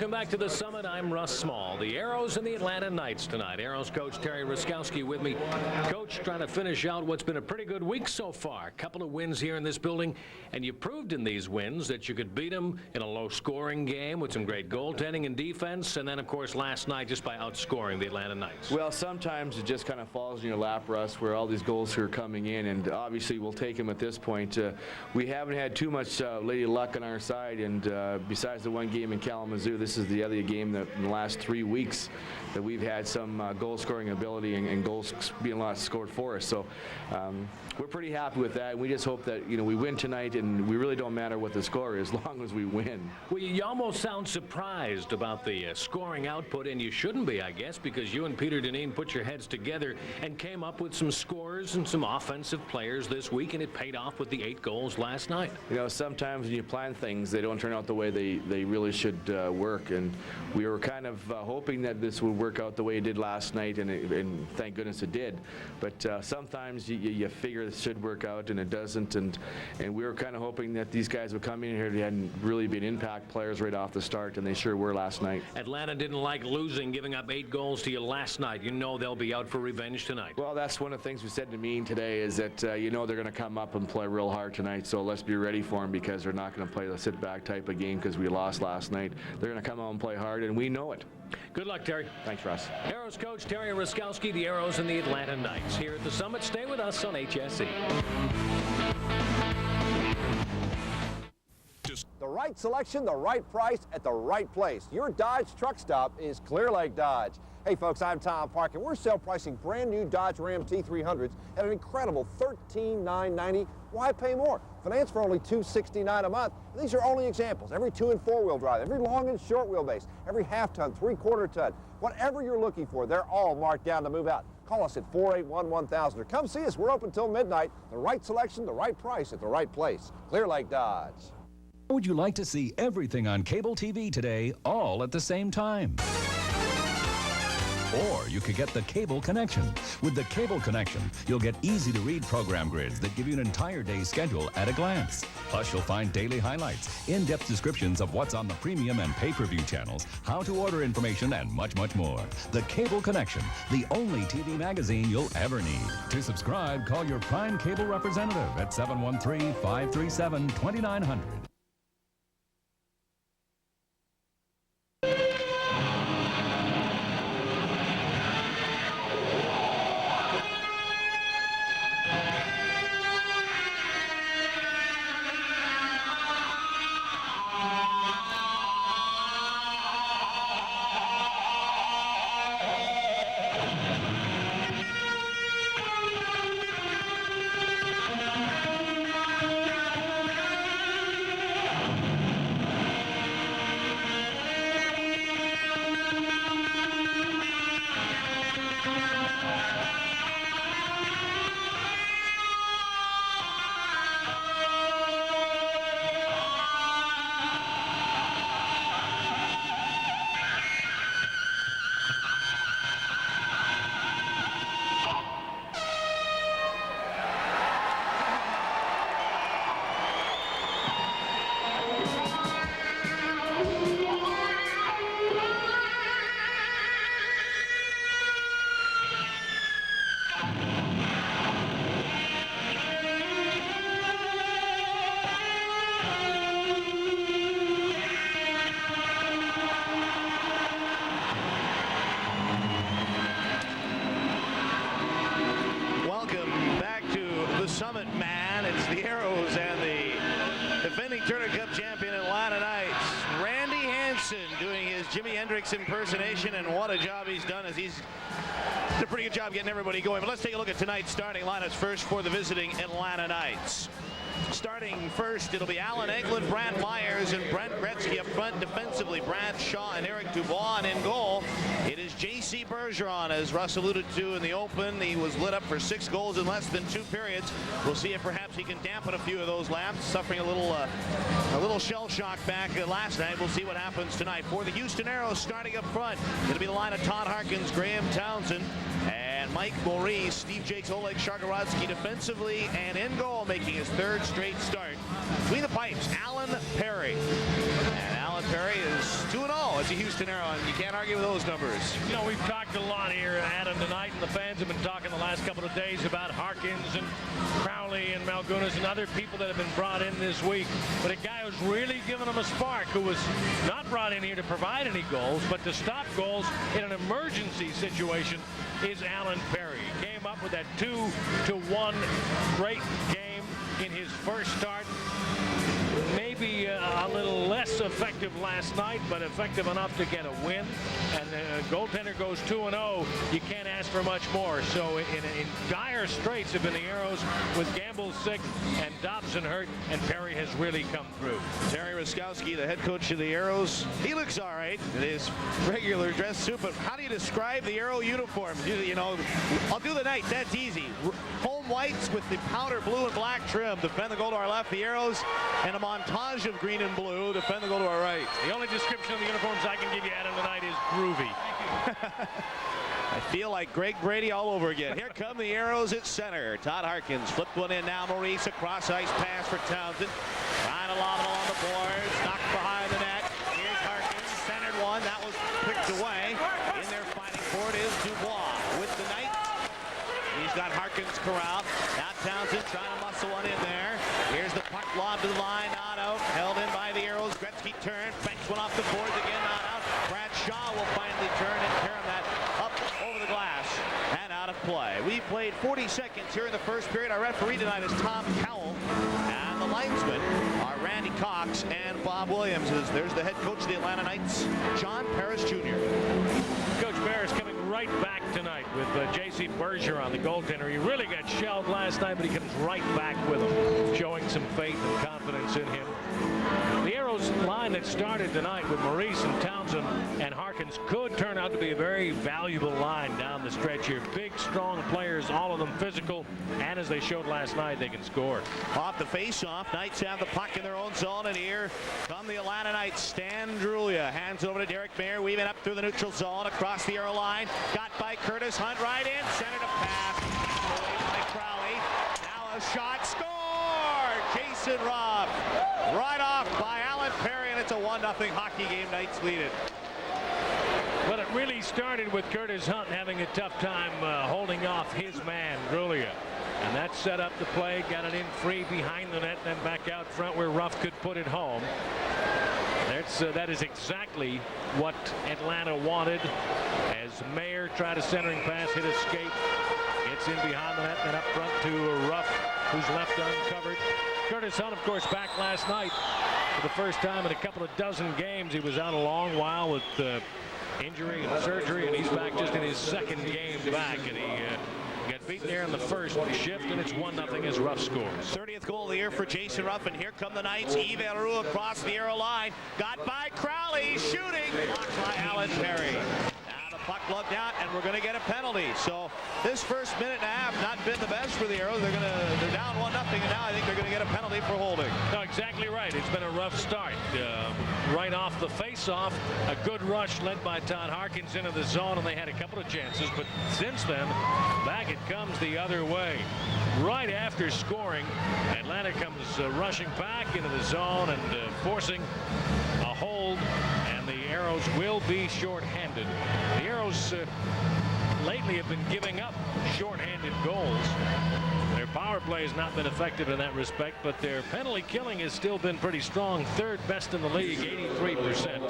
Welcome back to the Summit. I'm Russ Small. The Aeros and the Atlanta Knights tonight. Aeros coach Terry Ruskowski with me. Coach, trying to finish out what's been a pretty good week so far. A couple of wins here in this building, and you proved in these wins that you could beat them in a low-scoring game with some great goaltending and defense, and then, of course, last night just by outscoring the Atlanta Knights. Well, sometimes it just kind of falls in your lap, Russ, where all these goals are coming in, and obviously we'll take them at this point. We haven't had too much lady luck on our side, and besides the one game in Kalamazoo, this is the other game that in the last 3 weeks that we've had some goal-scoring ability and goals being scored for us. So we're pretty happy with that. We just hope that we win tonight, and we really don't matter what the score is, as long as we win. Well, you almost sound surprised about the scoring output, and you shouldn't be, I guess, because you and Peter Dineen put your heads together and came up with some scores and some offensive players this week, and it paid off with the 8 goals last night. Sometimes when you plan things, they don't turn out the way they really should work, and we were kind of hoping that this would work out the way it did last night, and thank goodness it did. But sometimes you figure it should work out, and it doesn't, and we were kind of hoping that these guys would come in here. They hadn't really been impact players right off the start, and they sure were last night. Atlanta didn't like losing, giving up 8 goals to you last night. They'll be out for revenge tonight. Well, that's one of the things we said to me today, is that they're going to come up and play real hard tonight, so let's be ready for them, because they're not going to play the sit-back type of game because we lost last night. They're going to come out and play hard, and we know it. Good luck, Terry. Thanks, Russ. Aeros coach Terry Ruskowski, the Aeros and the Atlanta Knights. Here at the Summit, stay with us on HSE. The right selection, the right price, at the right place. Your Dodge truck stop is Clear Lake Dodge. Hey folks, I'm Tom Park, and we're sale pricing brand new Dodge Ram T300s at an incredible $13,990. Why pay more? Finance for only $269 a month. These are only examples. Every 2- and 4-wheel drive, every long and short wheelbase, every half-ton, 3/4 ton. Whatever you're looking for, they're all marked down to move out. Call us at 481-1000 or come see us. We're open till midnight. The right selection, the right price at the right place. Clear Lake Dodge. Would you like to see everything on cable TV today all at the same time? Or you could get the Cable Connection. With the Cable Connection, you'll get easy-to-read program grids that give you an entire day's schedule at a glance. Plus, you'll find daily highlights, in-depth descriptions of what's on the premium and pay-per-view channels, how to order information, and much, much more. The Cable Connection, the only TV magazine you'll ever need. To subscribe, call your Prime Cable representative at 713-537-2900. Summit, man. It's the Aeros and the defending Turner Cup champion Atlanta Knights. Randy Hansen doing his Jimi Hendrix impersonation, and what a job he's done as he's did a pretty good job getting everybody going. But let's take a look at tonight's starting lineups first for the visiting Atlanta Knights. Starting first, it'll be Alan Eglin, Brad Myers, and Brent Gretzky up front. Defensively, Brad Shaw and Eric Dubois. And in goal, it is J.C. Bergeron. As Russ alluded to in the open, he was lit up for 6 goals in less than 2 periods. We'll see if perhaps he can dampen a few of those lamps, suffering a little shell shock back last night. We'll see what happens tonight. For the Houston Aeros, starting up front, it'll be the line of Todd Harkins, Graham Townsend, and Mike Maurice. Steve Jakes, Oleg Shargorodsky defensively, and in goal, making his 3rd straight start. Between the pipes, Alan Perry. And Alan Perry is 2-0 It's a Houston Aero, and you can't argue with those numbers. You know, we've talked a lot here, Adam, tonight, and the fans have been talking the last couple of days about Harkins and Crowley and Malgunas and other people that have been brought in this week. But a guy who's really given them a spark, who was not brought in here to provide any goals, but to stop goals in an emergency situation, is Alan Perry. He came up with that 2-1 great game in his first start. Maybe a little less effective last night, but effective enough to get a win. And the goaltender goes 2-0. You can't ask for much more. So in dire straits have been the Aeros with Gamble sick and Dobson hurt, and Perry has really come through. Terry Ruskowski, the head coach of the Aeros, he looks all right in his regular dress suit, but how do you describe the Aero uniforms? You know, I'll do the night. That's easy. Home whites with the powder blue and black trim defend the goal to our left. The Aeros and a montage of green and blue defend the goal to our right. The only description of the uniforms I can give you, Adam, tonight is groovy. I feel like Greg Brady all over again. Here come the Aeros at center. Todd Harkins flipped one in now. Maurice, a cross-ice pass for Townsend. Trying to lob it along the boards. Knocked behind the net. Here's Harkins. Centered one. That was picked away. In there fighting for it is Dubois with the Knights. He's got Harkins corralled. Now Townsend trying to muscle one in there. Here's the puck lob to the line. Not out. Held in by the Aeros. Gretzky turned. Banks one off the boards again. Not out. Bradshaw will finally turn and carom that up over the glass and out of play. We played 40 seconds here in the first period. Our referee tonight is Tom Cowell, and the linesmen are Randy Cox and Bob Williams. There's the head coach of the Atlanta Knights, John Paris Jr. Coach Paris coming right back tonight with J.C. Bergeron, the goaltender. He really got shelled last night, but he comes right back with him, showing some faith and confidence in him. The Aeros line that started tonight with Maurice and Townsend and Harkins could turn out to be a very valuable line down the stretch here. Big, strong players, all of them physical, and as they showed last night, they can score. Off the face-off, Knights have the puck in their own zone, and here come the Atlanta Knights. Stan Drulia hands over to Derek Mayer, weaving up through the neutral zone, across the Aero line. Got by Curtis Hunt, right in, centered a pass, away by Crowley. Now a shot, score! Jason Ruff, right off by Alan Perry, and it's a 1-0 hockey game. Knights lead it. But it really started with Curtis Hunt having a tough time holding off his man, Drulia. And that set up the play, got it in free behind the net, then back out front where Ruff could put it home. That is exactly what Atlanta wanted, as Mayer tried a centering pass, hit a skate, gets in behind the net, and up front to Ruff, who's left uncovered. Curtis Hunt, of course, back last night for the first time in a couple of dozen games. He was out a long while with injury and surgery, and he's back just in his second game back, and he got beaten there in the first shift, and it's 1-0 as Ruff scores. 30th goal of the year for Jason Ruff, and here come the Knights. Yves Leroux across the Aero line. Got by Crowley, shooting, blocked by Alan Perry. Now the puck lugged out, and we're going to get a penalty. So this first minute and a half not been the best for the Aeros. They're down 1-0, and now I think they're going to get a penalty for holding. No, exactly right. It's been a rough start. Right off the face-off, a good rush led by Todd Harkins into the zone, and they had a couple of chances. But since then, back it comes the other way. Right after scoring, Atlanta comes rushing back into the zone and forcing a hold, and the Aeros will be shorthanded. The Aeros lately have been giving up shorthanded goals. Their power play has not been effective in that respect, but their penalty killing has still been pretty strong. Third best in the league, 83%.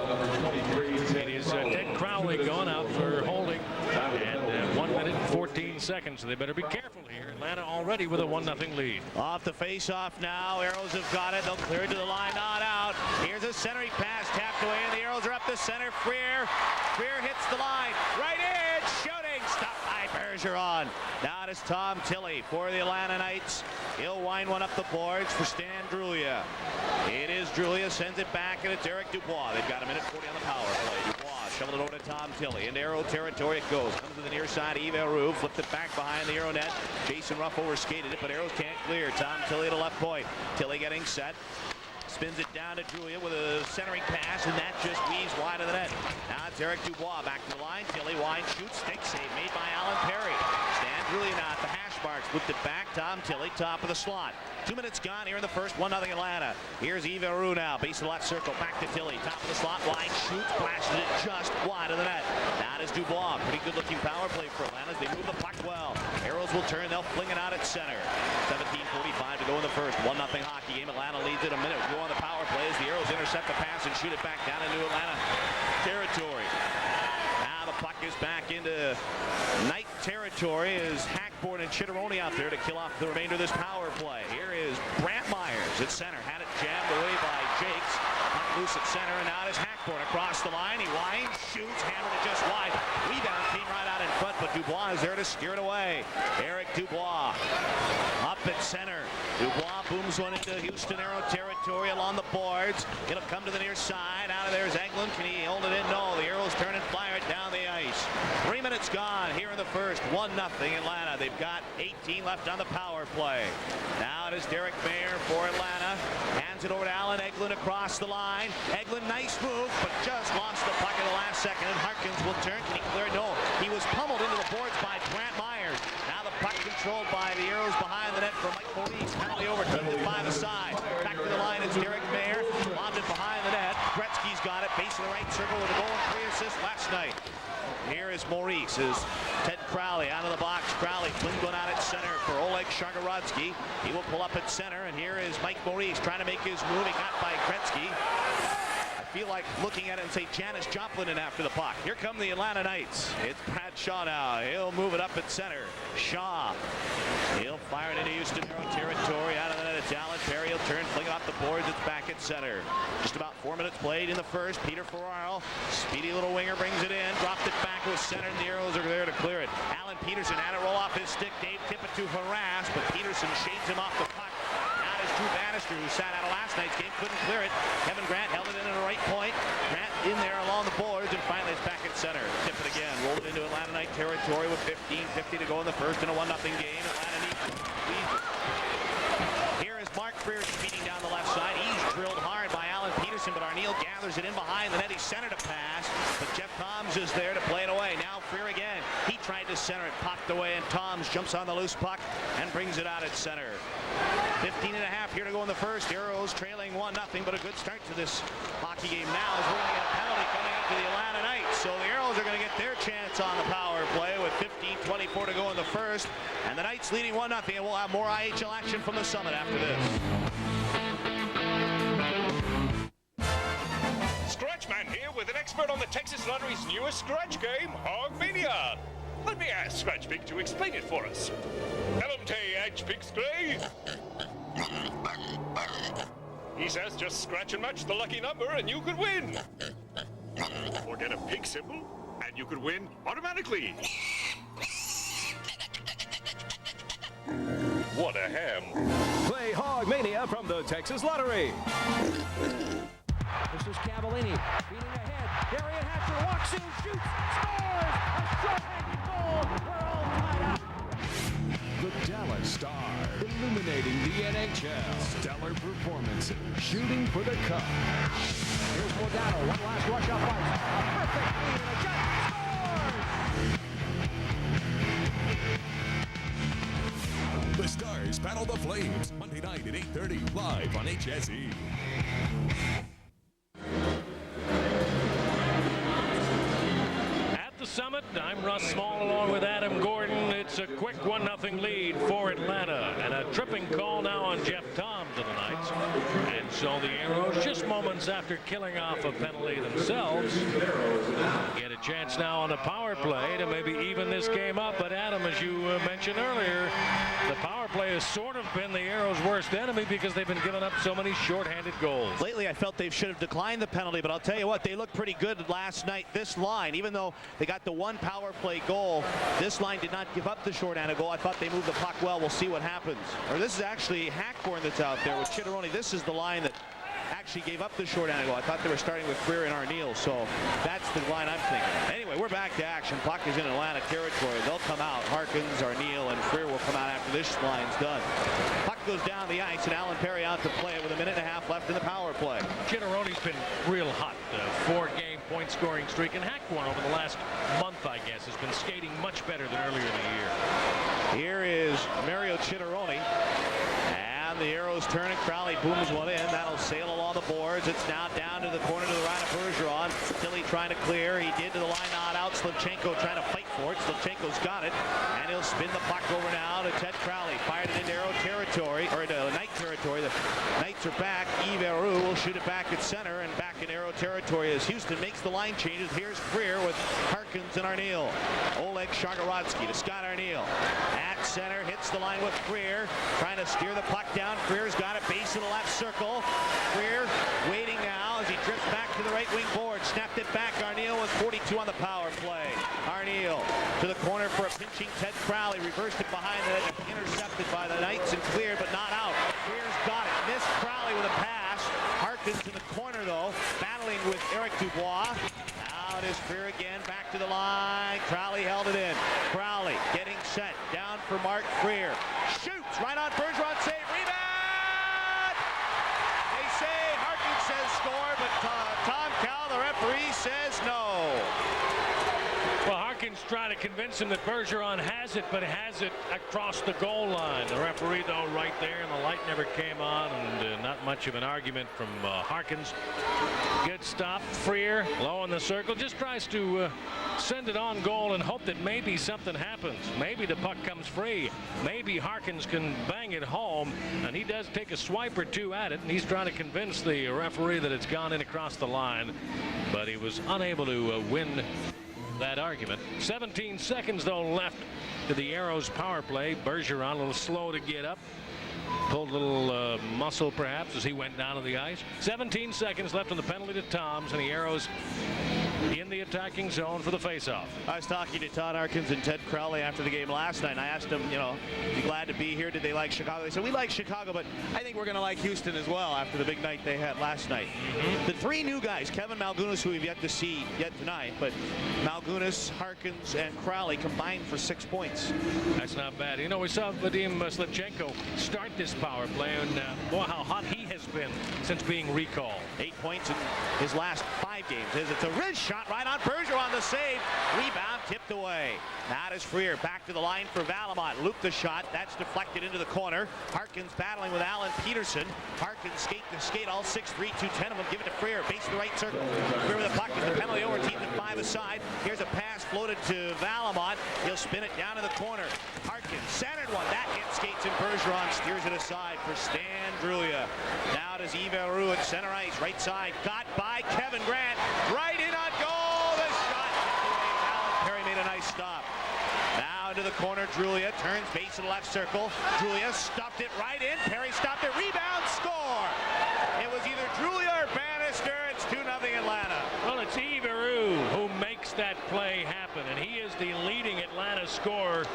It is Ted Crowley gone out for holding, and 1 minute and 14 seconds. So they better be careful here. Atlanta already with a 1-0 lead. Off the face-off now. Aeros have got it. They'll clear it to the line, not out. Here's a centering pass tapped away, and the Aeros are up the center. Freer hits the line. Right edge, shooting. Stopped by Bergeron. Now it is Tom Tilley for the Atlanta Knights. He'll wind one up the boards for Stan Drulia. It is Drulia, sends it back, and it's Eric Dubois. They've got a minute 40 on the power play. Dubois shoveled it over to Tom Tilley. Into Aero territory it goes. Comes to the near side. Yves Leroux flipped it back behind the Aero net. Jason Ruff overskated it, but Aeros can't clear. Tom Tilley at a left point. Tilley getting set. Spins it down to Drulia with a centering pass, and that just weaves wide of the net. Now it's Eric Dubois back to the line. Tilley wide shoots, stick save made by Alan Perry. Stan Drulia now at the hash Sparks flipped it back. Tom Tilley, top of the slot. 2 minutes gone here in the first. 1-0 Atlanta. Here's Evaru now. Base of the left circle. Back to Tilley. Top of the slot. Wide shoots. Flashes it just wide of the net. That is Dubois. Pretty good looking power play for Atlanta as they move the puck well. Aeros will turn. They'll fling it out at center. 17:45 to go in the first. 1-0 hockey game. Atlanta leads it a minute. Go on the power play as the Aeros intercept the pass and shoot it back down into Atlanta territory. Now the puck is back into Knight territory as Hackborn and Chitteroni out there to kill off the remainder of this power play. Here is Brant Myers at center. Had it jammed away by Jakes. Puck loose at center, and now it is Hackborn across the line. He winds, shoots, hammered it just wide. Rebound came right out in front, but Dubois is there to steer it away. Eric Dubois up at center. Dubois booms one into Houston Aero territory along the boards. It'll come to the near side. Out of there is Englund. Can he hold it in? No. The Aeros turn and fire it down the ice. 3 minutes gone here in the first. 1-0 Atlanta. They've got 18 left on the power play. Now it is Derek Mayer for Atlanta. Hands it over to Alan Eglund across the line. Eglund, nice move, but just lost the puck at the last second. And Harkins will turn. Can he clear? No. He was pummeled into the boards by Brant Myers. Now the puck controlled by the Aeros behind the net for Mike Maurice. Penalty overturned by the side. Back to the line. It's Derek Mayer. Lobbed it behind the net. Gretzky's got it. Base of the right circle with a goal and 3 assists last night. Here is Maurice. Is Ted Crowley out of the box. Crowley flings one out at center for Oleg Shargorodski. He will pull up at center, and here is Mike Maurice trying to make his move. He got by Gretzky. I feel like looking at it and say Janis Joplin in after the puck. Here come the Atlanta Knights. It's Brad Shaw now. He'll move it up at center. Shaw. He'll fire it into Houston Aero territory. Out of the net, it's Alan Perry. He'll turn, fling it off the boards. It's back at center. Just about 4 minutes played in the first. Peter Ferraro, speedy little winger, brings it in. Dropped it back to center, and the Aeros are there to clear it. Alan Peterson had it roll off his stick. Dave Tippett to harass, but Peterson shades him off the puck. Now is Drew Bannister, who sat out of last night's game, couldn't clear it. Kevin Grant held it in at the right point. Grant in there along the boards, and finally it's back at center. Tippett again, rolled it into Atlanta Knight territory with 15:50 to go in the first in a 1-0 game. Atlanta needs it. Here is Mark Freer speeding down the left side. He's drilled hard by Alan Peterson, but Arneal gathers it in behind the net. He's centered a pass, but Jeff Toms is there to play it away. Now Freer again. He tried to center it, popped away, and Toms jumps on the loose puck and brings it out at center. 15.5 here to go in the first. Aeros trailing 1-0, but a good start to this hockey game now as we're going to get a penalty coming up to the Atlanta Knights. So the Aeros are going to get their chance on the power play with 15:24 to go in the first. And the Knights leading 1-0, and we'll have more IHL action from the Summit after this. Scratchman here with an expert on the Texas Lottery's newest scratch game, Hogmania. Let me ask Scratch Pig to explain it for us. H. Pigstray. He says just scratch and match the lucky number and you could win. Or get a pig symbol and you could win automatically. What a ham. Play Hogmania from the Texas Lottery. This is Cavallini beating ahead. Darian Hatcher walks in, shoots, scores! A short-handed goal. We're all tied up. The Dallas Stars, illuminating the NHL. Stellar performances, shooting for the cup. Here's Modano, one last rush up ice. A perfect lead and a shot. Scores! The Stars battle the Flames Monday night at 8:30 live on HSE. The Summit. I'm Russ Small along with Adam Gordon. It's a quick 1-0 lead for Atlanta, and a tripping call now on Jeff Tom to the Knights. And so the Aeros, just moments after killing off a penalty themselves, get a chance now on the power play to maybe even this game up. But Adam, as you mentioned earlier, the power play has sort of been the Aeros' worst enemy because they've been giving up so many shorthanded goals. Lately, I felt they should have declined the penalty, but I'll tell you what, they looked pretty good last night. This line, even though they got the one power play goal, this line did not give up the shorthanded goal. I thought they moved the puck well. We'll see what happens. Or this is actually Hackborn that's out there with Chitteroni. This is the line that actually gave up the shorthanded goal. I thought they were starting with Freer and Arneal, so that's the line I'm thinking. Anyway, we're back to action. Puck is in Atlanta territory. They'll come out. Harkins, Arneal, and Freer will come out after this line's done. Puck goes down the ice, and Alan Perry out to play it with 1.5 minutes left in the power play. Chitteroni's been real hot. 4-game point-scoring streak, and Hackborn over the last month I guess, has been skating much better than earlier in the year. Here is Mario Chitteroni. And the Aeros turn and Crowley booms one in. That'll sail along the boards. It's now down to the corner to the right of Bergeron. Tilly trying to clear. He did to the line, not out. Slivchenko trying to fight for it. Slivchenko's got it. And he'll spin the puck over now to Ted Crowley. Fired it into Aero territory, or into Knight territory. The Knights are back. Aeros will shoot it back at center and back in Aero territory as Houston makes the line changes. Here's Freer with Harkins and Arneal. Oleg Shagarodsky to Scott Arneal. At center, hits the line with Freer. Trying to steer the puck down. Freer's got it, base of the left circle. Freer waiting now as he drifts back to the right wing board. Snapped it back. Arneal with 42 on the power play. Arneal to the corner for a pinching Ted Crowley. Reversed it behind the net. Intercepted by the Knights and cleared, but not out. Freer's got it. Missed Crowley with a pass. Harkins in the corner though, battling with Eric Dubois. Out is Freer again, back to the line. Crowley held it in. Crowley getting set, down for Mark Freer. Shoots right on Bergeron, save, rebound! They say Harkins says score, but Tom Cowell, the referee, says no. Well, Harkins trying to convince him that Bergeron has it, but has it across the goal line. The referee, though, right there, and the light never came on, and not much of an argument from Harkins. Good stop. Freer, low in the circle, just tries to send it on goal and hope that maybe something happens. Maybe the puck comes free. Maybe Harkins can bang it home, and he does take a swipe or two at it, and he's trying to convince the referee that it's gone in across the line, but he was unable to win that argument. 17 seconds though left to the Aeros power play. Bergeron a little slow to get up. Pulled a little muscle perhaps as he went down to the ice. 17 seconds left on the penalty to Toms, and the Aeros in the attacking zone for the faceoff. I was talking to Todd Harkins and Ted Crowley after the game last night, and I asked them, you know, you glad to be here? Did they like Chicago? They said, we like Chicago, but I think we're going to like Houston as well after the big night they had last night. The three new guys, Kevin Malgunas, who we've yet to see yet tonight, but Malgunas, Harkins, and Crowley combined for 6 points. That's not bad. You know, we saw Vadim Slivchenko start this power play, and boy, how hot he has been since being recalled. 8 points in his last 5 games. It's a wrist shot right on Bergeron, the save. Rebound tipped away. That is Freer back to the line for Valamont. Loop the shot. That's deflected into the corner. Harkins battling with Alan Peterson. Harkins skate to skate all 6'3", 210 of them. Give it to Freer. Base of the right circle. Freer with the puck. The penalty over. Team at 5 aside. Here's a pass floated to Valamont. He'll spin it down to the corner. Harkins centered one. That hit skates and Bergeron steers it aside for Stan Drulia. Now does Aeros at center ice. Right side. Got by Kevin Grant. Right in on goal. The shot tipped away. Alan Perry made a nice stop. Now into the corner. Drulia turns base in the left circle. Drulia stuffed it right in. Perry stopped it. Rebound. Score. It was either Drulia or Bannister. It's 2-0 Atlanta. Well, it's Aeros who makes that play happen, and he is the leading Atlanta scorer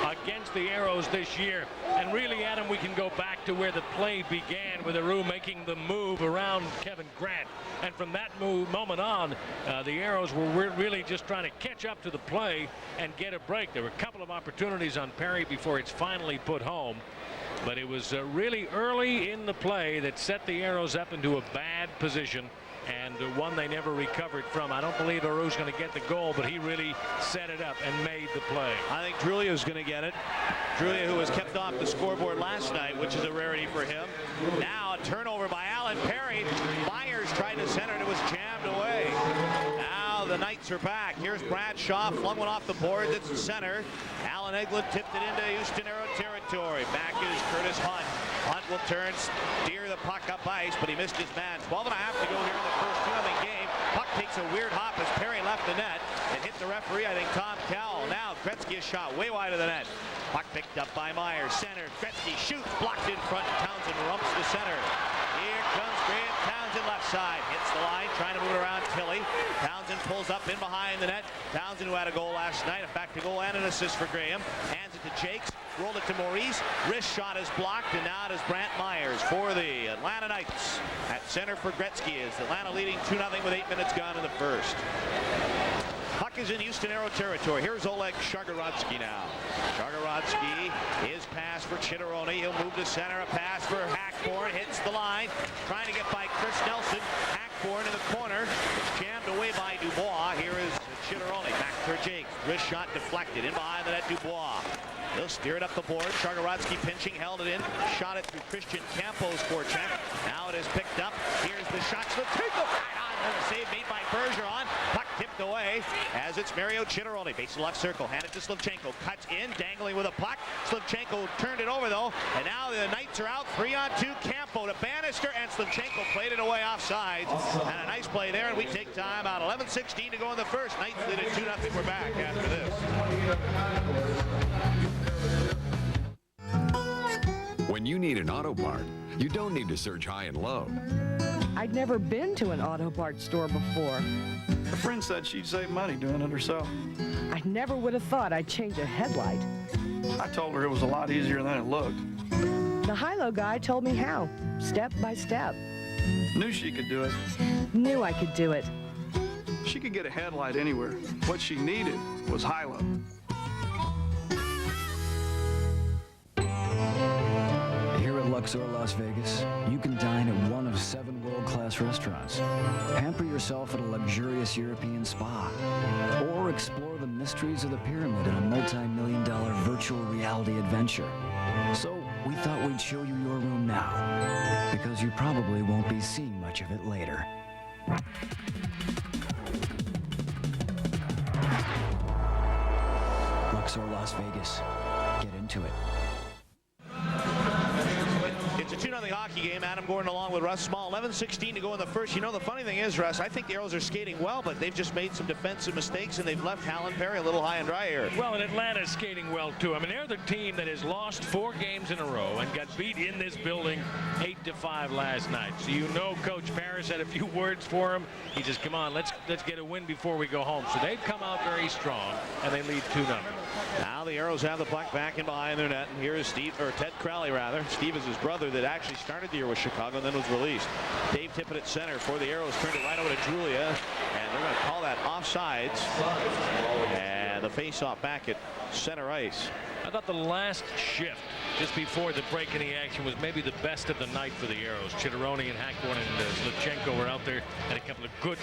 against the Aeros this year. And really, Adam, we can go back to where the play began with Aeros making the move around Kevin Grant. And from that moment on, the Aeros were really just trying to catch up to the play and get a break. There were a couple of opportunities on Perry before it's finally put home. But it was really early in the play that set the Aeros up into a bad position, and one they never recovered from. I don't believe Aeros going to get the goal, but he really set it up and made the play. I think Drulia's going to get it. Drulia, who was kept off the scoreboard last night, which is a rarity for him. Now a turnover by Alan Perry. Myers tried to center and it was jammed away. Now the Knights are back. Here's Brad Shaw, flung one off the board. It's the center. Alan Eglin tipped it into Houston Aero territory. Back is Curtis Hunt. Hunt will turn, steer the puck up ice, but he missed his man. 12 and a half to go here in the first 2-0 game. Puck takes a weird hop as Perry left the net and hit the referee, I think Tom Cowell. Now Gretzky, a shot way wide of the net. Puck picked up by Myers. Center. Gretzky shoots, blocked in front. Townsend rumps the center. Here comes Graham Townsend left side. Hits the line, trying to move it around Tilly. Townsend pulls up in behind the net. Townsend, who had a goal last night. In fact, a goal and an assist for Graham. Hands it to Jakes. Rolled it to Maurice. Wrist shot is blocked, and now it is Brant Myers for the Atlanta Knights. At center for Gretzky is Atlanta leading 2-0 with 8 minutes gone in the first. Puck is in Houston Aero territory. Here's Oleg Shagarodsky now. Shagarodsky is pass for Chitteroni. He'll move to center. A pass for Hackborn. Hits the line. Trying to get by Chris Nelson. Hackborn in the corner. Jammed away by Dubois. Here is Chitteroni. Back for Jakes. wrist shot deflected. In behind the net, Dubois. He'll steer it up the board. Chargorodski pinching, held it in, shot it through Christian Campos' forecheck. Now it is picked up. Here's the shot. Slivchenko right on. And a save made by Bergeron. Puck tipped away as it's Mario Chitteroli. Base left circle. Handed to Slivchenko. Cuts in, dangling with a puck. Slivchenko turned it over though. And now the Knights are out. 3-on-2. Campo to Bannister, and Slivchenko played it away offsides. And a nice play there. And we take time out. 11:16 to go in the first. Knights lead it 2-0. We're back after this. When you need an auto part, you don't need to search high and low. I'd never been to an auto parts store before. A friend said she'd save money doing it herself. I never would have thought I'd change a headlight. I told her it was a lot easier than it looked. The high-low guy told me how, step by step. Knew she could do it. Knew I could do it. She could get a headlight anywhere. What she needed was high-low. Here at Luxor Las Vegas, you can dine at one of 7 world-class restaurants, pamper yourself at a luxurious European spa, or explore the mysteries of the pyramid in a multi-million-dollar virtual reality adventure. So we thought we'd show you your room now, because you probably won't be seeing much of it later. Luxor Las Vegas. Get into it. It's a 2-0 hockey game. Adam Gordon along with Russ Small. 11:16 to go in the first. You know, the funny thing is, Russ, I think the Aeros are skating well, but they've just made some defensive mistakes, and they've left Alan Perry a little high and dry here. Well, and Atlanta's skating well, too. I mean, they're the team that has lost 4 games in a row and got beat in this building 8-5 last night. So you know Coach Paris had a few words for him. He says, come on, let's get a win before we go home. So they've come out very strong, and they lead 2-0. Now the Aeros have the puck back in behind their net, and here is Ted Crowley, rather. Steve is his brother that actually started the year with Chicago and then was released. Dave Tippett at center for the Aeros, turned it right over to Drulia, and they're going to call that offsides. And the face-off back at center ice. I thought the last shift just before the break in the action was maybe the best of the night for the Aeros. Chitteroni and Hackborn and Slivchenko were out there, had a couple of good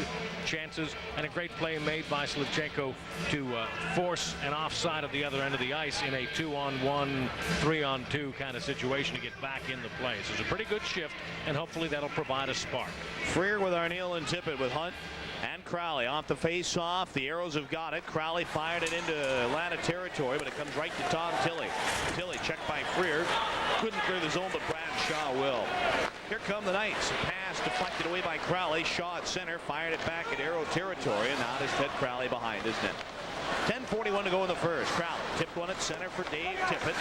chances, and a great play made by Slivchenko to force an offside at the other end of the ice in a 2-on-1, 3-on-2 kind of situation to get back in the play. So it's a pretty good shift, and hopefully that'll provide a spark. Freer with Arneal and Tippett with Hunt and Crowley off the face-off. The Aeros have got it. Crowley fired it into Atlanta territory, but it comes right to Tom Tilley. Tilley checked by Freer. Couldn't clear the zone, but Brad Shaw will. Here come the Knights. Pass deflected away by Crowley. Shaw at center, fired it back at Aero territory, and now there's Ted Crowley behind his net. 10:41 to go in the first. Crowley tipped one at center for Dave Tippett.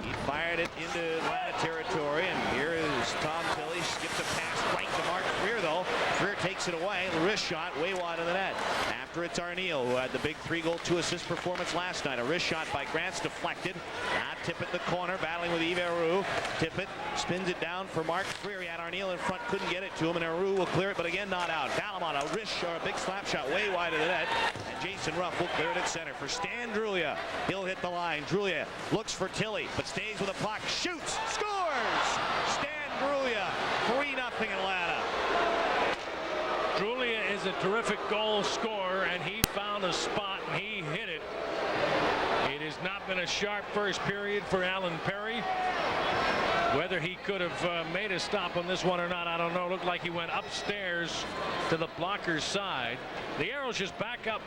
He fired it into Atlanta territory, and here is Tom Tilley. Skipped a pass right to Mark Freer, though. Freer takes it away. The wrist shot way wide of the net. After it's Arneal, who had the big 3-goal, 2-assist performance last night. A wrist shot by Grant's deflected. Now Tippett the corner, battling with Yves Aru. Tippett spins it down for Mark Freer. He had Arneal in front, couldn't get it to him, and Aru will clear it, but again not out. Balamont, a wrist shot, a big slap shot way wide of the net. And Jason Ruff will clear it at center for Stan Drulia. He'll hit the line. Drulia looks for Tilley, but stays with the puck. Shoots, scores! Stan Drulia, 3-0 Atlanta. Drulia is a terrific goal scorer, and he found a spot and he hit it. It has not been a sharp first period for Alan Perry. Whether he could have made a stop on this one or not, I don't know. Looked like he went upstairs to the blocker's side. The Aeros just back up,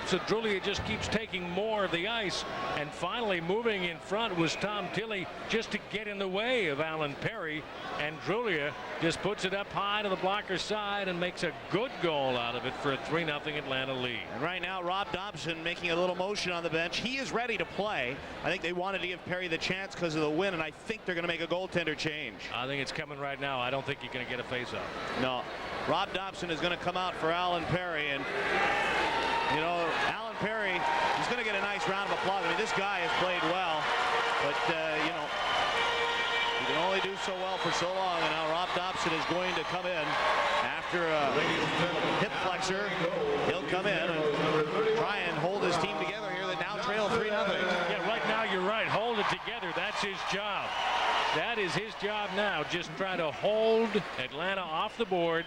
so Drulia just keeps taking more of the ice. And finally moving in front was Tom Tilley just to get in the way of Alan Perry. And Drulia just puts it up high to the blocker's side and makes a good goal out of it for a 3-0 Atlanta lead. And right now, Rob Dobson making a little motion on the bench. He is ready to play. I think they wanted to give Perry the chance because of the win, and I think they're going to make a goaltender change. I think it's coming right now. I don't think you're going to get a face-off. No. Rob Dobson is going to come out for Alan Perry, and you know, Alan Perry, he's going to get a nice round of applause. I mean, this guy has played well, but you know, he can only do so well for so long, and now Rob Dobson is going to come in after a hip flexor. He'll come in and try and hold his team together here that now trail 3-0. Yeah, right now you're right. Hold it together. That's his job. That is his job now. Just try to hold Atlanta off the board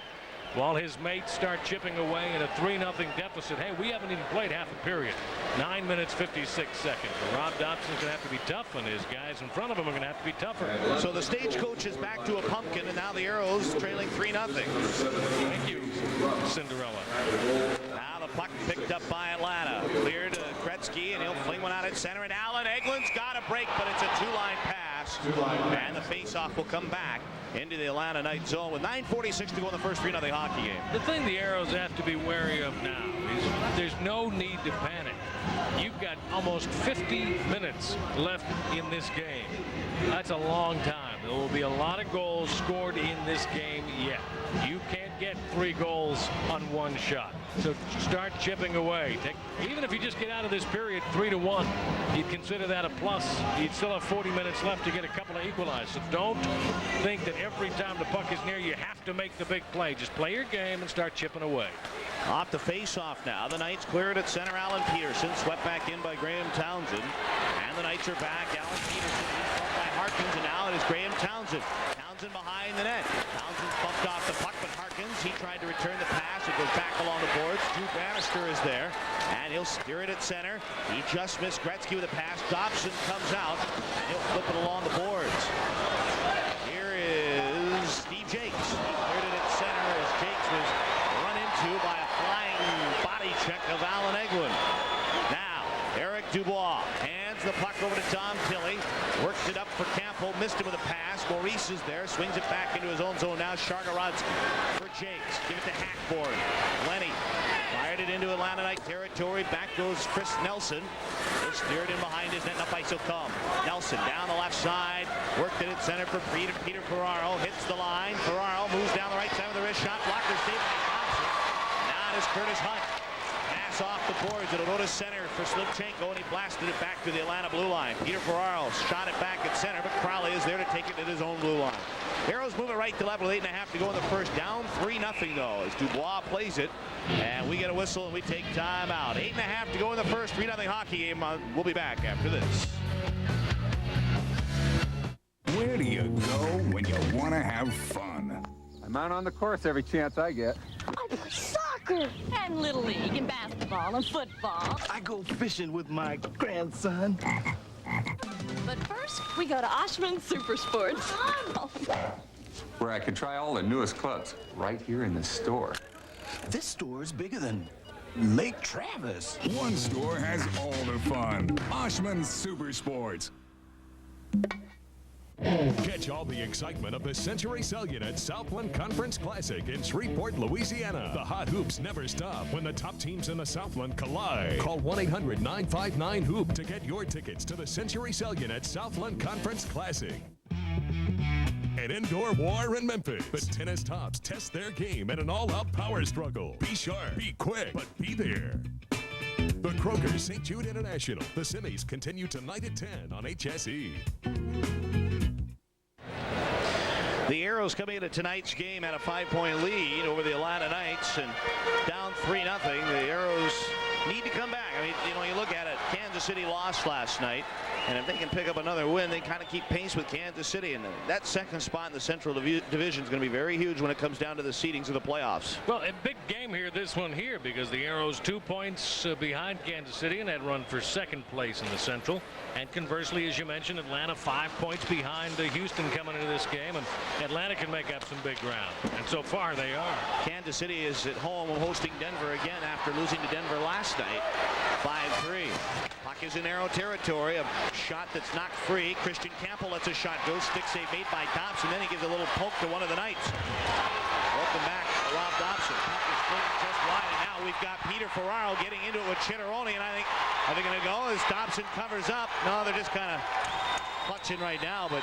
while his mates start chipping away in a 3-0 deficit. Hey, we haven't even played half a period. 9 minutes, 56 seconds. Rob Dobson's going to have to be tough, and his guys in front of him are going to have to be tougher. So the Stagecoach is back to a pumpkin, and now the Aeros trailing 3-0. Thank you, Cinderella. Now the puck picked up by Atlanta. Cleared to Gretzky, and he'll fling one out at center. And Allen Eglund's got a break, but it's a two-line pass. And the face-off will come back into the Atlanta Knights zone with 9:46 to go in the first 3-0 hockey game. The thing the Aeros have to be wary of now is there's no need to panic. You've got almost 50 minutes left in this game. That's a long time. There will be a lot of goals scored in this game yet. You can't get 3 goals on one shot. So start chipping away. Even if you just get out of this period 3-1, you'd consider that a plus. You'd still have 40 minutes left to get a couple of equalizers. So don't think that every time the puck is near you have to make the big play. Just play your game and start chipping away. Off the face-off now. The Knights cleared at center. Alan Peterson swept back in by Graham Townsend. And the Knights are back. Alan Peterson is by Harkins, and now it is Graham Townsend. Townsend behind the net. Townsend's bumped off the puck, but Harkins, he tried to return the pass. It goes back along the boards. Drew Bannister is there, and he'll steer it at center. He just missed Gretzky with a pass. Dobson comes out, and he'll flip it along the boards. Here is Steve Jakes. He cleared it at center as Jakes was run into by a flying body check of Allen Eglund. Now, Eric Dubois hands the puck over to Tom Tilley. Worked it up for Campbell, missed him with a pass. Maurice is there, swings it back into his own zone now. Shargarod's for Jakes. Give it to Hackborn. Lenny fired it into Atlanta Knight territory. Back goes Chris Nelson. He'll steer it in behind his net. Up ice will come. Nelson down the left side. Worked it at center for Peter Ferraro. Hits the line. Ferraro moves down the right side with the wrist shot. Blocker saved by Thompson. Now it is Curtis Hunt. Pass off the boards. It'll go to center for Slivchenko, and he blasted it back to the Atlanta blue line. Peter Ferraro shot it back at center, but Crowley is there to take it to his own blue line. Aeros move it right to left with 8.5 to go in the first. Down 3-0 though as Dubois plays it, and we get a whistle and we take time out. 8.5 to go in the first. 3-0 hockey game. We'll be back after this. Where do you go when you want to have fun? I'm out on the course every chance I get. I play soccer and Little League and basketball and football. I go fishing with my grandson. But first, we go to Oshman Super Sports. Where I can try all the newest clubs right here in the store. This store is bigger than Lake Travis. One store has all the fun. Oshman Super Sports. Catch all the excitement of the Century Cellunet Southland Conference Classic in Shreveport, Louisiana. The hot hoops never stop when the top teams in the Southland collide. Call 1-800-959-HOOP to get your tickets to the Century Cellunet Southland Conference Classic. An indoor war in Memphis. The tennis tops test their game in an all-out power struggle. Be sharp, be quick, but be there. The Kroger St. Jude International. The semis continue tonight at 10 on HSE. The Aeros coming into tonight's game at a 5-point lead over the Atlanta Knights and down 3-0. The Aeros need to come back. I mean, you know, you look at it, Kansas City lost last night, and if they can pick up another win, they kind of keep pace with Kansas City, and that second spot in the Central Division is going to be very huge when it comes down to the seedings of the playoffs. Well, a big game here, this one here, because the Aeros 2 points behind Kansas City and that run for second place in the Central. And conversely, as you mentioned, Atlanta 5 points behind Houston coming into this game, and Atlanta can make up some big ground. And so far, they are. Kansas City is at home hosting Denver again after losing to Denver last night, 5-3. Puck is in Aero territory. A shot that's knocked free. Christian Campbell lets a shot go. Stick save made by Dobson. Then he gives a little poke to one of the Knights. Welcome back, Rob Dobson. Puck is floating just wide, and now we've got Peter Ferraro getting into it with Chitteroni, and I think, are they going to go as Dobson covers up? No, they're just kind of clutching right now, but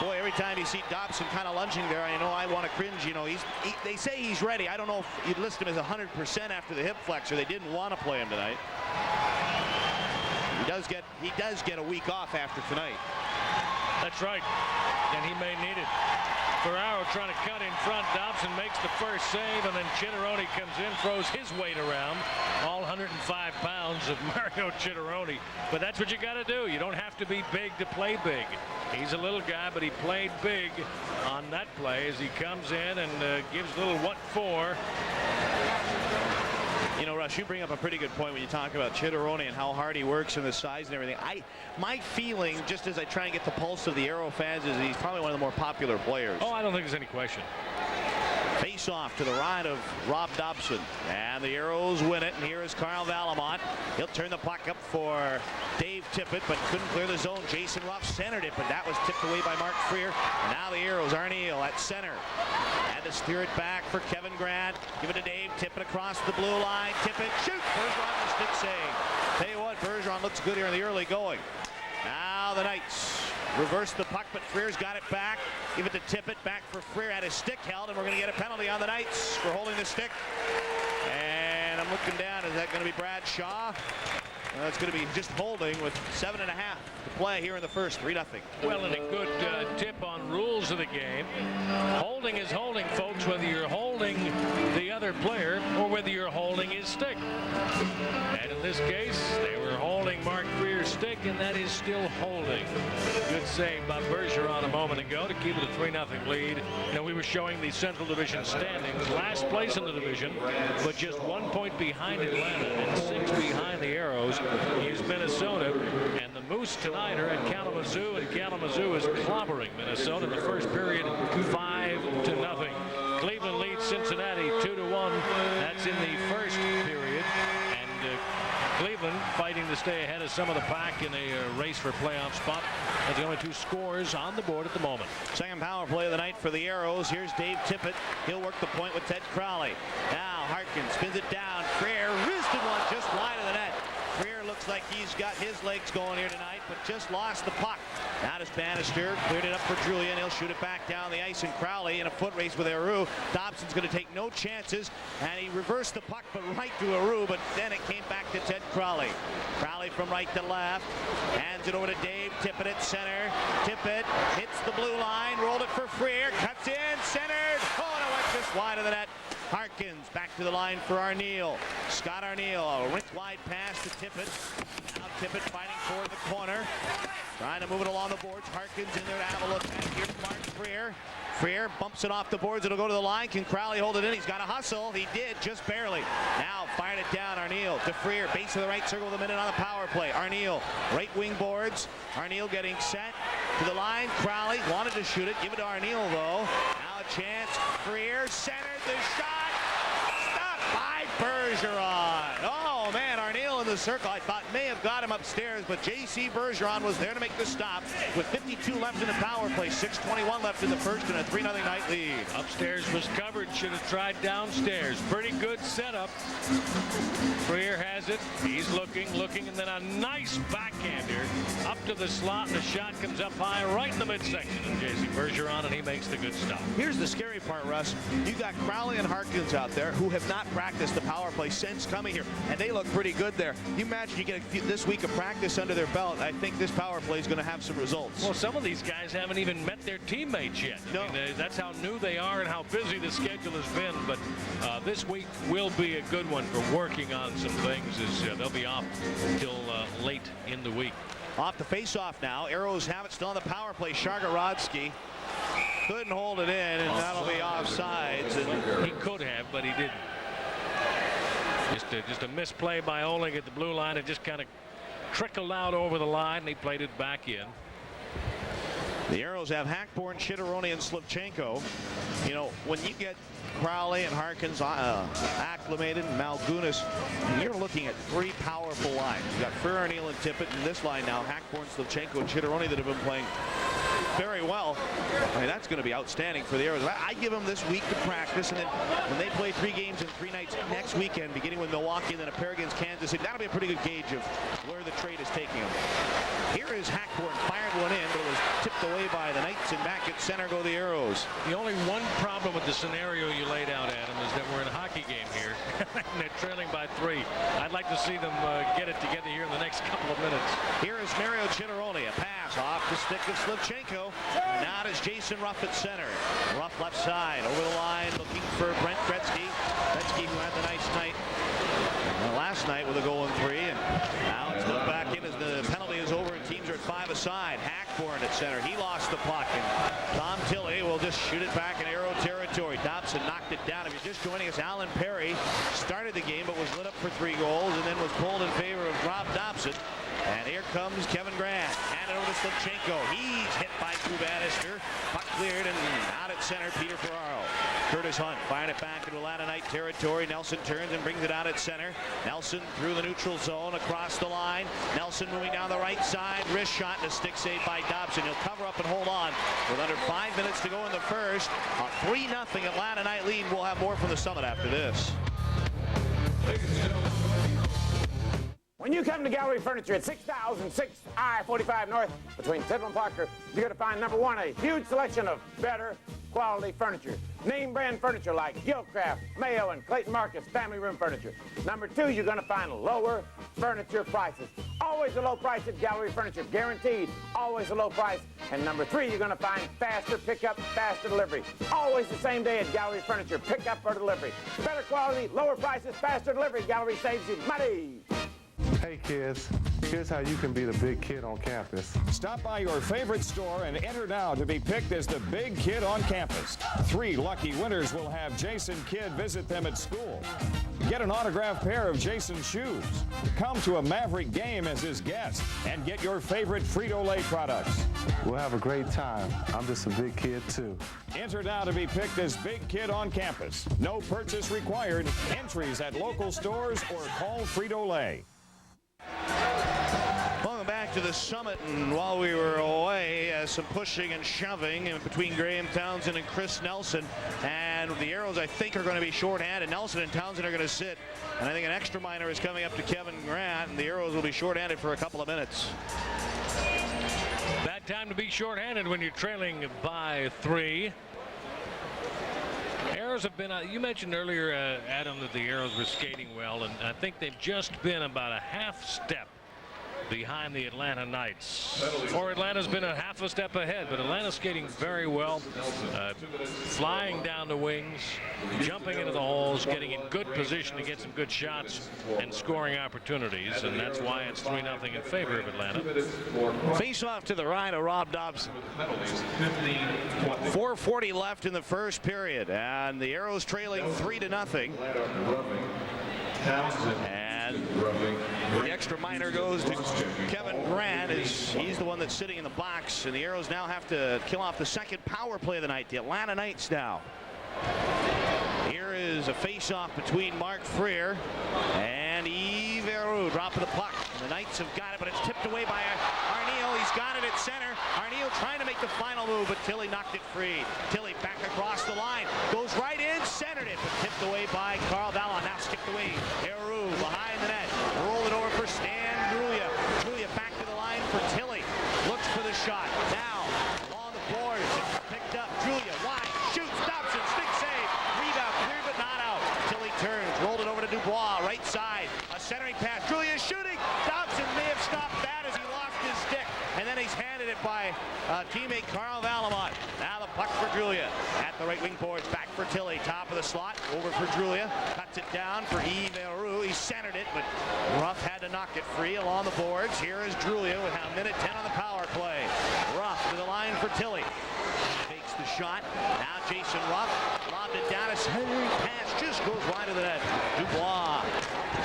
boy, every time you see Dobson kind of lunging there, I know I want to cringe. You know, they say he's ready. I don't know if you'd list him as 100% after the hip flexor. They didn't want to play him tonight. He does get a week off after tonight. That's right, and he may need it. Ferraro trying to cut in front. Dobson makes the first save, and then Chitteroni comes in, throws his weight around. All 105 pounds of Mario Chitteroni. But that's what you got to do. You don't have to be big to play big. He's a little guy, but he played big on that play as he comes in and gives a little what for. You know, Russ, you bring up a pretty good point when you talk about Chitteroni and how hard he works and the size and everything. My feeling, just as I try and get the pulse of the Aero fans, is he's probably one of the more popular players. Oh, I don't think there's any question. Face off to the right of Rob Dobson. And the Aeros win it. And here is Carl Valamont. He'll turn the puck up for Dave Tippett, but couldn't clear the zone. Jason Ruff centered it, but that was tipped away by Mark Freer. And now the Aeros, Arneal at center. Had to steer it back for Kevin Grant. Give it to Dave Tippett across the blue line. Tippett, shoot! Bergeron the stick save. Tell you what, Bergeron looks good here in the early going. Now the Knights reverse the puck, but Freer's got it back. Give it to Tippett, back for Freer. Had his stick held, and we're going to get a penalty on the Knights for holding the stick. And I'm looking down. Is that going to be Brad Shaw? It's going to be just holding with 7.5 to play here in the first. 3-0. Well, and a good tip on rules of the game. Holding is holding, folks, whether you're holding the other player or whether you're holding his stick. And in this case, they were holding Mark Freer's stick, and that is still holding. Good save by Bergeron a moment ago to keep it a 3-0 lead. You know, we were showing the Central Division standings. Last place in the division, but just 1 point behind Atlanta and 6 behind the Aeros is Minnesota. And the Moose tonight are at Kalamazoo, and Kalamazoo is clobbering Minnesota in the first period 5-0. Cleveland leads Cincinnati 2-1. That's in the first period. And Cleveland fighting to stay ahead of some of the pack in a race for playoff spot. That's the only 2 scores on the board at the moment. Second power play of the night for the Aeros. Here's Dave Tippett. He'll work the point with Ted Crowley. Now Harkins spins it down. Freer wristed one just wide of the net. Freer looks like he's got his legs going here tonight, but just lost the puck. Now does Bannister, cleared it up for Drulia, and he'll shoot it back down the ice. And Crowley in a foot race with Aru. Dobson's going to take no chances, and he reversed the puck, but right to Aru, but then it came back to Ted Crowley. Crowley from right to left, hands it over to Dave Tippett at center. Tippett hits the blue line, rolled it for Freer, cuts in, centered. Oh, no, went just wide of the net. Harkins back to the line for Arneal. Scott Arneal, a rink wide pass to Tippett. Now Tippett fighting for the corner. Trying to move it along the boards. Harkins in there to have a look at here. Mark Freer. Freer bumps it off the boards. It'll go to the line. Can Crowley hold it in? He's got a hustle. He did, just barely. Now fired it down. Arneal to Freer. Base of the right circle with a minute on the power play. Arneal, right wing boards. Arneal getting set to the line. Crowley wanted to shoot it. Give it to Arneal, though. Now a chance. Freer centered the shot. Stopped by Bergeron. Oh, man, Arneal in the circle. I thought may have got him upstairs, but J.C. Bergeron was there to make the stop with 52 left in the power play, 6:21 left in the first, and a 3-0 night lead. Upstairs was covered. Should have tried downstairs. Pretty good setup. Freer has it. He's looking, and then a nice backhander up to the slot, and the shot comes up high right in the midsection of J.C. Bergeron, and he makes the good stop. Here's the scary part, Russ. You got Crowley and Harkins out there who have not practiced the power play since coming here, and they look pretty good there. You imagine you get this week of practice under their belt. I think this power play is going to have some results. Well, some of these guys haven't even met their teammates yet. No. I mean, that's how new they are and how busy the schedule has been. But this week will be a good one for working on some things, as they'll be off until late in the week. Off the face-off now. Aeros have it still on the power play. Shargarodsky couldn't hold it in, and that'll be offsides. And he could have, but he didn't. Just a misplay by Oling at the blue line. It just kind of trickled out over the line, and he played it back in. The Aeros have Hackborn, Chitteroni, and Slivchenko. You know, when you get Crowley and Harkins acclimated, and Malgunas, you're looking at 3 powerful lines. You've got Freer, Arneal, and Tippett in this line now. Hackborn, Slivchenko, and Chitteroni that have been playing very well. I mean, that's going to be outstanding for the Aeros. I give them this week to practice, and then when they play 3 games in 3 nights next weekend, beginning with Milwaukee and then a pair against Kansas City, that'll be a pretty good gauge of where the trade is taking them. Here is Hackborn, fired one in, but it was tipped away by the Knights, and back at center go the Aeros. The only one problem with the scenario you laid out, Adam, is that we're in a hockey game here, and they're trailing by 3. I'd like to see them get it together here in the next couple of minutes. Here is Mario Chitteroni, a pass It's off the stick of Slivchenko. And now it's Jason Ruff at center. Ruff left side, over the line, looking for Brent Gretzky. Gretzky, who had the nice night last night with a goal and 3. And now it's put back in as the penalty is over and teams are at 5 aside. Hackborn at center. He lost the puck. And Tom Tilley will just shoot it back in Aero territory. Dobson knocked it down. If you're just joining us, Alan Perry started the game but was lit up for 3 goals and then was pulled in favor of Rob Dobson. And here comes Kevin Grant. Handed over to Slivchenko. He's hit by Bannister. Puck cleared and out at center, Peter Ferraro. Curtis Hunt fired it back into Atlanta Knight territory. Nelson turns and brings it out at center. Nelson through the neutral zone across the line. Nelson moving down the right side. Wrist shot and a stick save by Dobson. He'll cover up and hold on with under 5 minutes to go in the first. A 3-0 Atlanta Knight lead. We'll have more from the Summit after this. When you come to Gallery Furniture at 6006 I-45 North between Tidwell and Parker, you're going to find, number one, a huge selection of better quality furniture. Name brand furniture like Gilcraft, Mayo, and Clayton Marcus family room furniture. Number two, you're going to find lower furniture prices. Always a low price at Gallery Furniture, guaranteed. Always a low price. And number three, you're going to find faster pickup, faster delivery. Always the same day at Gallery Furniture, pickup or delivery. Better quality, lower prices, faster delivery. Gallery saves you money. Hey kids, here's how you can be the big kid on campus. Stop by your favorite store and enter now to be picked as the big kid on campus. 3 lucky winners will have Jason Kidd visit them at school. Get an autographed pair of Jason's shoes. Come to a Maverick game as his guest and get your favorite Frito-Lay products. We'll have a great time. I'm just a big kid too. Enter now to be picked as big kid on campus. No purchase required. Entries at local stores or call Frito-Lay. Welcome back to the Summit, and while we were away, some pushing and shoving in between Graham Townsend and Chris Nelson, and the Aeros I think are going to be shorthanded. Nelson and Townsend are going to sit, and I think an extra minor is coming up to Kevin Grant, and the Aeros will be shorthanded for a couple of minutes. Bad time to be shorthanded when you're trailing by 3. Aeros have been, you mentioned earlier, Adam, that the Aeros were skating well, and I think they've just been about a half step behind the Atlanta Knights. Or Atlanta's been a half a step ahead, but Atlanta's skating very well, flying down the wings, jumping into the holes, getting in good position to get some good shots and scoring opportunities, and that's why it's 3-0 in favor of Atlanta. Face off to the right of Rob Dobson. 4:40 left in the first period, and the Aeros trailing 3-0. And the extra minor goes to Kevin Grant, as he's the one that's sitting in the box, and the Aeros now have to kill off the second power play of the night, the Atlanta Knights now. Here is a face-off between Mark Freer and Yves Leroux. Drop of the puck. The Knights have got it, but it's tipped away by Arneal. He's got it at center. Arneal trying to make the final move, but Tilley knocked it free. Tilley back across the line. Goes right in, centered it, but tipped away by Carl Vallon. Now skipped away. Leroux behind the net. Roll it over for Stan Drulia. Drulia back to the line for Tilley. Looks for the shot. Now on the boards. Picked up. Drulia wide. Shoots. Dobson. Stick save. Rebound. Clear but not out. Tilley turns. Rolled it over to Dubois. Right side. A centering pass. Drulia shooting. Dobson may have stopped that as he lost his stick. And then he's handed it by teammate Carl Valamont. Now the puck for Drulia. At the right wing boards. Back for Tilley. Top of the slot. Over for Drulia. Cuts it down for Yves Leroux. He centered it, but Ruff had to knock it free along the boards. Here is Drulia with a minute 10 on the power play. Ruff to the line for Tilley. Takes the shot. Now Jason Ruff lobbed it down. A centering pass just goes wide of the net. Dubois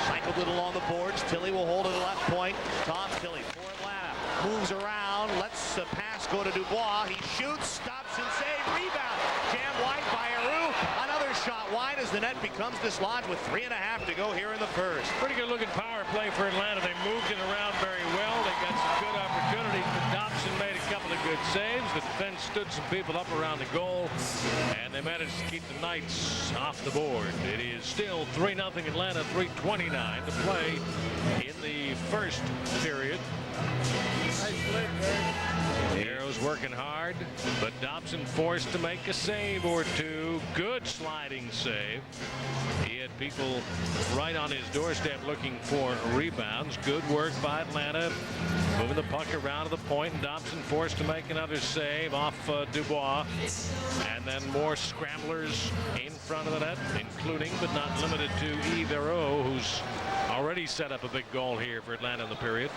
cycled it along the boards. Tilley will hold it at the left point. Tom Tilley for Atlanta. Moves around. Lets the pass go to Dubois. He shoots. Stops and save. Rebound. Jammed wide by Leroux. Another shot wide as the net becomes dislodged with 3.5 to go here in the first. Pretty good looking power play for Atlanta. They moved it around very well. They got some good opportunities, but Dobson made a couple of good saves. The defense stood some people up around the goal, and they managed to keep the Knights off the board. It is still 3-0 Atlanta, 3:29 to play in the first period. Nice play, The Aeros working hard, but Dobson forced to make a save or two. Good sliding save. He had people right on his doorstep looking for rebounds. Good work by Atlanta, moving the puck around to the point, and Dobson forced to make another save off Dubois. And then more scramblers in front of the net, including but not limited to Aeros, who's already set up a big goal here for Atlanta in the period.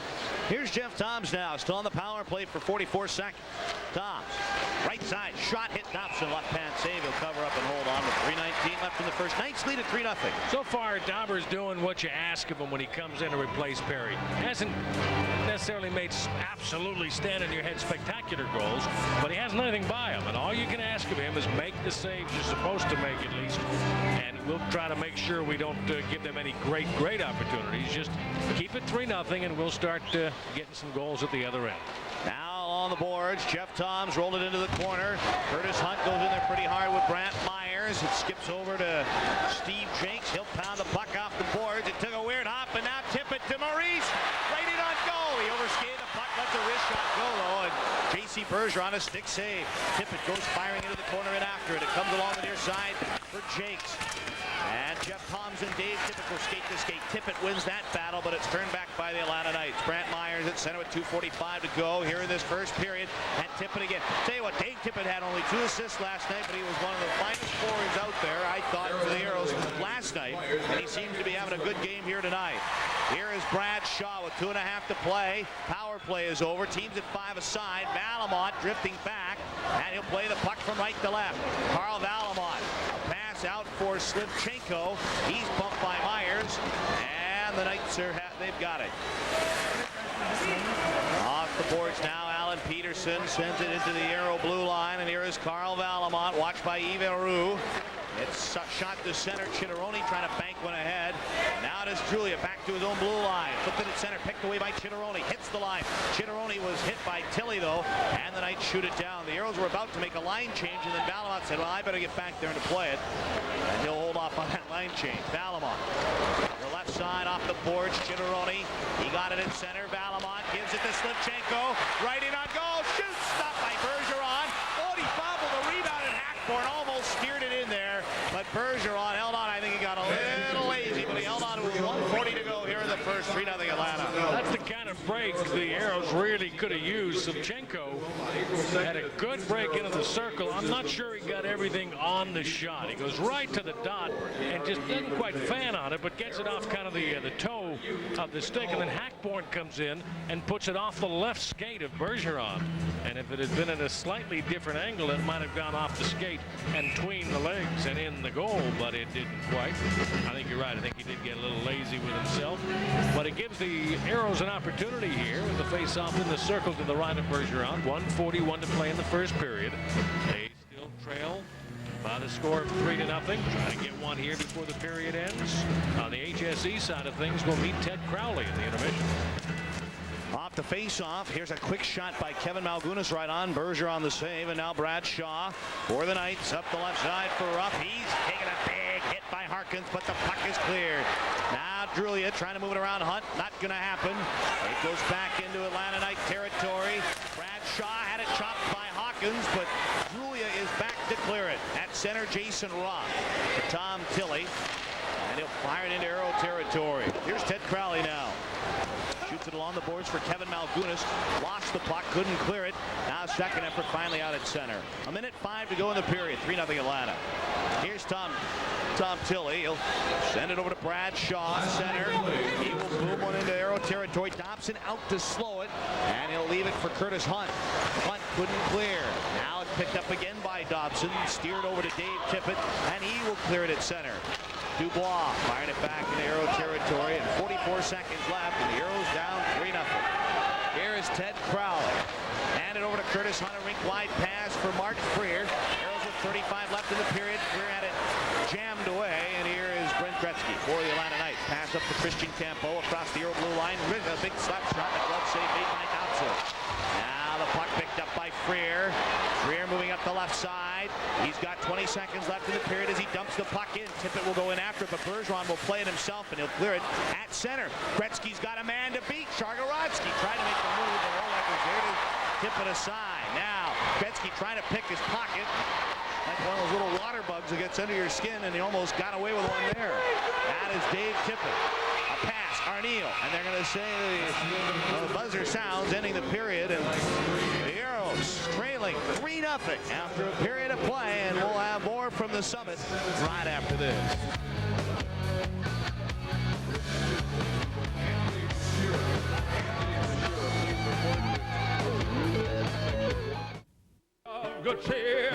Here's Jeff Toms now, still on the power play for 44 seconds. Toms, right side, shot, hit Dobson, left hand save. He'll cover up and hold on with 3:19 left in the first. Knights lead at 3-0. So far, Dauber's doing what you ask of him when he comes in to replace Perry. Hasn't necessarily made absolutely stand on your head spectacular goals, but he hasn't anything by him. And all you can ask of him is make the saves you're supposed to make at least. And we'll try to make sure we don't give them any great opportunities. Just keep it 3-0, and we'll start getting some goals at the other end. Now on the boards, Jeff Toms rolled it into the corner. Curtis Hunt goes in there pretty hard with Brant Myers. It skips over to Steve Jenks. He'll pound the puck off the boards. It took a weird hop, and now tip it to Maurice. Right in on goal. He overskated the puck, let the wrist shot go though, and J.C. Bergeron a stick save. Tippett goes firing into the corner and after it. It comes along the near side for Jenks. And Jeff Toms and Dave Tippett go skate to skate. Tippett wins that battle, but it's turned back by the Atlanta Knights. Brant Myers at center with 2:45 to go here in this first period. And Tippett again. Tell you what, Dave Tippett had only 2 assists last night, but he was one of the finest scorers out there, I thought, for the Aeros last night. And he seems to be having a good game here tonight. Here is Brad Shaw with 2.5 to play. Power play is over. Teams at 5 aside. Valamont drifting back, and he'll play the puck from right to left. Carl Valamont. Pass out for Slivchenko. He's bumped by Myers, and the Knights they've got it. Off the boards now, Alan Peterson sends it into the Aero blue line, and here is Carl Valamont, watched by Aeros. It's shot to center. Chitteroni trying to bank one ahead. Now it is Drulia back to his own blue line. Flipped it at center, picked away by Chitteroni. Hits the line. Chitteroni was hit by Tilly though, and the Knights shoot it down. The Aeros were about to make a line change, and then Valamont said, well, I better get back there and play it. And he'll hold off on that line change. Valamont. The left side off the boards. Chitteroni. He got it in center. Valamont gives it to Slivchenko. Right in on goal. Shoots. Stopped by Bergeron. Oh, he fumbled the rebound, and Hackborn almost steered it in there. But Bergeron held on. I think he got a little lazy, but he held on with 1:40 to go here in the first. 3-0 Atlanta. That's the kind of break the Aeros really could have used. Slivchenko had a good break into the circle. I'm not sure he got everything on the shot. He goes right to the dot and just doesn't quite fan on it, but gets it off kind of the toe of the stick. And then Hackborn comes in and puts it off the left skate of Bergeron. And if it had been at a slightly different angle, it might have gone off the skate and between the legs and in the goal, but it didn't quite. I think you're right. I think he did get a little lazy with himself. But it gives the Aeros an opportunity here with the face-off in the circle to the right of Bergeron. 1:41 to play in the first period. They still trail by the score of 3-0. Trying to get one here before the period ends. On the HSE side of things, we'll meet Ted Crowley in the intermission. Off the face-off, here's a quick shot by Kevin Malgunas right on. Bergeron the save, and now Brad Shaw for the Knights up the left side for Ruff. He's taking a big hit by Harkins, but the puck is cleared. Now Drulia trying to move it around Hunt. Not going to happen. It goes back into Atlanta Knight territory. Brad Shaw had it chopped by Hawkins, but Drulia is back to clear it. At center, Jason Roth for Tom Tilley, and he'll fire it into Aero territory. Here's Ted Crowley now. Shoots it along the boards for Kevin Malgunas. Lost the puck, couldn't clear it. Now second effort finally out at center. 1:05 to go in the period. 3-0 Atlanta. Here's Tom Tilley. He'll send it over to Brad Shaw, center. He will boom one into Aero territory. Dobson out to slow it, and he'll leave it for Curtis Hunt. Hunt couldn't clear. Now it's picked up again by Dobson. Steered over to Dave Tippett, and he will clear it at center. Dubois fired it back in Aero territory, and 44 seconds left, and the Aeros down 3-0. Here is Ted Crowley. Hand it over to Curtis Hunt, a rink-wide pass for Mark Freer. Aeros with 35 left in the period. Freer had it jammed away, and here is Brent Gretzky for the Atlanta Knights. Pass up to Christian Campo across the Aero blue line. A big slap shot, the glove save made by Dobson. Now the puck picked up by Freer. Freer moving up the left side. He's got 20 seconds left in the period as he dumps the puck in. Tippett will go in after it, but Bergeron will play it himself, and he'll clear it at center. Gretzky's got a man to beat. Chargorodski tried to make the move, but Olek was there to tip it aside. Now, Gretzky trying to pick his pocket. Like one of those little water bugs that gets under your skin, and he almost got away with one there. That is Dave Tippett. A pass, Arneal, and they're going to say the buzzer sounds, ending the period, and the Aeros trailing 3-0 after a period of play, and we'll have more from the Summit right after this. Good cheer.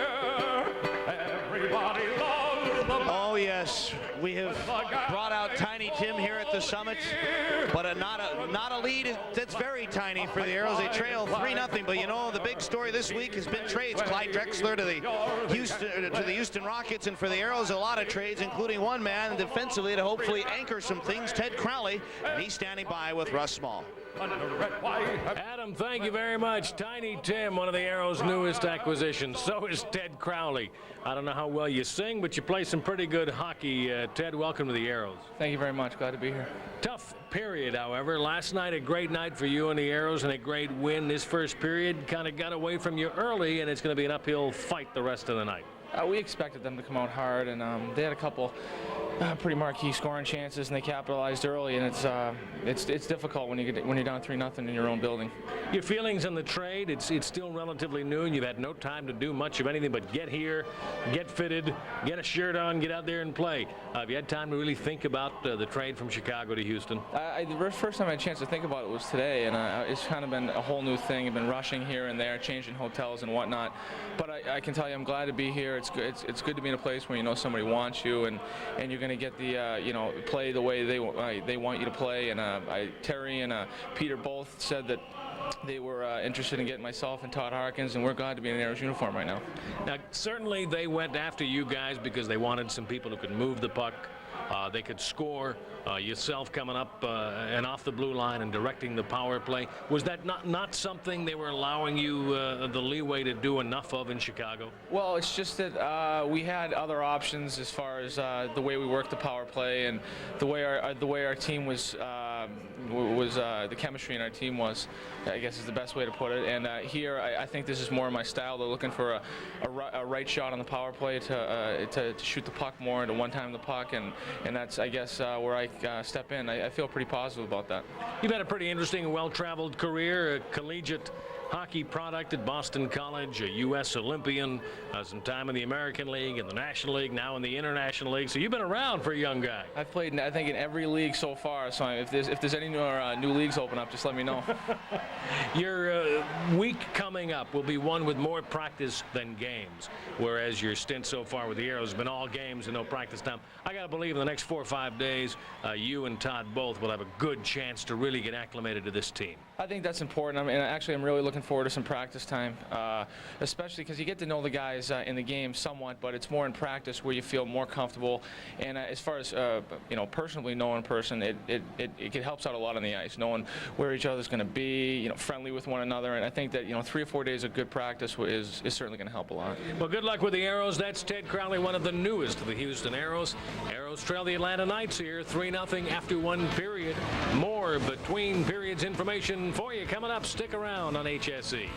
Everybody loves the... Oh yes, we have brought out Tiny Tim here at the Summit, but not a lead that's very tiny for the Aeros. They trail 3-0, but you know the big story this week has been trades. Clyde Drexler to the Houston Rockets, and for the Aeros a lot of trades, including one man defensively to hopefully anchor some things, Ted Crowley, and he's standing by with Russ Small. Adam, thank you very much. Tiny Tim, one of the Aeros' newest acquisitions. So is Ted Crowley. I don't know how well you sing, but you play some pretty good hockey. Ted, welcome to the Aeros. Thank you very much. Glad to be here. Tough period, however. Last night, a great night for you and the Aeros and a great win. This first period kind of got away from you early, and it's going to be an uphill fight the rest of the night. We expected them to come out hard, and they had a couple pretty marquee scoring chances, and they capitalized early. And it's difficult when you're down 3-0 in your own building. Your feelings on the trade? It's still relatively new, and you've had no time to do much of anything but get here, get fitted, get a shirt on, get out there and play. Have you had time to really think about the trade from Chicago to Houston? The first time I had a chance to think about it was today, and it's kind of been a whole new thing. I've been rushing here and there, changing hotels and whatnot. But I can tell you, I'm glad to be here. It's good to be in a place where you know somebody wants you, and you're going to get the play the way they want you to play. And Terry and Peter both said that they were interested in getting myself and Todd Harkins, and we're glad to be in an Aeros uniform right now. Now, certainly they went after you guys because they wanted some people who could move the puck. They could score. Yourself coming up and off the blue line and directing the power play. Was that not something they were allowing you the leeway to do enough of in Chicago? Well, it's just that we had other options as far as the way we worked the power play and the way our team was the chemistry in our team was, I guess is the best way to put it. And here, I think this is more my style. They're looking for a right shot on the power play to shoot the puck more and to one-time the puck, and that's, I guess, where I step in. I feel pretty positive about that. You've had a pretty interesting and well-traveled career, a collegiate hockey product at Boston College, a U.S. Olympian, some time in the American League, in the National League, now in the International League. So you've been around for a young guy. I've played, I think, in every league so far. So if there's any new leagues open up, just let me know. Your week coming up will be one with more practice than games, whereas your stint so far with the Aeros has been all games and no practice time. I got to believe in the next 4 or 5 days, you and Todd both will have a good chance to really get acclimated to this team. I think that's important. I'm really looking forward to some practice time, especially because you get to know the guys in the game somewhat, but it's more in practice where you feel more comfortable. And as far as personally knowing a person, it helps out a lot on the ice, knowing where each other's going to be, friendly with one another. And I think that 3 or 4 days of good practice is certainly going to help a lot. Well, good luck with the Aeros. That's Ted Crowley, one of the newest of the Houston Aeros. Aeros trail the Atlanta Knights here, 3-0 after 1 period. More between periods information for you coming up. Stick around on HSE.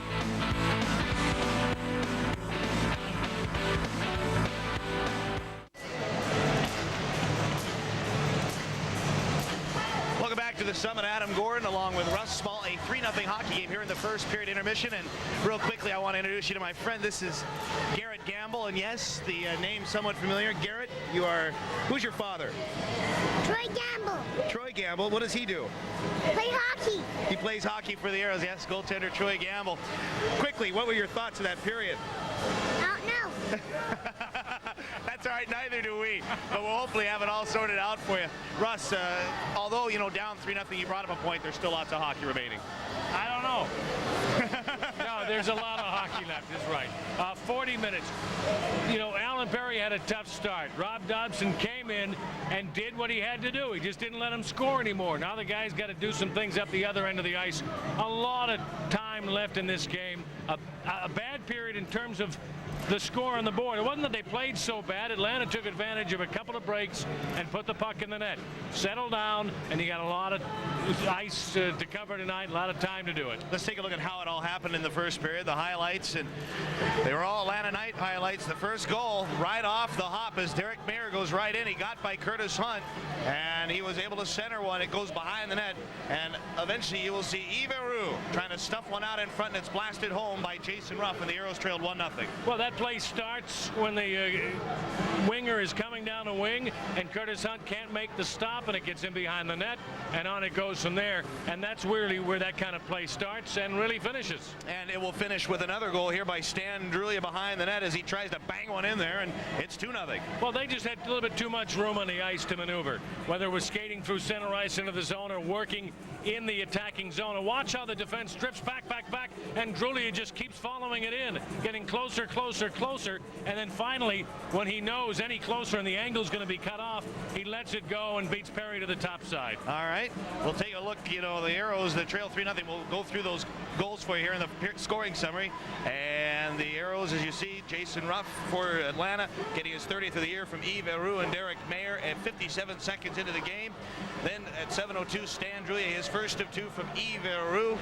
Welcome back to the Summit. Adam Gordon along with Russ Small, a 3-0 hockey game here in the first period intermission. And real quickly, I want to introduce you to my friend. This is Garrett Gamble, and yes, the name somewhat familiar. Garrett, who's your father? Troy Gamble. Troy Gamble. What does he do? Play hockey. He plays hockey for the Aeros. Yes, goaltender Troy Gamble. Quickly, what were your thoughts of that period? I don't know. That's all right, neither do we. But we'll hopefully have it all sorted out for you. Russ, although, down 3-0, you brought up a point, there's still lots of hockey remaining. I don't know. No, there's a lot of hockey left, is right. 40 minutes. Alan Perry had a tough start. Rob Dobson came in and did what he had to do. He just didn't let him score anymore. Now the guy's got to do some things up the other end of the ice. A lot of time left in this game. A bad period in terms of the score on the board. It wasn't that they played so bad. Atlanta took advantage of a couple couple of breaks and put the puck in the net. Settle down, and you got a lot of ice to cover tonight, a lot of time to do it. Let's take a look at how it all happened in the first period, the highlights, and they were all Atlanta Knight highlights. The first goal right off the hop as Derek Mayer goes right in. He got by Curtis Hunt, and he was able to center one. It goes behind the net, and eventually you will see Yves Roux trying to stuff one out in front, and it's blasted home by Jason Ruff, and the Aeros trailed 1-0. Well, that play starts when the winger is coming down the wing, and Curtis Hunt can't make the stop, and it gets in behind the net, and on it goes from there. And that's really where that kind of play starts and really finishes. And it will finish with another goal here by Stan Drulia behind the net as he tries to bang one in there, and it's 2-0. Well, they just had a little bit too much room on the ice to maneuver, whether it was skating through center ice into the zone or working in the attacking zone. And watch how the defense strips back, and Drulia just keeps following it in, getting closer, and then finally, when he knows any closer and the angle's going to be cut off, he lets it go and beats Perry to the top side. All right, we'll take a look. You know, the Aeros, the trail 3-0. We'll go through those goals for you here in the scoring summary. And the Aeros, as you see, Jason Ruff for Atlanta getting his 30th of the year from Yves Roux and Derek Mayer at 57 seconds into the game. Then at 7:02, Stan Drulia, his first of two from Yves Roux.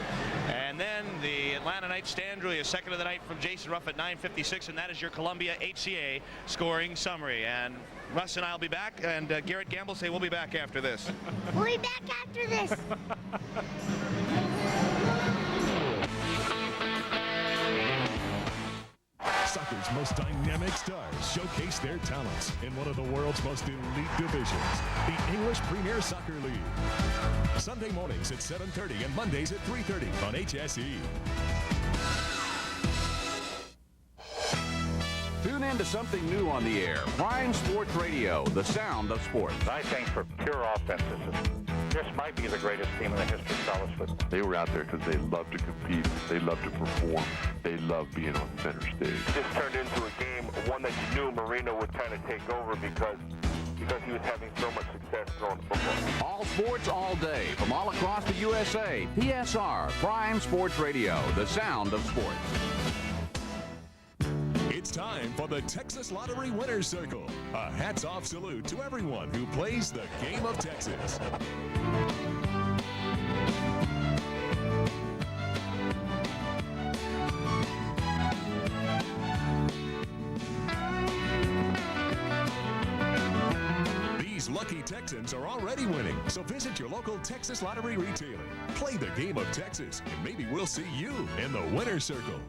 And then the Atlanta Knights, Stan Drulia, second of the night from Jason Ruff at 9:56. And that is your Columbia HCA scoring summary. And Russ and I will be back, and Garrett Gamble say we'll be back after this. We'll be back after this. Soccer's most dynamic stars showcase their talents in one of the world's most elite divisions, the English Premier Soccer League. Sunday mornings at 7:30 and Mondays at 3:30 on HSE. Tune in to something new on the air. Prime Sports Radio, the sound of sports. I think for pure offense, this might be the greatest team in the history of college football. They were out there because they love to compete, they love to perform, they love being on center stage. This turned into a game, one that you knew Marino would kind of take over because he was having so much success throwing the football. All sports, all day, from all across the USA. PSR, Prime Sports Radio, the sound of sports. It's time for the Texas Lottery Winner's Circle. A hats-off salute to everyone who plays the game of Texas. These lucky Texans are already winning, so visit your local Texas Lottery retailer. Play the game of Texas, and maybe we'll see you in the Winner's Circle.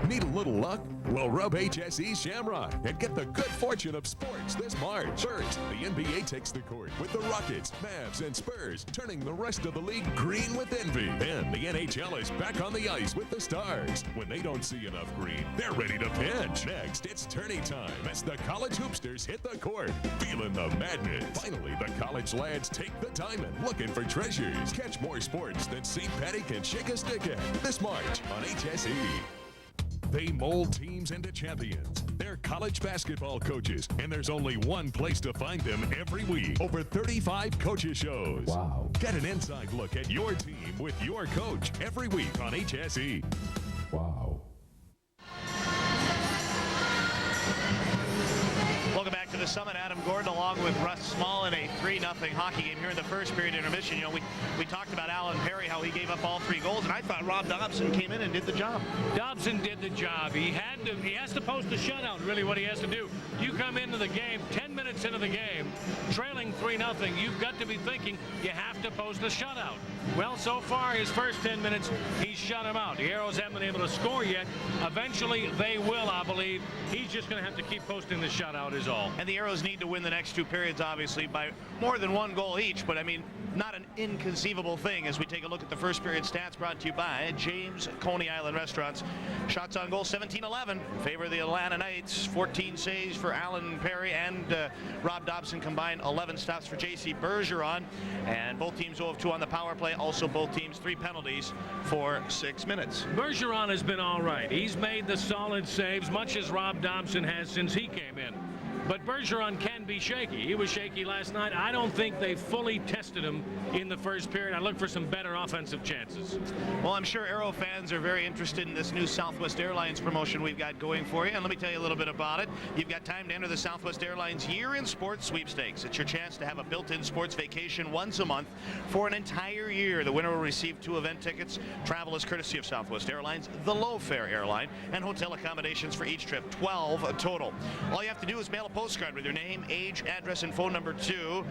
Need a little luck? Well, rub HSE Shamrock and get the good fortune of sports this March. First, the NBA takes the court with the Rockets, Mavs, and Spurs, turning the rest of the league green with envy. Then the NHL is back on the ice with the Stars. When they don't see enough green, they're ready to pinch. Next, it's tourney time as the college hoopsters hit the court, feeling the madness. Finally, the college lads take the diamond, looking for treasures. Catch more sports than St. Patty can shake a stick at this March on HSE. They mold teams into champions. They're college basketball coaches, and there's only one place to find them every week. Over 35 coaches shows. Wow. Get an inside look at your team with your coach every week on HSE. Wow. Welcome back to the Summit. Adam Gordon along with Russ Small in a 3-0 hockey game here in the first period intermission. You know, we talked about Alan Perry, how he gave up all 3 goals, and I thought Rob Dobson came in and did the job. Dobson did the job. He has to post a shutout, really what he has to do. You come into the game, 10 minutes into the game, trailing 3-0, you've got to be thinking you have to post a shutout. Well, so far, his first 10 minutes, he's shut him out. The Aeros haven't been able to score yet. Eventually, they will, I believe. He's just going to have to keep posting the shutout is all. And the Aeros need to win the next 2 periods, obviously, by more than 1 goal each. But, I mean, not an inconceivable thing as we take a look at the first period stats brought to you by James Coney Island Restaurants. Shots on goal, 17-11 in favor of the Atlanta Knights. 14 saves for Alan Perry and Rob Dobson combined. 11 stops for J.C. Bergeron. And both teams 0 of 2 on the power play. Also, both teams 3 penalties for 6 minutes. Bergeron has been all right. He's made the solid saves, much as Rob Dobson has since he came in. But Bergeron can be shaky. He was shaky last night. I don't think they fully tested him in the first period. I look for some better offensive chances. Well, I'm sure Aero fans are very interested in this new Southwest Airlines promotion we've got going for you. And let me tell you a little bit about it. You've got time to enter the Southwest Airlines Year in Sports Sweepstakes. It's your chance to have a built-in sports vacation once a month for an entire year. The winner will receive 2 event tickets. Travel is courtesy of Southwest Airlines, the low-fare airline, and hotel accommodations for each trip, 12 total. All you have to do is mail a postcard with your name, age, address, and phone number to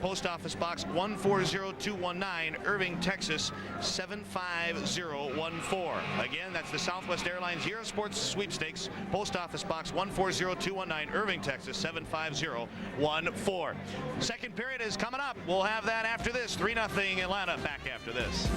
Post Office Box 140219, Irving, Texas 75014. Again, that's the Southwest Airlines Year of Sports Sweepstakes, Post Office Box 140219, Irving, Texas 75014. Second period is coming up. We'll have that after this. 3-0 Atlanta. Back after this.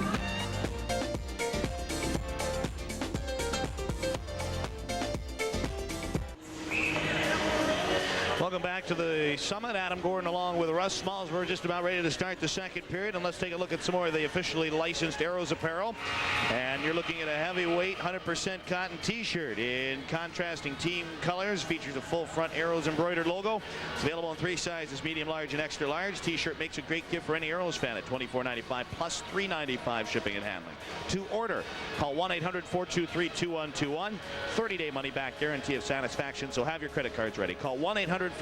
Welcome back to the Summit. Adam Gordon along with Russ Small. We're just about ready to start the second period, and let's take a look at some more of the officially licensed Aeros apparel. And you're looking at a heavyweight 100% cotton t-shirt in contrasting team colors. Features a full front Aeros embroidered logo. It's available in 3 sizes, medium, large, and extra large. T-shirt makes a great gift for any Aeros fan at $24.95 plus $3.95 shipping and handling. To order, call 1-800-423-2121. 30-day money-back guarantee of satisfaction, so have your credit cards ready. Call 1-800-423-2121.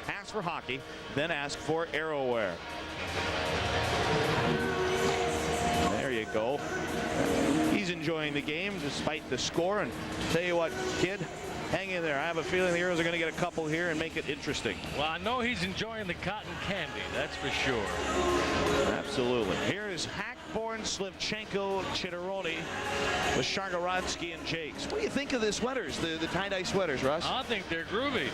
Ask for hockey, then ask for Aeroware. There you go. He's enjoying the game despite the score. And tell you what, kid, hang in there. I have a feeling the Aeros are going to get a couple here and make it interesting. Well, I know he's enjoying the cotton candy, that's for sure. Absolutely. Here is Hackborn, Slivchenko, Chitteroni with Shargorodski and Jakes. What do you think of the sweaters, the tie-dye sweaters, Russ? I think they're groovy.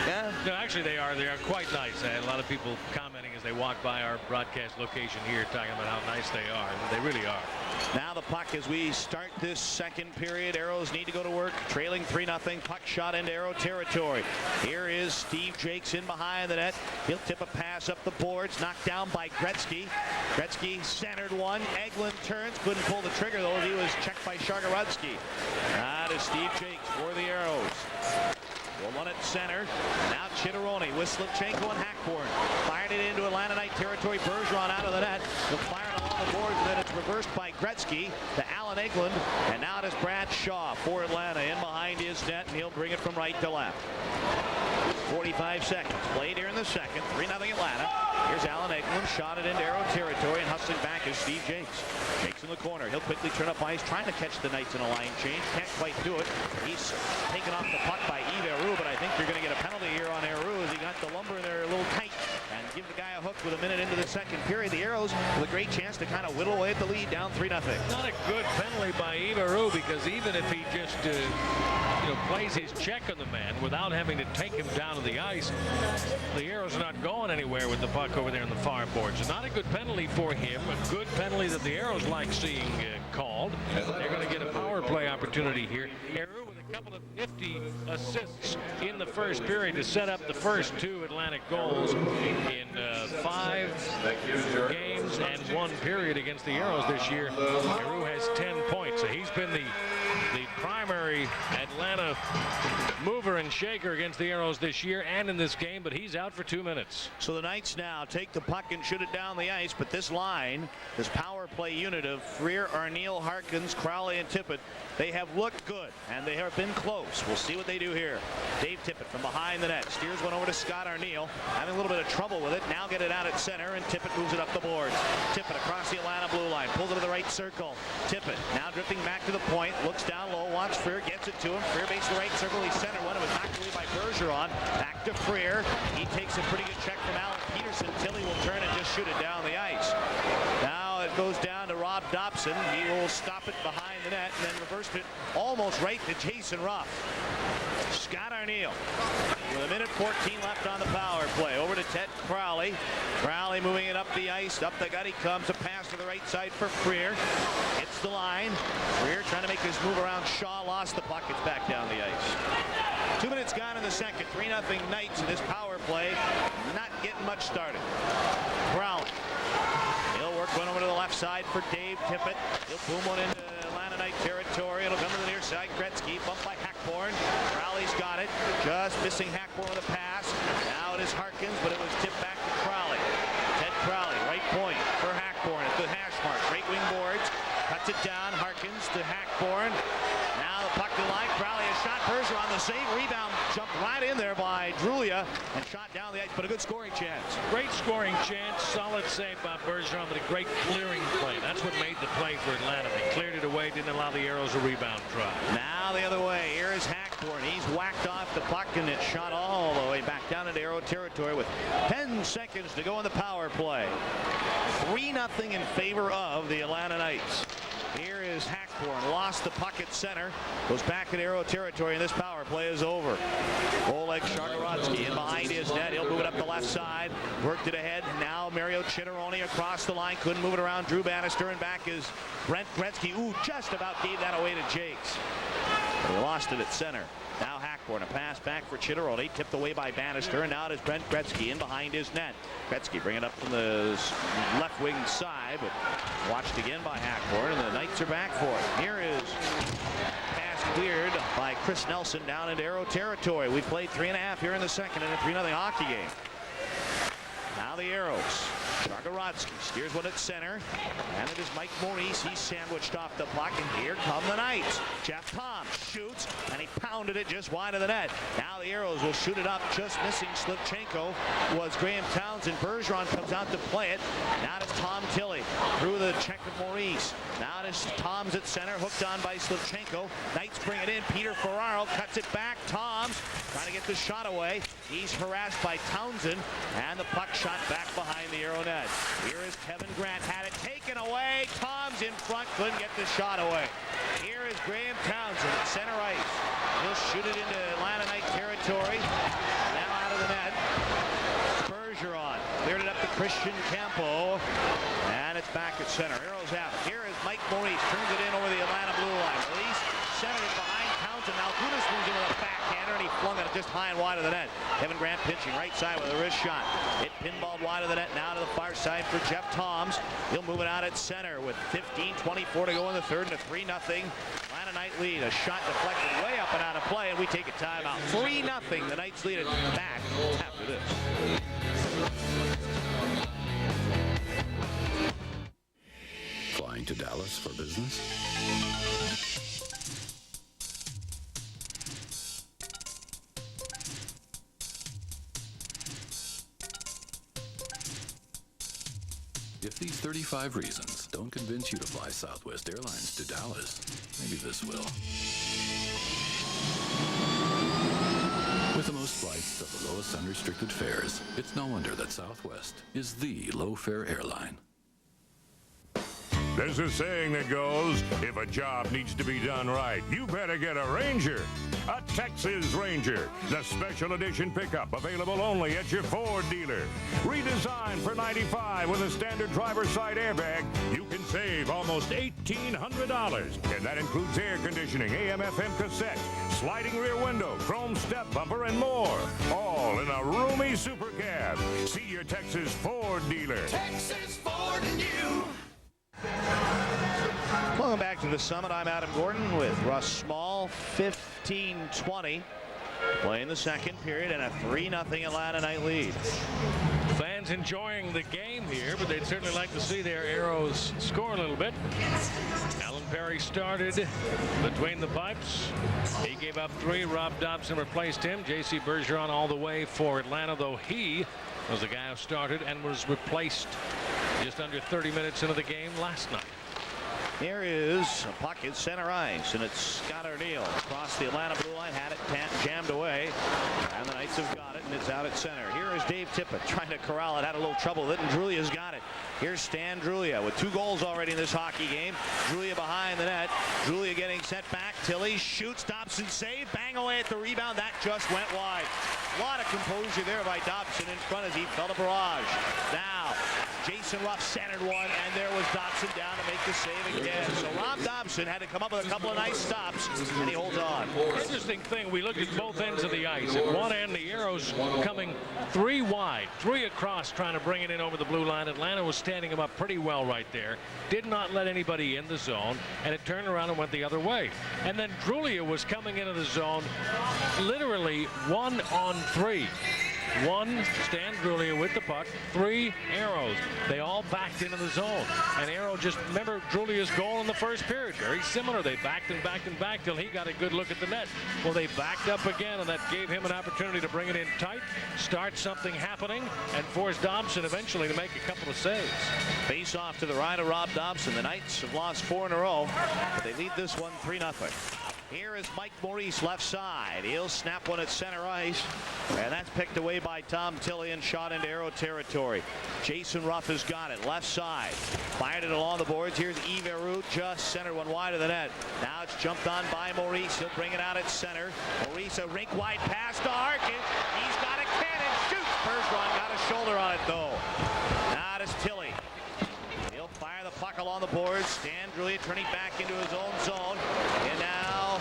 Yeah? No, actually, they are quite nice. I had a lot of people commenting as they walked by our broadcast location here talking about how nice they are. They really are. Now the puck as we start this second period. Aeros need to go to work, trailing 3-0. Puck shot into Aero territory. Here is Steve Jakes in behind the net. He'll tip a pass up the boards, knocked down by Gretzky. Gretzky centered one. Eglin turns, couldn't pull the trigger though. He was checked by Shargorodski. That is Steve Jakes for the Aeros. One at center. Now Chitteroni with Slivchenko and Hackborn. Fired it into Atlanta Knight territory. Bergeron out of the net. He'll fire it along the boards, and then it's reversed by Gretzky to Alan Eglin. And now it is Brad Shaw for Atlanta in behind his net, and he'll bring it from right to left. 45 seconds played here in the second. 3-0 Atlanta. Here's Alan Eglin. Shot it into Aero territory, and hustling back is Steve Jakes. Jakes in the corner. He'll quickly turn up ice, trying to catch the Knights in a line change. Can't quite do it. He's taken off the puck by Yves Aru, but I think you're going to get a penalty here on Aru as he got the lumber in there a little tight and give the guy a hook with a minute into the second period. The Aeros with a great chance to kind of whittle away at the lead, down 3-0. Not a good penalty by Yves Aru, because even if he just plays his check on the man without having to take him down to the ice, the Aeros are not going anywhere with the puck over there in the far boards. It's not a good penalty for him. A good penalty that the Aeros like seeing called. They're going to get a power play opportunity here. Aru with a couple of nifty assists in the first period to set up the first 2 Atlantic goals in 5 games and 1 period against the Aeros this year. Aru has 10 points, so he's been the primary Atlanta mover and shaker against the Aeros this year and in this game, but he's out for 2 minutes. So the Knights now take the puck and shoot it down the ice, but this line, this power play unit of Freer, Arneal, Harkins, Crowley, and Tippett, they have looked good, and they have been close. We'll see what they do here. Dave Tippett from behind the net steers one over to Scott Arneal, having a little bit of trouble with it. Now get it out at center, and Tippett moves it up the boards. Tippett across the Atlanta blue line, pulls it to the right circle. Tippett now drifting back to the point, looks down low, wants Freer, gets it to him. Freer makes the right circle, he centered one. It was knocked away by Bergeron. Back to Freer. He takes a pretty good check from Alan Peterson. Tilly will turn and just shoot it down the ice. Now it goes down to Rob Dobson. He will stop it behind the net and then reverse it almost right to Jason Ruff. Scott Arneal with a minute 14 left on the power play. Over to Ted Crowley. Crowley moving it up the ice. Up the gut he comes. A pass to the right side for Freer. Hits the line. Freer trying to make his move around Shaw. Lost the puck. It's back down the ice. 2 minutes gone in the second. 3-0 Knights in this power play. Not getting much started. Crowley. He'll work one over to the left side for Dave Tippett. He'll boom one into Atlanta Atlanta Knight territory. It'll come to the near side. Gretzky, bumped by Hackborn. Crowley's got it. Just missing Hackborn with a pass. Now it is Harkins, but it was tipped back to Crowley. Ted Crowley, right point for Hackborn at the hash mark. Right wing boards. Cuts it down. Harkins to Hackborn. Now the puck to the line. Crowley has shot. Bergeron the save. Rebound jumped right in there by Drulia and shot down the ice, but a good scoring chance. Great scoring chance. Solid save by Bergeron, but a great clearing play. That's what made the play for Atlanta. They cleared it away, didn't allow the Aeros a rebound try. Now the other way. Here is Hackborn. He's whacked off the puck and it shot all the way back down into Aero territory with 10 seconds to go in the power play. 3-0 in favor of the Atlanta Knights. Here is Hackborn, lost the puck at center, goes back at Aero territory, and this power play is over. Oleg Ruskowski in behind his net. He'll move it up the left side, worked it ahead. Now Mario Chitteroni across the line, couldn't move it around. Drew Bannister, and back is Brent Gretzky. Ooh, just about gave that away to Jakes. But he lost it at center. Now Hackborn, a pass back for Chitteroni, tipped away by Bannister, and now it is Brent Gretzky in behind his net. Gretzky bringing it up from the left wing side, but watched again by Hackborn, and the Knights are back for it. Here is pass cleared by Chris Nelson down into Aero territory. We played 3.5 here in the second in a 3-0 hockey game. Now the Aeros. Ruskowski steers one at center, and it is Mike Maurice. He's sandwiched off the puck, and here come the Knights. Jeff Tom shoots, and he pounded it just wide of the net. Now the Aeros will shoot it up, just missing Slivchenko was Graham Townsend. Bergeron comes out to play it. Now it's Tom Tilley through the check of Maurice. Now it is Tom's at center, hooked on by Slivchenko. Knights bring it in. Peter Ferraro cuts it back. Tom's trying to get the shot away. He's harassed by Townsend, and the puck shot back behind the Aero net. Here is Kevin Grant, had it taken away. Tom's in front, couldn't get the shot away. Here is Graham Townsend at center ice. He'll shoot it into Atlanta Knight territory. Now out of the net. Bergeron cleared it up to Christian Campo, and it's back at center. Aeros have it. Here is Mike Maurice, turns it in over the Atlanta blue line. Release, centered it behind Townsend. Now Gudas moves in with a backhander, and he flung it just high and wide of the net. Kevin Grant pitching right side with a wrist shot. It pinballed wide of the net. Now to the far side for Jeff Toms. He'll move it out at center with 15:24 to go in the third, and a 3-0 Atlanta Knight lead. A shot deflected way up and out of play, and we take a timeout. 3-0. The Knights lead it back after this. Flying to Dallas for business? If these 35 reasons don't convince you to fly Southwest Airlines to Dallas, maybe this will. With the most flights at the lowest unrestricted fares, it's no wonder that Southwest is the low-fare airline. There's a saying that goes, if a job needs to be done right, you better get a Ranger. A Texas Ranger, the special edition pickup available only at your Ford dealer. Redesigned for $95 with a standard driver's side airbag, you can save almost $1,800. And that includes air conditioning, AM/FM cassette, sliding rear window, chrome step bumper, and more. All in a roomy super cab. See your Texas Ford dealer. Texas Ford and you. Welcome back to the Summit. I'm Adam Gordon with Russ Small. 15-20. Playing the second period and a 3-0 Atlanta Knight lead. Fans enjoying the game here, but they'd certainly like to see their Aeros score a little bit. Alan Perry started between the pipes. He gave up 3. Rob Dobson replaced him. J.C. Bergeron all the way for Atlanta, though he was the guy who started and was replaced just under 30 minutes into the game last night. Here is a puck at center ice, and it's Scott O'Neill across the Atlanta blue line, had it jammed away, and the Knights have got it, and it's out at center. Here is Dave Tippett trying to corral it, had a little trouble with it, and Drulia's got it. Here's Stan Drulia with 2 goals already in this hockey game. Drulia behind the net. Drulia getting sent back. Tilley shoots. Dobson save. Bang away at the rebound. That just went wide. A lot of composure there by Dobson in front as he felt a barrage. Now Jason Ruff centered one, and there was Dobson down to make the save again. So Rob Dobson had to come up with a couple of nice stops, and he holds on. Interesting thing, we looked at both ends of the ice. At one end, the Aeros coming 3 wide, 3 across, trying to bring it in over the blue line. Atlanta was standing him up pretty well right there. Did not let anybody in the zone, and it turned around and went the other way. And then Drulia was coming into the zone literally 1 on 3. 1, Stan Drulia with the puck. 3, Aeros. They all backed into the zone. And Aero just, remember Drulia's goal in the first period. Very similar. They backed and backed and backed till he got a good look at the net. Well, they backed up again, and that gave him an opportunity to bring it in tight, start something happening, and force Dobson eventually to make a couple of saves. Face off to the right of Rob Dobson. The Knights have lost 4 in a row, but they lead this one 3-0. Here is Mike Maurice left side. He'll snap one at center ice, and that's picked away by Tom Tilley and shot into Aero territory. Jason Ruff has got it left side. Fired it along the boards. Here's Yves Aeros, just centered one wide of the net. Now it's jumped on by Maurice. He'll bring it out at center. Maurice, a rink wide pass to Harkins. He's got a cannon. Shoots. Bergeron got a shoulder on it though. Now it's Tilley. He'll fire the puck along the boards. Stan Drulia turning back into his own zone. And now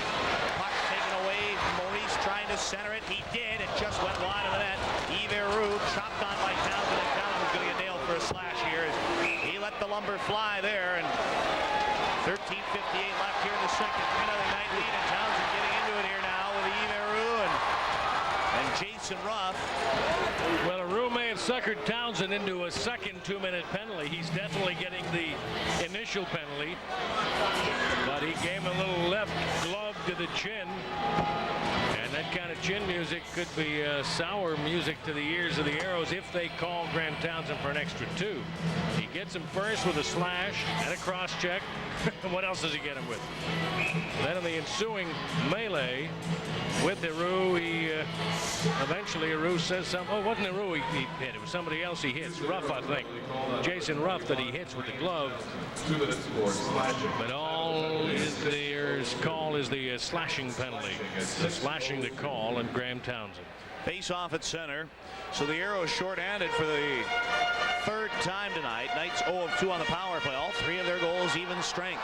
puck taken away. Maurice trying to center it. He did. It just went wide of the net. Yves Aeros chopped on by Townsend. And Townsend's going to get nailed for a slash here. He let the lumber fly there. And 13:58 left here in the second. 3-0 night lead. And Townsend getting into it here now with Yves Aeros and Jason Ruff. Well, Aeros may have suckered Townsend into a second 2-minute penalty. He's definitely getting the initial penalty, but he gave him a little left glove to the chin, and that kind of chin music could be sour music to the ears of the Aeros if they call Graham Townsend for an extra 2. He gets him first with a slash and a cross check. What else does he get him with? Then in the ensuing melee with Aeros, he eventually Aeros says something. Oh, it wasn't Aeros he hit. It was somebody else he hits. Ruff, I think. Jason Ruff that he hits with the glove. But all there's call is the slashing penalty. The slashing the call, and Graham Townsend. Face off at center. So the Aeros shorthanded for the 3rd time tonight. Knights 0 of 2 on the power play. All 3 of their goals even strength.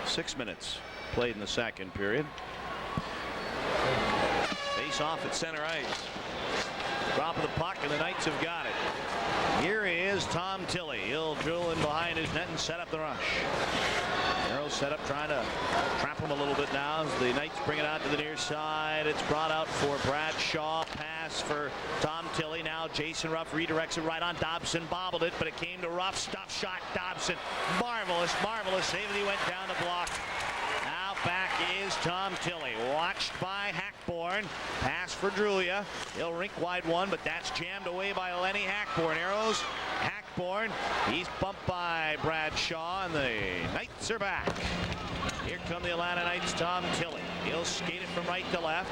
6 minutes played in the second period. Face off at center ice. Drop of the puck, and the Knights have got it. Here is Tom Tilley. He'll drill in behind his net and set up the rush. Aeros set up trying to trap him a little bit now as the Knights bring it out to the near side. It's brought out for Brad Shaw. Pass for Tom Tilley. Now Jason Ruff redirects it right on Dobson. Bobbled it, but it came to Ruff. Stuff shot. Dobson. Marvelous, marvelous save. He went down the block. Now back is Tom Tilley. Watched by Hackborn. Pass for Drulia. He'll rink wide one, but that's jammed away by Lenny Hackborn. Aeros. Hackborn. He's bumped by Brad Shaw, and the Knights are back. Here come the Atlanta Knights. Tom Tilley. He'll skate it from right to left.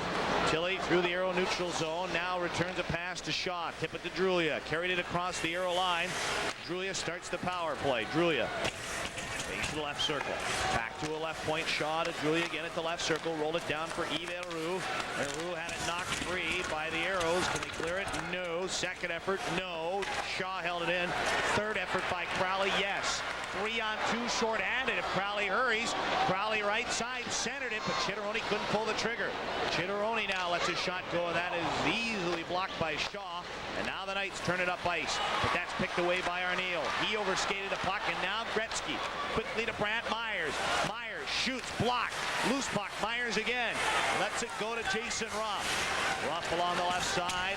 Tilley through the Aero neutral zone. Now returns a pass to Shaw. Tip it to Drulia. Carried it across the Aero line. Drulia starts the power play. Drulia. To the left circle. Back to a left point. Shaw to Drulia again at the left circle. Rolled it down for Yves Aeros. Aeros had it knocked free by the Aeros. Can they clear it? No. Second effort? No. Shaw held it in. Third effort by Crowley? Yes. 3-on-2 short-handed if Crowley hurries. Crowley right side centered it, but Chitteroni couldn't pull the trigger. Chitteroni now lets his shot go, and that is easily blocked by Shaw. And now the Knights turn it up ice, but that's picked away by Arneal. He overskated the puck, and now Gretzky quickly to Brant Myers. Myers shoots, blocked, loose puck. Myers again, lets it go to Jason Ruff. Ruff along the left side,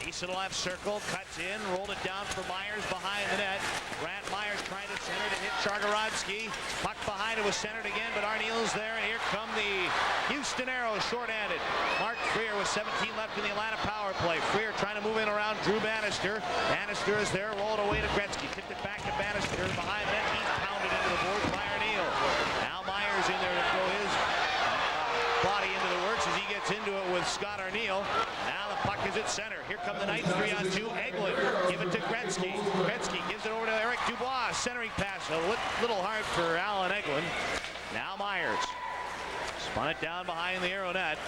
Jason left circle, cuts in, rolled it down for Myers behind the net. Brant Myers trying to center to hit Chargorodski. Puck behind it was centered again, but Arneal's there, and here come the Houston Aeros shorthanded. Mark Freer with 17 left in the Atlanta power play. Freer trying to move in around Drew Bannister. Bannister is there, rolled away to Gretzky. Tipped it back to Bannister behind net. He's pounded into the boards by Arneal. Now Myers in there to throw his body into the works as he gets into it with Scott Arneal. Now the puck is at center. Here come the Knights, 3-on-2. Eglin, give it to Gretzky. Gretzky gives it over to Eric Dubois. Centering pass, a little hard for Alan Eglin. Now Myers. Spun it down behind the Aero net,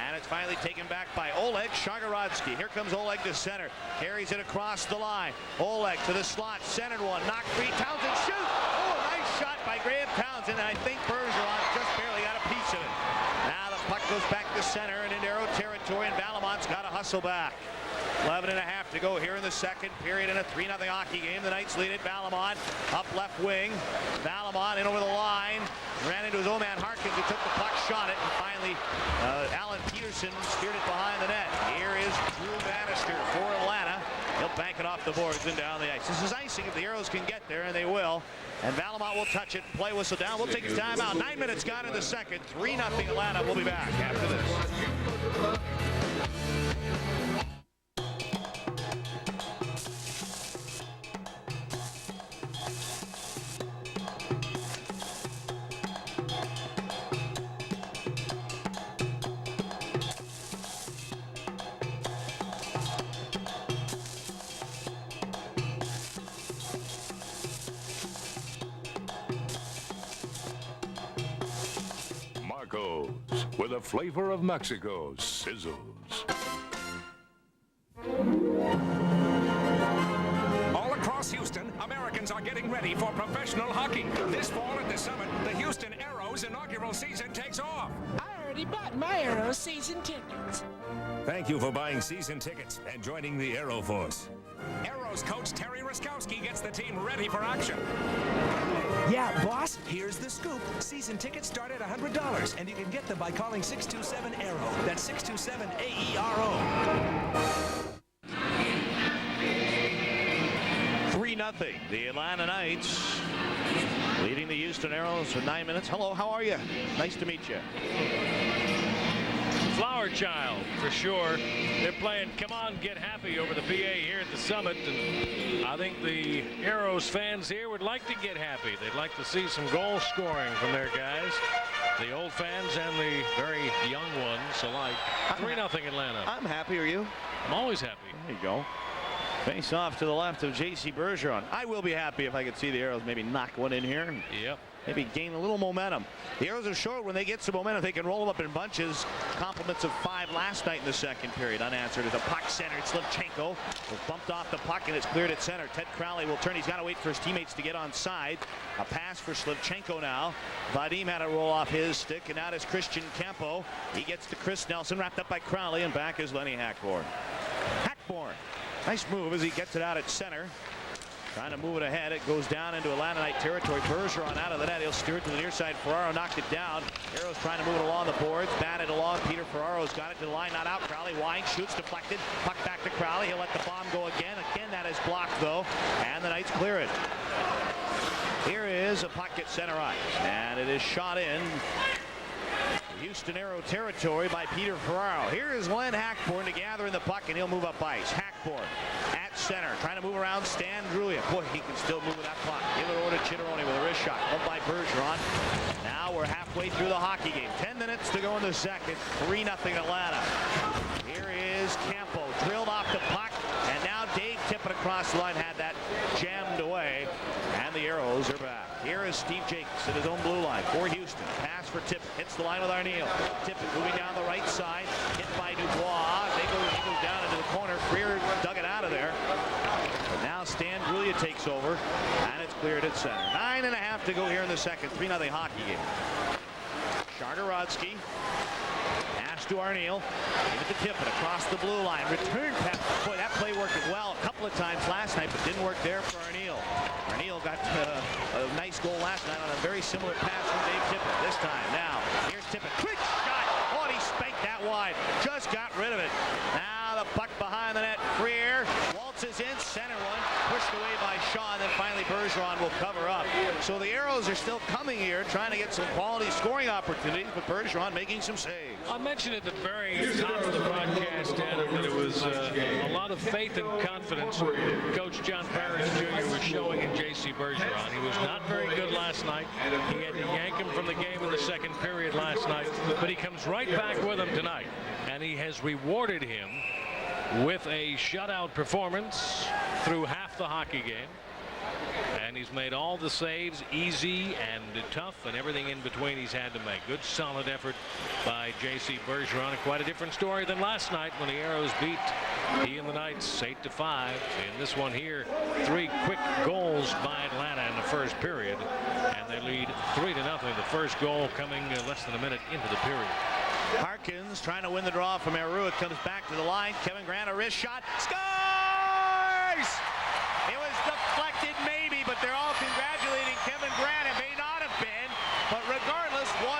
and it's finally taken back by Oleg Shagarodsky. Here comes Oleg to center, carries it across the line. Oleg to the slot, centered one, knocked free. Townsend shoots. Oh, a nice shot by Graham Townsend, and I think Bergeron just barely got a piece of it. Now the puck goes back to center and into Aero territory, and Valamont's got to hustle back. 11.5 to go here in the second period in a 3-0 hockey game. The Knights lead it. Valamont up left wing. Valamont in over the line. Ran into his old man Harkins, who took the puck, shot it, and finally Alan Peterson steered it behind the net. Here is Drew Bannister for Atlanta. He'll bank it off the boards and down the ice. This is icing if the Aeros can get there, and they will. And Valamont will touch it. Play whistle down. We'll take a timeout. 9 minutes gone in the second. 3-0 Atlanta. We'll be back after this. With a flavor of Mexico, sizzles. All across Houston, Americans are getting ready for professional hockey. This fall at the Summit, the Houston Aeros inaugural season takes off. I already bought my Aeros season tickets. Thank you for buying season tickets and joining the Aero Force. Aeros coach Terry Ruskowski gets the team ready for action. Yeah, boss, here's the scoop. Season tickets start at $100, and you can get them by calling 627-AERO. That's 627-AERO. 3-0. The Atlanta Knights leading the Houston Aeros for 9 minutes. Hello, how are you? Nice to meet you. Flower Child, for sure. They're playing Come On, Get Happy over the PA here at the Summit, and I think the Aeros fans here would like to get happy. They'd like to see some goal scoring from their guys, the old fans and the very young ones alike. 3-0 Atlanta. I'm happy. Are you? I'm always happy. There you go. Face off to the left of J.C. Bergeron. I will be happy if I could see the Aeros maybe knock one in here. Yep. Maybe gain a little momentum. The Aeros are short. When they get some momentum, they can roll them up in bunches. Compliments of 5 last night in the second period. Unanswered as a puck centered. Slivchenko was bumped off the puck, and it's cleared at center. Ted Crowley will turn. He's got to wait for his teammates to get on side. A pass for Slivchenko now. Vadim had to roll off his stick, and out is Christian Campo. He gets to Chris Nelson, wrapped up by Crowley, and back is Lenny Hackborn. Hackborn. Nice move as he gets it out at center. Trying to move it ahead. It goes down into Atlanta Knight territory. Bergeron out of the net. He'll steer it to the near side. Ferraro knocked it down. Aeros trying to move it along the boards. Batted along. Peter Ferraro's got it to the line. Not out. Crowley winds, shoots, deflected. Puck back to Crowley. He'll let the bomb go again. Again, that is blocked, though. And the Knights clear it. Here is a puck at center ice. And it is shot in Houston Aero territory by Peter Ferraro. Here is Len Hackborn to gather in the puck, and he'll move up ice. Hackborn at center, trying to move around Stan Drulia. Boy, he can still move with that puck. Give it over to Chitteroni with a wrist shot. Up by Bergeron. Now we're halfway through the hockey game. 10 minutes to go in the second. 3-0 Atlanta. Here is Campo, drilled off the puck, and now Dave Tippett across the line had that jammed away, and the Aeros are back. Here is Steve Jacobs at his own blue line for Houston. Pass for Tippett. Hits the line with Arneal. Tippett moving down the right side. Hit by Dubois. He goes down into the corner. Freer dug it out of there. But now Stan Drulia takes over, and it's cleared at center. 9.5 to go here in the second. 3-0 hockey game. Shagarodsky. Pass to Arneal. Give it to Tippett across the blue line. Return pass. Boy, that play worked well a couple of times last night, but didn't work there for Arneal. Arneal got a nice goal last night on a very similar pass from Dave Tippett. This time, now, here's Tippett. Quick shot. Oh, and he spanked that wide. Just got rid of it. Now the puck behind the net. Freer waltzes in. Center one. Pushed away by Shaw, and then finally Bergeron will cover up. So the Aeros are still coming here, trying to get some quality scoring opportunities, but Bergeron making some saves. I mentioned at the very top of the broadcast, Adam, that it was a lot of faith and confidence Coach John Parrish Jr. was showing in J.C. Bergeron. He was not very good last night. He had to yank him from the game in the second period last night, but he comes right back with him tonight, and he has rewarded him with a shutout performance through half the hockey game. And and he's made all the saves easy and tough, and everything in between he's had to make. Good solid effort by J.C. Bergeron. Quite a different story than last night when the Aeros beat he and the Knights 8-5. In this one here, 3 quick goals by Atlanta in the first period, and they lead 3-0. The first goal coming less than a minute into the period. Harkins trying to win the draw from Eru. It comes back to the line. Kevin Grant, a wrist shot. Scores! It was deflected maybe, but they're all congratulating Kevin Grant. It may not have been, but regardless, 1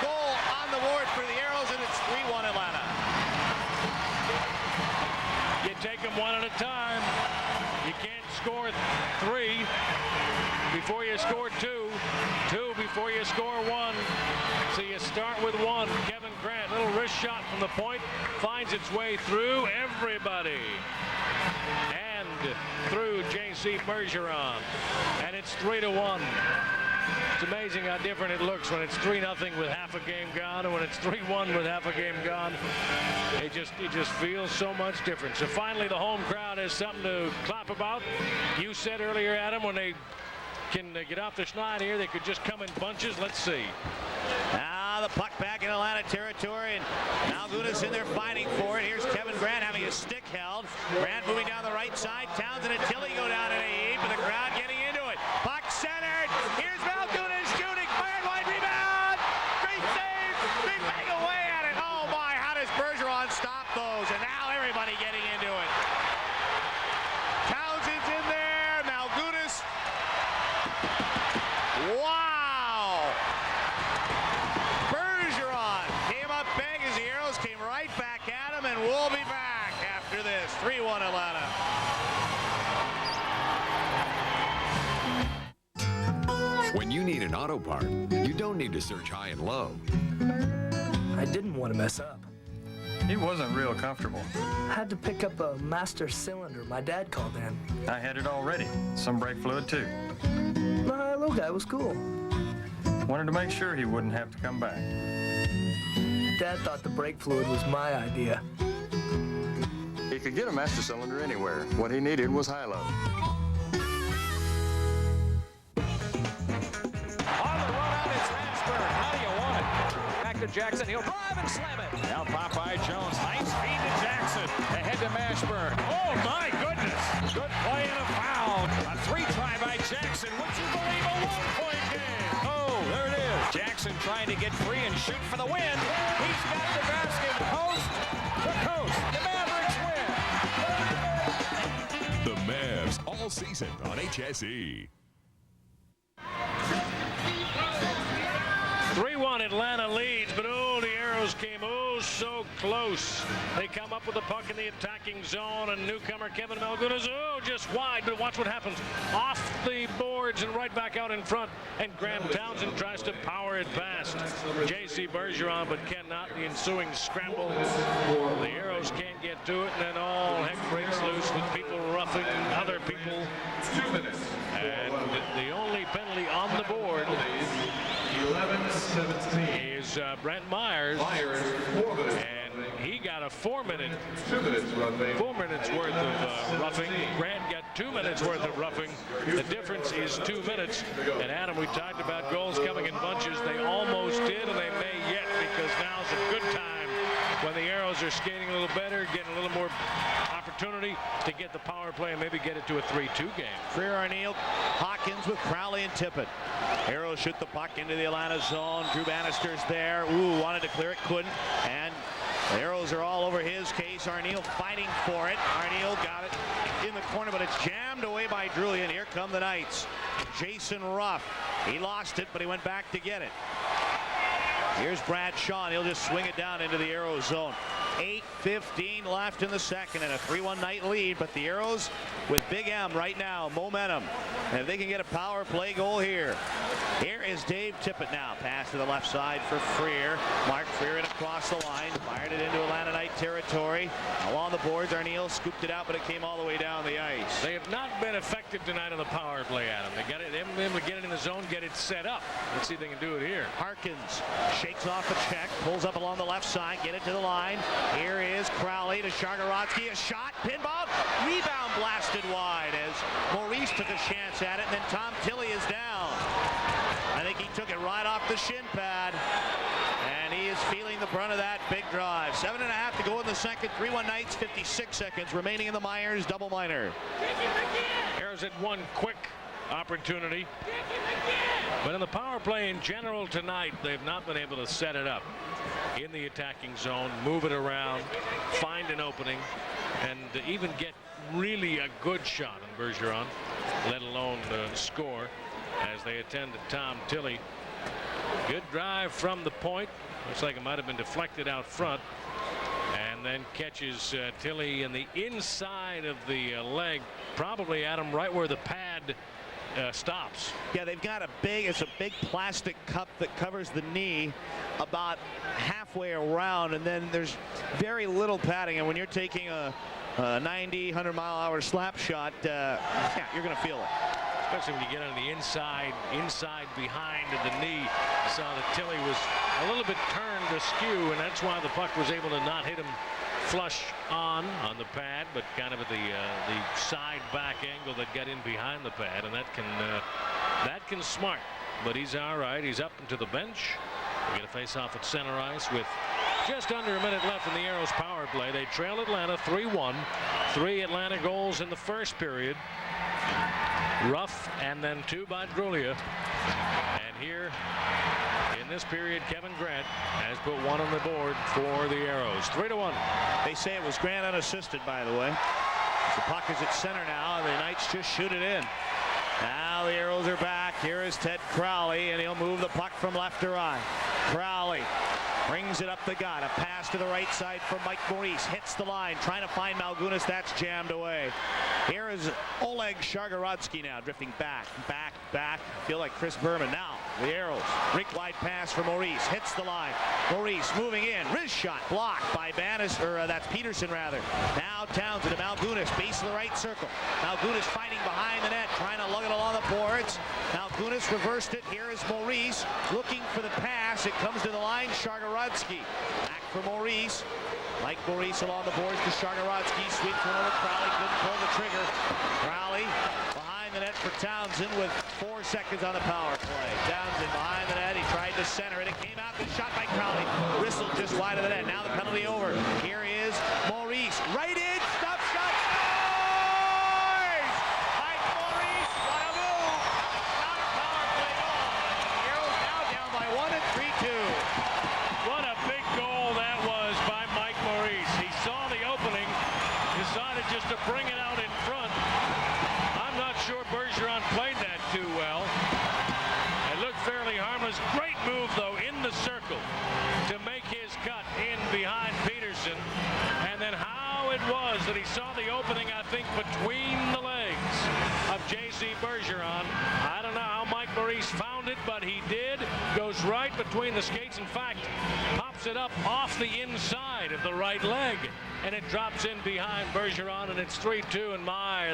goal on the board for the Aeros, and it's 3-1 Atlanta. You take them one at a time. You can't score 3 before you score 2. 2 before you score 1. So you start with 1. Kevin Grant, little wrist shot from the point, finds its way through everybody and through J.C. Bergeron, and it's 3-1. It's amazing how different it looks when it's 3-0 with half a game gone, and when it's 3-1 with half a game gone. It just feels so much different. So finally, the home crowd has something to clap about. You said earlier, Adam, when they can get off the schneid here, they could just come in bunches. Let's see. Now the puck back in Atlanta territory, and Malgunas in there fighting for it. Here's Kevin Grant having his stick held. Grant moving down the right side. Townsend and Tilly go down in a heap, and the crowd getting into it. Puck centered. Here's Malgunas shooting. Fired wide rebound. Great save. Big bang away at it. Oh my, how does Bergeron stop those? And now everybody getting into it. Townsend's in there. Malgunas. Wow! Bergeron came up big as the Aeros came right back at him, and we'll be back after this. 3-1 Atlanta. When you need an auto part, you don't need to search high and low. I didn't want to mess up. He wasn't real comfortable. Had to pick up a master cylinder my dad called in. I had it already. Some brake fluid, too. The high-low guy was cool. Wanted to make sure he wouldn't have to come back. Dad thought the brake fluid was my idea. He could get a master cylinder anywhere. What he needed was high-low. On the run out, it's Mashburn. How do you want it? Back to Jackson. He'll drive and slam it. Now Popeye Jones. Nice feed to Jackson. Ahead to Mashburn. Oh, my goodness. Good play and a foul. A 3-try by Jackson. Would you believe a 1-point game? Oh, there it is. Jackson trying to get free and shoot for the win. He's got the basket. Coast to coast. The Mavericks win. The Mavs all season on HSE. 3-1 Atlanta leads, but oh, the Aeros came so close. They come up with the puck in the attacking zone, and newcomer Kevin Malgunas, just wide, but watch what happens. Off the boards and right back out in front, and Graham Townsend tries to power it past J.C. Bergeron, but cannot. The ensuing scramble. The Aeros can't get to it, and then all heck breaks loose with people roughing other people. 2 minutes. And the only penalty on the board 11-17 is Brent Myers, and he got a 4 minutes worth of roughing. Grant got 2 minutes worth of roughing. The difference is 2 minutes. And Adam, we talked about goals coming in bunches. They almost did, and they may yet, because now's a good time when the Aeros are skating a little better, getting a little more opportunity to get the power play and maybe get it to a 3-2 game. Freer, Arneal, Hawkins with Crowley and Tippett. Aeros shoot the puck into the Atlanta zone. Drew Bannister's there. Wanted to clear it, couldn't. And the Aeros are all over his case. Arneal fighting for it. Arneal got it in the corner, but it's jammed away by Drulia. And here come the Knights. Jason Ruff. He lost it, but he went back to get it. Here's Brad Shaw. He'll just swing it down into the Aeros zone. 8:15 left in the second, and a 3-1 Knight lead, but the Aeros with Big M right now, momentum. And if they can get a power play goal here. Here is Dave Tippett now. Pass to the left side for Freer. Mark Freer in across the line. Fired it into Atlanta Knight territory. Along the boards, Arneal scooped it out, but it came all the way down the ice. They have not been effective tonight on the power play, Adam. They got it. They haven't been able to get it in the zone, get it set up. Let's see if they can do it here. Harkins shakes off a check, pulls up along the left side, get it to the line. Here is Crowley to Shagarotsky. A shot, pinball, rebound blasted wide as Maurice took a chance at it, and then Tom Tilley is down. I think he took it right off the shin pad, and he is feeling the brunt of that big drive. 7.5 to go in the second. 3-1 Knights, 56 seconds remaining in the Myers double minor. Aeros had one quick opportunity, but in the power play in general tonight, they've not been able to set it up in the attacking zone, move it around, find an opening, and even get really a good shot on Bergeron, let alone score, as they attend to Tom Tilley. Good drive from the point. Looks like it might have been deflected out front, and then catches Tilley in the inside of the leg, probably Adam right where the pad stops. Yeah, they've got it's a big plastic cup that covers the knee about halfway around, and then there's very little padding, and when you're taking a 90, 100-mile-an-hour slap shot, yeah, you're going to feel it. Especially when you get on the inside behind the knee. You saw that Tilley was a little bit turned askew, and that's why the puck was able to not hit him flush on the pad, but kind of at the side back angle that got in behind the pad, and that can smart. But he's all right. He's up into the bench. We get a face-off at center ice with just under a minute left in the Aeros power play. They trail Atlanta 3-1. 3 Atlanta goals in the first period. Ruff, and then 2 by Drulia. And here in this period, Kevin Grant has put 1 on the board for the Aeros. 3-1. They say it was Grant unassisted, by the way. The puck is at center now, and the Knights just shoot it in. Now the Aeros are back. Here is Ted Crowley, and he'll move the puck from left to right. Crowley brings it up the gut. A pass to the right side from Mike Maurice. Hits the line, trying to find Malgunas. That's jammed away. Here is Oleg Shargorodsky now, drifting back. I feel like Chris Berman. Now the Aeros. Rink wide pass for Maurice. Hits the line. Maurice moving in. Wrist shot blocked by that's Peterson rather. Now Townsend to Malgunas. Base of the right circle. Malgunas fighting behind the net, trying to lug it along the boards. Malgunas reversed it. Here is Maurice looking for the pass. It comes to the line. Shargorodsky. Back for Maurice. Mike Maurice along the boards to Shargorodsky. Sweeps one over Crowley. Couldn't pull the trigger. Crowley behind the net for Townsend with 4 seconds on the power play. Townsend behind the net. He tried to center it. It came out. Good shot by Crowley. Whistled just wide of the net. Now the penalty over. Here is Maurice. Right in. Stop shot. Scores! Mike Maurice. What a move. Not a power play goal. The Aeros now down by 1 and 3-2. What a big goal that was by Mike Maurice. He saw the opening, decided just to bring it out in front. I'm not sure Bergeron played that too well. It looked fairly harmless. Great move, though, in the circle to make his cut in behind Peterson. And then how it was that he saw the opening, I think, between the legs of J.C. Bergeron. I don't know how Mike Maurice found it, but he did. Goes right between the skates. In fact, pops it up off the inside of the right leg, and it drops in behind Bergeron, and it's 3-2. And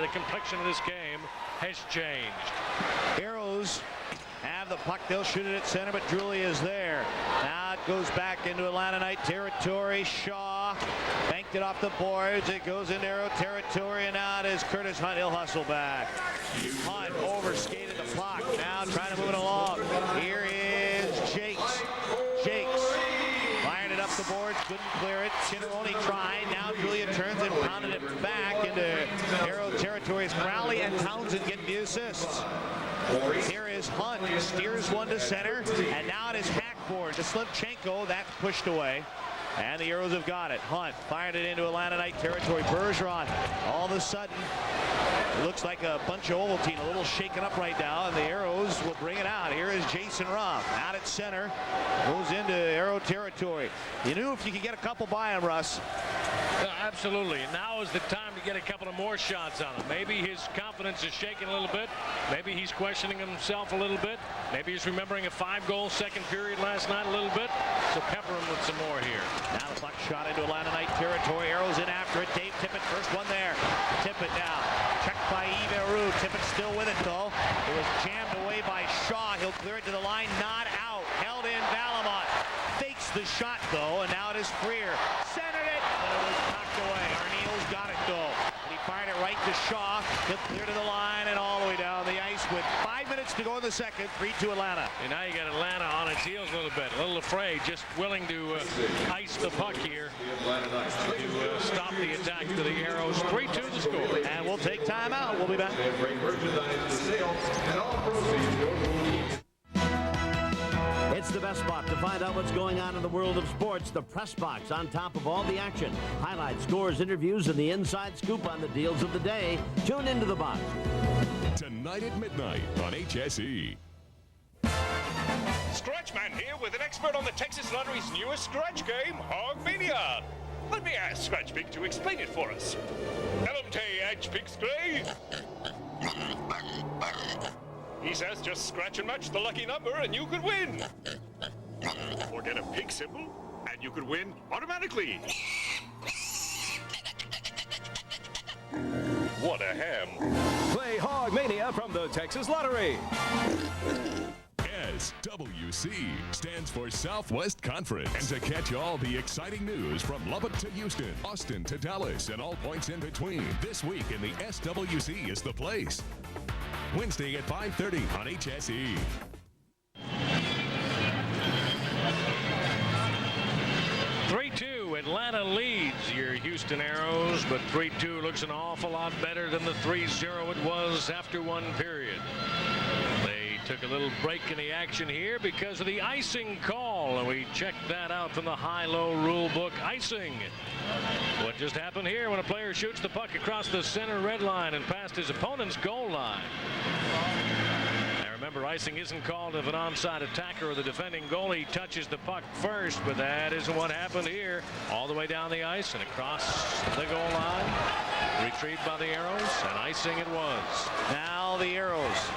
the complexion of this game has changed. Aeros have the puck. They'll shoot it at center, but Drulia is there. Now it goes back into Atlanta Knight territory. Shaw banked it off the boards. It goes into Aero territory, and now it is Curtis Hunt. He'll hustle back. Hunt overskated the puck. Now trying to move it along. Here is Jakes. Fired it up the boards. Couldn't clear it. Cinderoni tried. Now Drulia turns and pounded it back into Aero territory. Crowley and Townsend get the assists. Here is Hunt, steers one to center, and now it is Hackford to Slivchenko. That's pushed away, and the Aeros have got it. Hunt fired it into Atlanta Knight territory. Bergeron, all of a sudden, it looks like a bunch of Ovaltine, a little shaken up right now, and the Aeros will bring it out. Here is Jason Ruff, out at center, goes into Aero territory. You knew if you could get a couple by him, Russ. Absolutely. Now is the time to get a couple of more shots on him. Maybe his confidence is shaking a little bit. Maybe he's questioning himself a little bit. Maybe he's remembering a 5-goal second period last night a little bit. So pepper him with some more here. Now the puck shot into Atlanta Knight territory. Aeros in after it. Dave Tippett, first one there. Tippett now. Checked by Yves. Tippett still with it, though. It was jammed away by Shaw. He'll clear it to the line. Not out. Held in Balamont. Fakes the shot, though, and now it is Freer. Centered it, but it was knocked away. Arneal's got it, though. And he fired it right to Shaw. He'll clear to the line and all the way down the ice with 5 minutes to go in the second. 3-2 Atlanta. And now you got Atlanta on its heels a little bit. A little afraid, just willing to ice the puck here to stop the attack to the Aeros. 3-2 the score. And we'll take time out. We'll be back. It's the best spot to find out what's going on in the world of sports. The Press Box on top of all the action. Highlights, scores, interviews, and the inside scoop on the deals of the day. Tune into the box. Tonight at midnight on HSE. Scratchman here with an expert on the Texas Lottery's newest scratch game, Hogmania. Let me ask Scratch Pig to explain it for us. Tell him, H. Pigstray. He says just scratch and match the lucky number and you could win. Or get a pig symbol and you could win automatically. What a ham. Play Hogmania from the Texas Lottery. SWC stands for Southwest Conference. And to catch all the exciting news from Lubbock to Houston, Austin to Dallas, and all points in between, this week in the SWC is the place. Wednesday at 5:30 on HSE. Atlanta leads your Houston Aeros, but 3-2 looks an awful lot better than the 3-0 it was after one period. They took a little break in the action here because of the icing call, and we checked that out from the high-low rule book. Icing. What just happened here when a player shoots the puck across the center red line and past his opponent's goal line? Remember, icing isn't called if an onside attacker or the defending goalie touches the puck first, but that isn't what happened here. All the way down the ice and across the goal line. Retrieved by the Aeros, and icing it was. Now the Aeros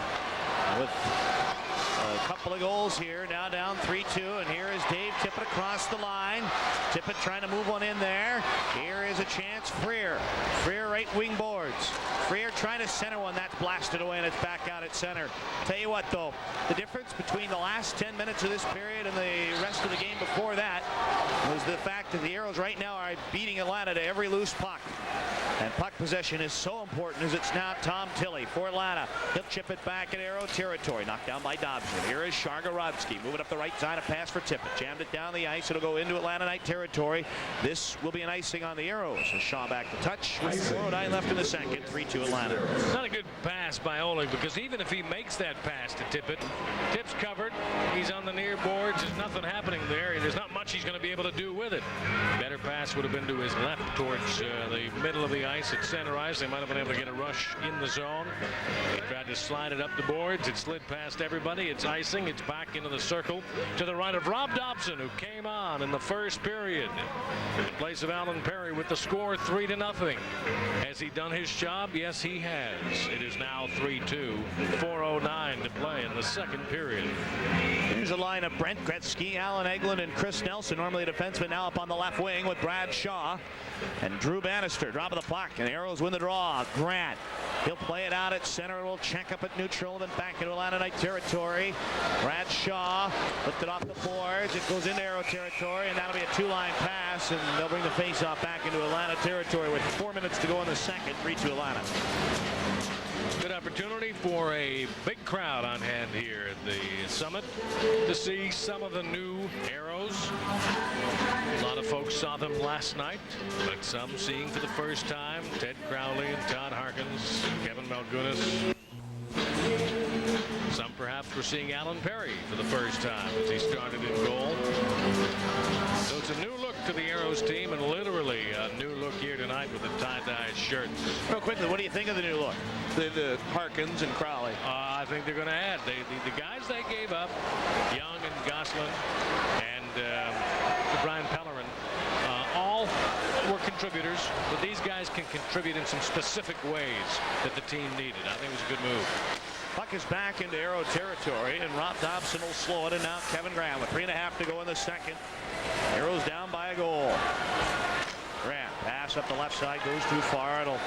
with a couple of goals here, now down 3-2, and here is Dave Tippett across the line. Tippett trying to move one in there. Here is a chance, Freer right wing boards. Freer trying to center one, that's blasted away, and it's back out at center. Tell you what though, the difference between the last 10 minutes of this period and the rest of the game before that was the fact that the Aeros right now are beating Atlanta to every loose puck. And puck possession is so important as it's now Tom Tilley for Atlanta. He'll chip it back in Aero territory. Knocked down by Dobson. Here is Garrett moving up the right side. A pass for Tippett. Jammed it down the ice. It'll go into Atlanta Knight territory. This will be an icing on the Aeros. So Shaw back to touch with 4:09 left in the second. 3-2 Atlanta. Not a good pass by Oleg, because even if he makes that pass to Tippett, Tip's covered. He's on the near boards. There's nothing happening there. There's not much he's going to be able to do with it. Better pass would have been to his left towards the middle of the ice at center ice. They might have been able to get a rush in the zone. He tried to slide it up the boards. It slid past everybody. It's icing. It's back into the circle to the right of Rob Dobson, who came on in the first period in place of Alan Perry with the score 3-0. Has he done his job? Yes, he has. It is now 3-2. 4:09 to play in the second period. Here's a line of Brent Gretzky, Alan Eglin, and Chris Nelson. Normally a defenseman, now up on the left wing with Brad Shaw and Drew Bannister. Drop of the puck, and Aeros win the draw. Grant, he'll play it out at center. We'll check up at neutral, then back into Atlanta Knight territory. Brad Shaw lifted off the boards. It goes into Aero territory, and that'll be a two-line pass, and they'll bring the face-off back into Atlanta territory with 4 minutes to go in the second. 3-2 Atlanta. Good opportunity for a big crowd on hand here at the Summit to see some of the new Aeros. A lot of folks saw them last night, but some seeing for the first time Ted Crowley and Todd Harkins, Kevin Malgunas. Some perhaps were seeing Alan Perry for the first time as he started in goal. So it's a new look to the Aeros team, and literally a new look here tonight with the tie-dye shirts. Real quickly, what do you think of the new look? The Harkins and Crowley. I think they're going to add. The guys they gave up, Young and Gosselin and Brian Pellerin, all were contributors, but these guys can contribute in some specific ways that the team needed. I think it was a good move. Puck is back into Aero territory, and Rob Dobson will slow it, and now Kevin Graham with 3.5 to go in the second. Aeros down by a goal. Graham, pass up the left side, goes too far. It'll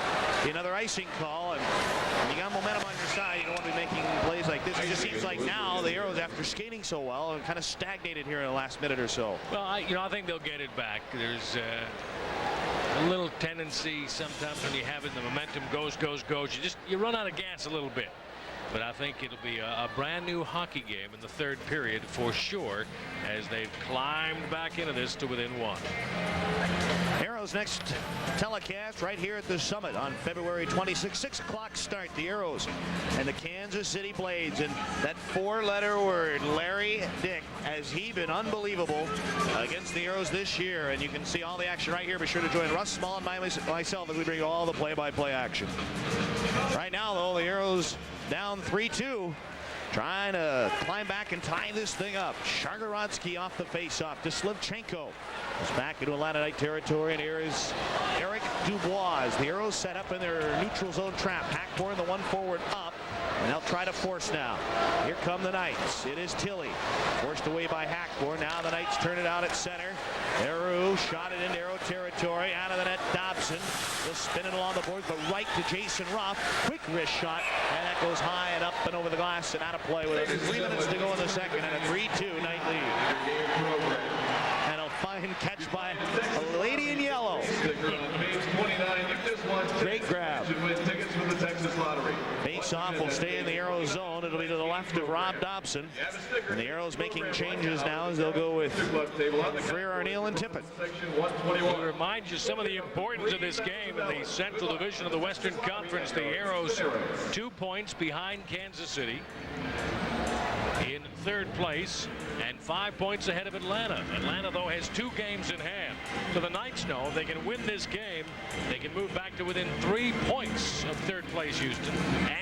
be another icing call, and when you got momentum on your side, you don't want to be making plays like this. It just seems like now the Aeros, after skating so well, are kind of stagnated here in the last minute or so. Well, I think they'll get it back. There's a little tendency sometimes when you have it, the momentum goes. You run out of gas a little bit. But I think it'll be a brand new hockey game in the third period for sure, as they've climbed back into this to within one. Aeros next telecast right here at the Summit on February 26th, 6 o'clock start. The Aeros and the Kansas City Blades, and that four-letter word, Larry Dick, has he been unbelievable against the Aeros this year? And you can see all the action right here. Be sure to join Russ Small and myself as we bring you all the play-by-play action. Right now, though, the Aeros down 3-2. Trying to climb back and tie this thing up. Shargorodsky off the face-off to Slivchenko. It's back into Atlanta Knight territory, and here is Eric Dubois. The Aeros set up in their neutral zone trap. Hackborn, the one forward up, and they'll try to force now. Here come the Knights. It is Tilly, forced away by Hackborn. Now the Knights turn it out at center. Aero shot it into Aero territory. Out of the net, Dobson will spin it along the boards, but right to Jason Ruff. Quick wrist shot, and that goes high and up and over the glass and out of play with 3 minutes to go in the second, and a 3-2 Knight lead. And a fine catch by a lady in yellow. Great grab. Face-off will stay in the Aero zone. It'll be to the left of Rob Dobson. And the Aeros making changes now as they'll go with Freer, Arneal, and Tippett. To remind you some of the importance of this game in the Central Division of the Western Conference. The Aeros 2 points behind Kansas City in third place and 5 points ahead of Atlanta. Atlanta, though, has 2 games in hand. So the Knights know if they can win this game, they can move back to within 3 points of third place Houston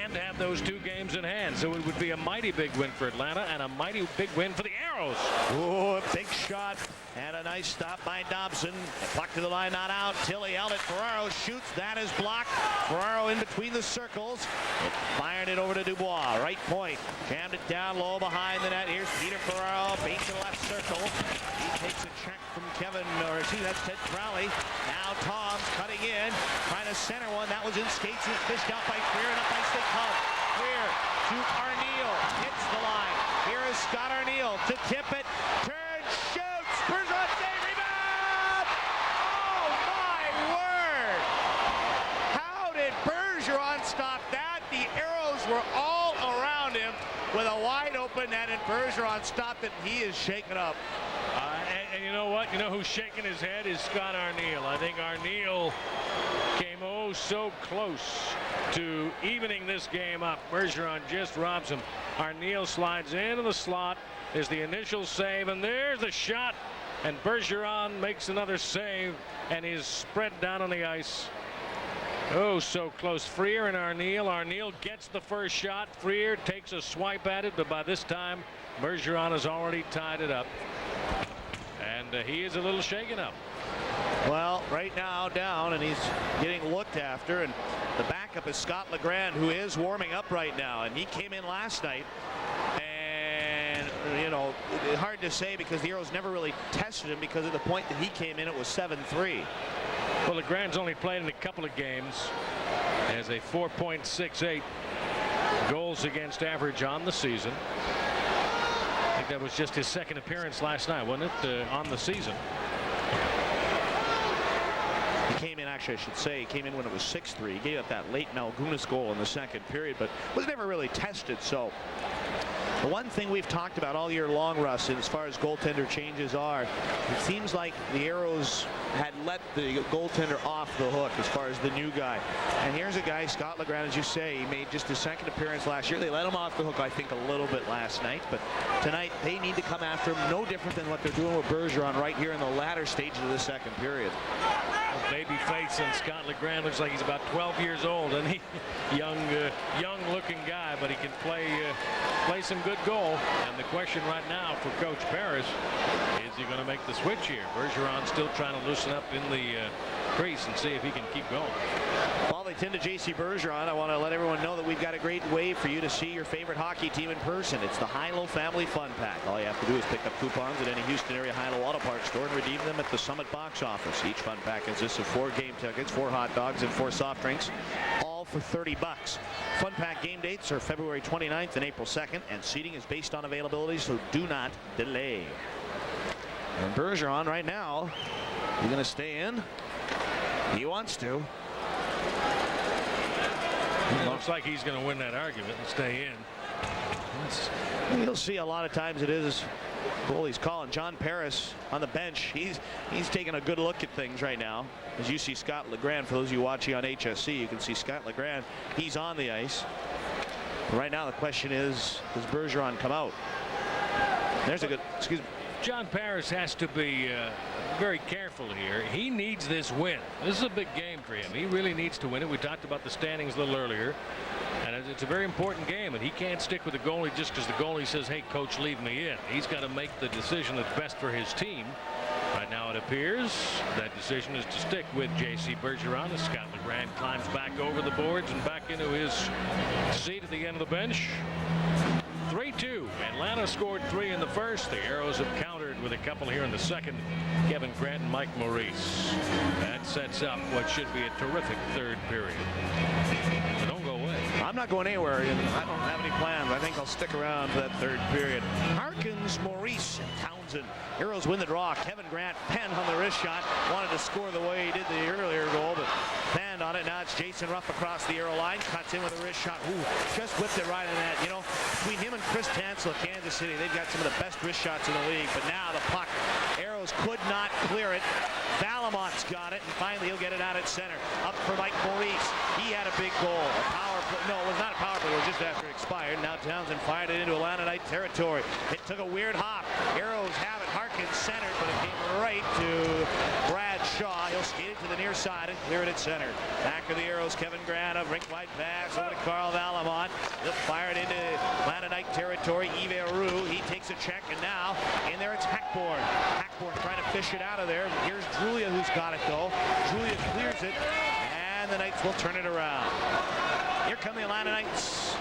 and have those 2 games in hand. So it would be a mighty big win for Atlanta and a mighty big win for the Aeros. Oh, a big shot and a nice stop by Dobson. Puck to the line, not out. Tilly held it. Ferraro shoots. That is blocked. Ferraro in between the circles. Fired it over to Dubois. Right point. Jammed it down low behind the net. Here's Peter Ferraro. Bait to the left circle. He takes a check from Kevin, or see, that's Ted Crowley. Now Tom's cutting in. Trying to center one. That was in skates. It's fished out by Freer and up by Stickhull. Freer to Arneal. Hits the line. Here is Scott Arneal to Tippett. Turns, shoots. Bergeron save, rebound! Oh my word! How did Bergeron stop that? The Aeros were all around him with a wide open net, and Bergeron stopped it. He is shaken up. And you know what? You know who's shaking his head is Scott Arneal. I think Arneal came oh so close to evening this game up. Bergeron just robs him. Arneal slides into the slot. Is the initial save, and there's the shot, and Bergeron makes another save and is spread down on the ice. Oh, so close. Freer and Arneal. Arneal gets the first shot. Freer takes a swipe at it, but by this time Bergeron has already tied it up, and he is a little shaken up. Well, right now down, and he's getting looked after, and the backup is Scott LeGrand, who is warming up right now, and he came in last night. You know, hard to say because the Aeros never really tested him, because at the point that he came in it was 7-3. Well, LeGrand's only played in a couple of games. Has a 4.68 goals against average on the season. I think that was just his second appearance last night, wasn't it, on the season? He came in, actually I should say, he came in when it was 6-3. He gave up that late Malgunas goal in the second period, but was never really tested. So the one thing we've talked about all year long, Russ, as far as goaltender changes are, it seems like the Aeros had let the goaltender off the hook as far as the new guy. And here's a guy, Scott LeGrand, as you say, he made just his second appearance last year. They let him off the hook, I think, a little bit last night. But tonight, they need to come after him. No different than what they're doing with Bergeron right here in the latter stages of the second period. Baby face on Scott LeGrand looks like he's about 12 years old, and he young looking guy, but he can play some good goal. And the question right now for Coach Paris, is he going to make the switch here? Bergeron still trying to loosen up in the crease and see if he can keep going. While they tend to J.C. Bergeron, I want to let everyone know that we've got a great way for you to see your favorite hockey team in person. It's the Hilo Family Fun Pack. All you have to do is pick up coupons at any Houston area Hilo Auto Parts store and redeem them at the Summit box office. Each fun pack consists of 4 game tickets, 4 hot dogs, and 4 soft drinks, all for $30. Fun Pack game dates are February 29th and April 2nd, and seating is based on availability, so do not delay. And Bergeron right now, he's going to stay in. He wants to. Looks like he's going to win that argument and stay in. You'll see a lot of times it is goalie's calling. John Paris on the bench. He's taking a good look at things right now. As you see Scott Legrand, for those of you watching on HSC, you can see Scott Legrand. He's on the ice. Right now the question is, does Bergeron come out? There's a good, excuse me. John Paris has to be very careful here. He needs this win. This is a big game for him. He really needs to win it. We talked about the standings a little earlier, and it's a very important game, and he can't stick with the goalie just because the goalie says, hey, coach, leave me in. He's got to make the decision that's best for his team. Right now it appears that decision is to stick with J.C. Bergeron as Scott Legrand climbs back over the boards and back into his seat at the end of the bench. 3-2. Atlanta scored 3 in the first. The Aeros have countered with a couple here in the second. Kevin Grant and Mike Maurice. That sets up what should be a terrific third period. So don't go away. I'm not going anywhere, and I don't have any plans. I think I'll stick around for that third period. Harkins, Maurice, and Townsend. Aeros win the draw. Kevin Grant penned on the wrist shot. Wanted to score the way he did the earlier goal, but penned on it. Now it's Jason Ruff across the Aero line. Cuts in with a wrist shot. Ooh, just whipped it right in that. You know, between him and Chris Tansel of Kansas City, they've got some of the best wrist shots in the league. But now the puck, Aeros could not clear it. Valamont's got it, and finally he'll get it out at center. Up for Mike Maurice. He had a big goal. A power play. No, it was not a power play. It was just after it expired. Now Townsend fired it into Atlanta Knight territory. It took a weird hop. Aeros have it. Harkins centered, but it came right to Brad Shaw. He'll skate it to the near side and clear it at center. Back of the Aeros, Kevin Grant, a rink-wide pass over to Carl Valamont. He'll fire it into Atlanta Knight territory. Yves Roux, he takes a check, and now in there it's Hackborn. Hackborn trying to fish it out of there. Here's Drulia, who's got it though. Drulia clears it, and the Knights will turn it around. Here come the Atlanta Knights.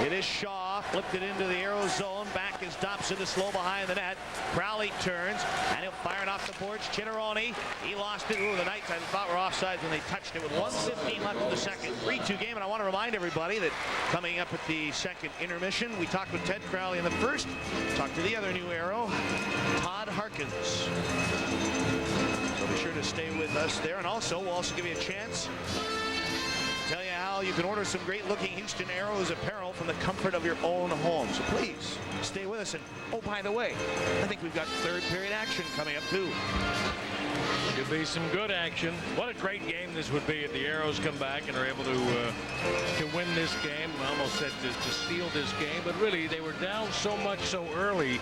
It is Shaw, flipped it into the Aero zone. Back is Dobson to slow behind the net. Crowley turns, and he'll fire it off the boards. Chitteroni, he lost it. Ooh, the Knights, I thought, were offsides when they touched it with 1:15 left in the second. 3-2 game, and I want to remind everybody that coming up at the second intermission, we talked with Ted Crowley in the first. Talked to the other new Aero, Todd Harkins. So be sure to stay with us there, and also we'll also give you a chance tell you how you can order some great looking Houston Aeros apparel from the comfort of your own home. So please stay with us. And oh, by the way, I think we've got third period action coming up too. Could be some good action. What a great game this would be if the Aeros come back and are able to win this game. I almost said to steal this game, but really they were down so much so early.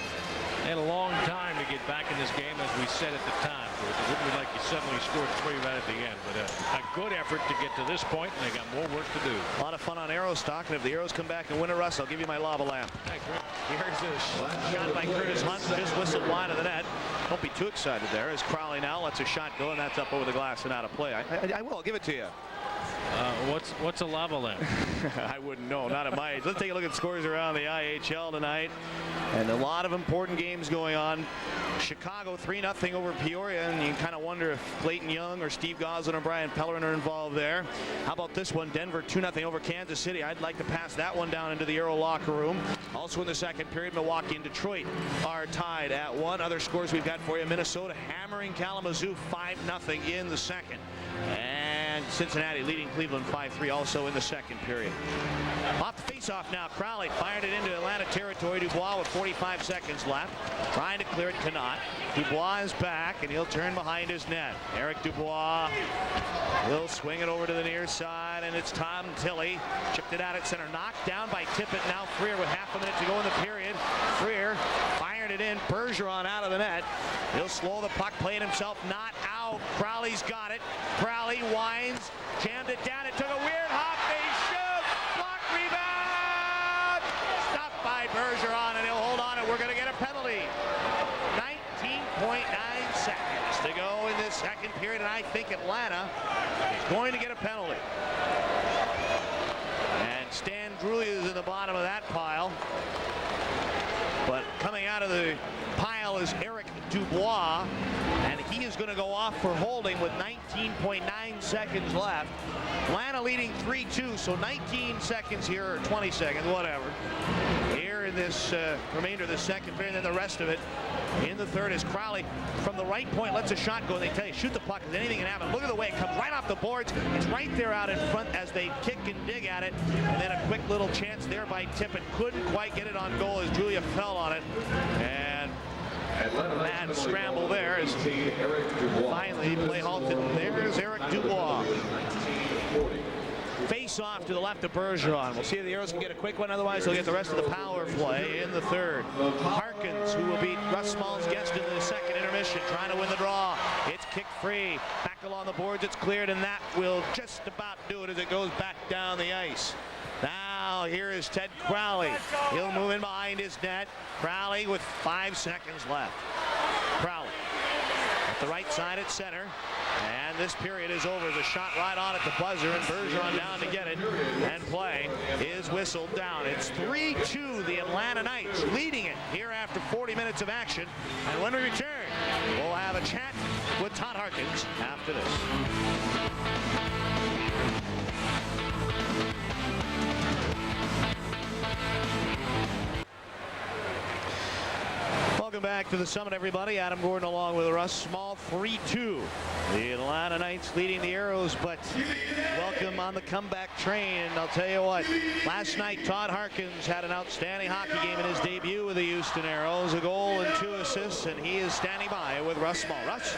They had a long time to get back in this game, as we said at the time. It wouldn't be like you suddenly scored 3 right at the end, but a good effort to get to this point, and they got more work to do. A lot of fun on Aerostock, and if the Aeros come back and win a Russ, I'll give you my lava lamp. Thanks, Rick. Here's a shot by Curtis Hunt, just whistled wide of the net. Don't be too excited there, as Crowley now lets a shot go, and that's up over the glass and out of play. I will give it to you. What's a lava lamp? I wouldn't know, not at my age. Let's take a look at scores around the IHL tonight. And a lot of important games going on. Chicago 3-0 over Peoria, and you kind of wonder if Clayton Young or Steve Goslin or Brian Pellerin are involved there. How about this one? Denver 2-0 over Kansas City. I'd like to pass that one down into the Aero locker room. Also in the second period, Milwaukee and Detroit are tied at 1. Other scores we've got for you. Minnesota hammering Kalamazoo 5-0 in the second. And Cincinnati leading Cleveland 5-3 also in the second period. Off the face-off now. Crowley fired it into Atlanta territory. Dubois with 45 seconds left. Trying to clear it, cannot. Dubois is back, and he'll turn behind his net. Eric Dubois will swing it over to the near side, and it's Tom Tilley. Chipped it out at center. Knocked down by Tippett. Now Freer with half a minute to go in the period. Freer fired it in. Bergeron out of the net. He'll slow the puck, playing himself not out. Crowley's got it. Crowley winds, jammed it down. It took a weird hop. They shoot. Block rebound. Stopped by Bergeron, and he'll hold on, and we're going to get a penalty. 19.9 seconds to go in this second period, and I think Atlanta is going to get a penalty. And Stan Drulia is in the bottom of that pile. But coming out of the pile is Eric Dubois, and he is going to go off for holding with 19.9 seconds left. Atlanta leading 3-2, so 19 seconds here, or 20 seconds, whatever. Here in this remainder of the second period, and then the rest of it in the third is Crowley from the right point, lets a shot go, and they tell you, shoot the puck, because anything can happen. Look at the way it comes right off the boards. It's right there out in front as they kick and dig at it, and then a quick little chance there by Tippett. Couldn't quite get it on goal as Drulia fell on it, and mad scramble there as finally play halted. There's Eric Dubois. Face off to the left of Bergeron. We'll see if the Aeros can get a quick one, otherwise they'll get the rest of the power play in the third. Harkins, who will beat Russ Small's guest in the second intermission, trying to win the draw. It's kicked free. Back along the boards, it's cleared, and that will just about do it as it goes back down the ice. Now here is Ted Crowley. He'll move in behind his net. Crowley with 5 seconds left. Crowley at the right side at center. And this period is over. The shot right on at the buzzer, and Bergeron down to get it. And play is whistled down. It's 3-2, the Atlanta Knights leading it here after 40 minutes of action. And when we return, we'll have a chat with Todd Harkins after this. Welcome back to the Summit, everybody. Adam Gordon along with Russ Small. 3-2. The Atlanta Knights leading the Aeros, but welcome on the comeback train. And I'll tell you what, last night Todd Harkins had an outstanding hockey game in his debut with the Houston Aeros. A goal and 2 assists, and he is standing by with Russ Small. Russ?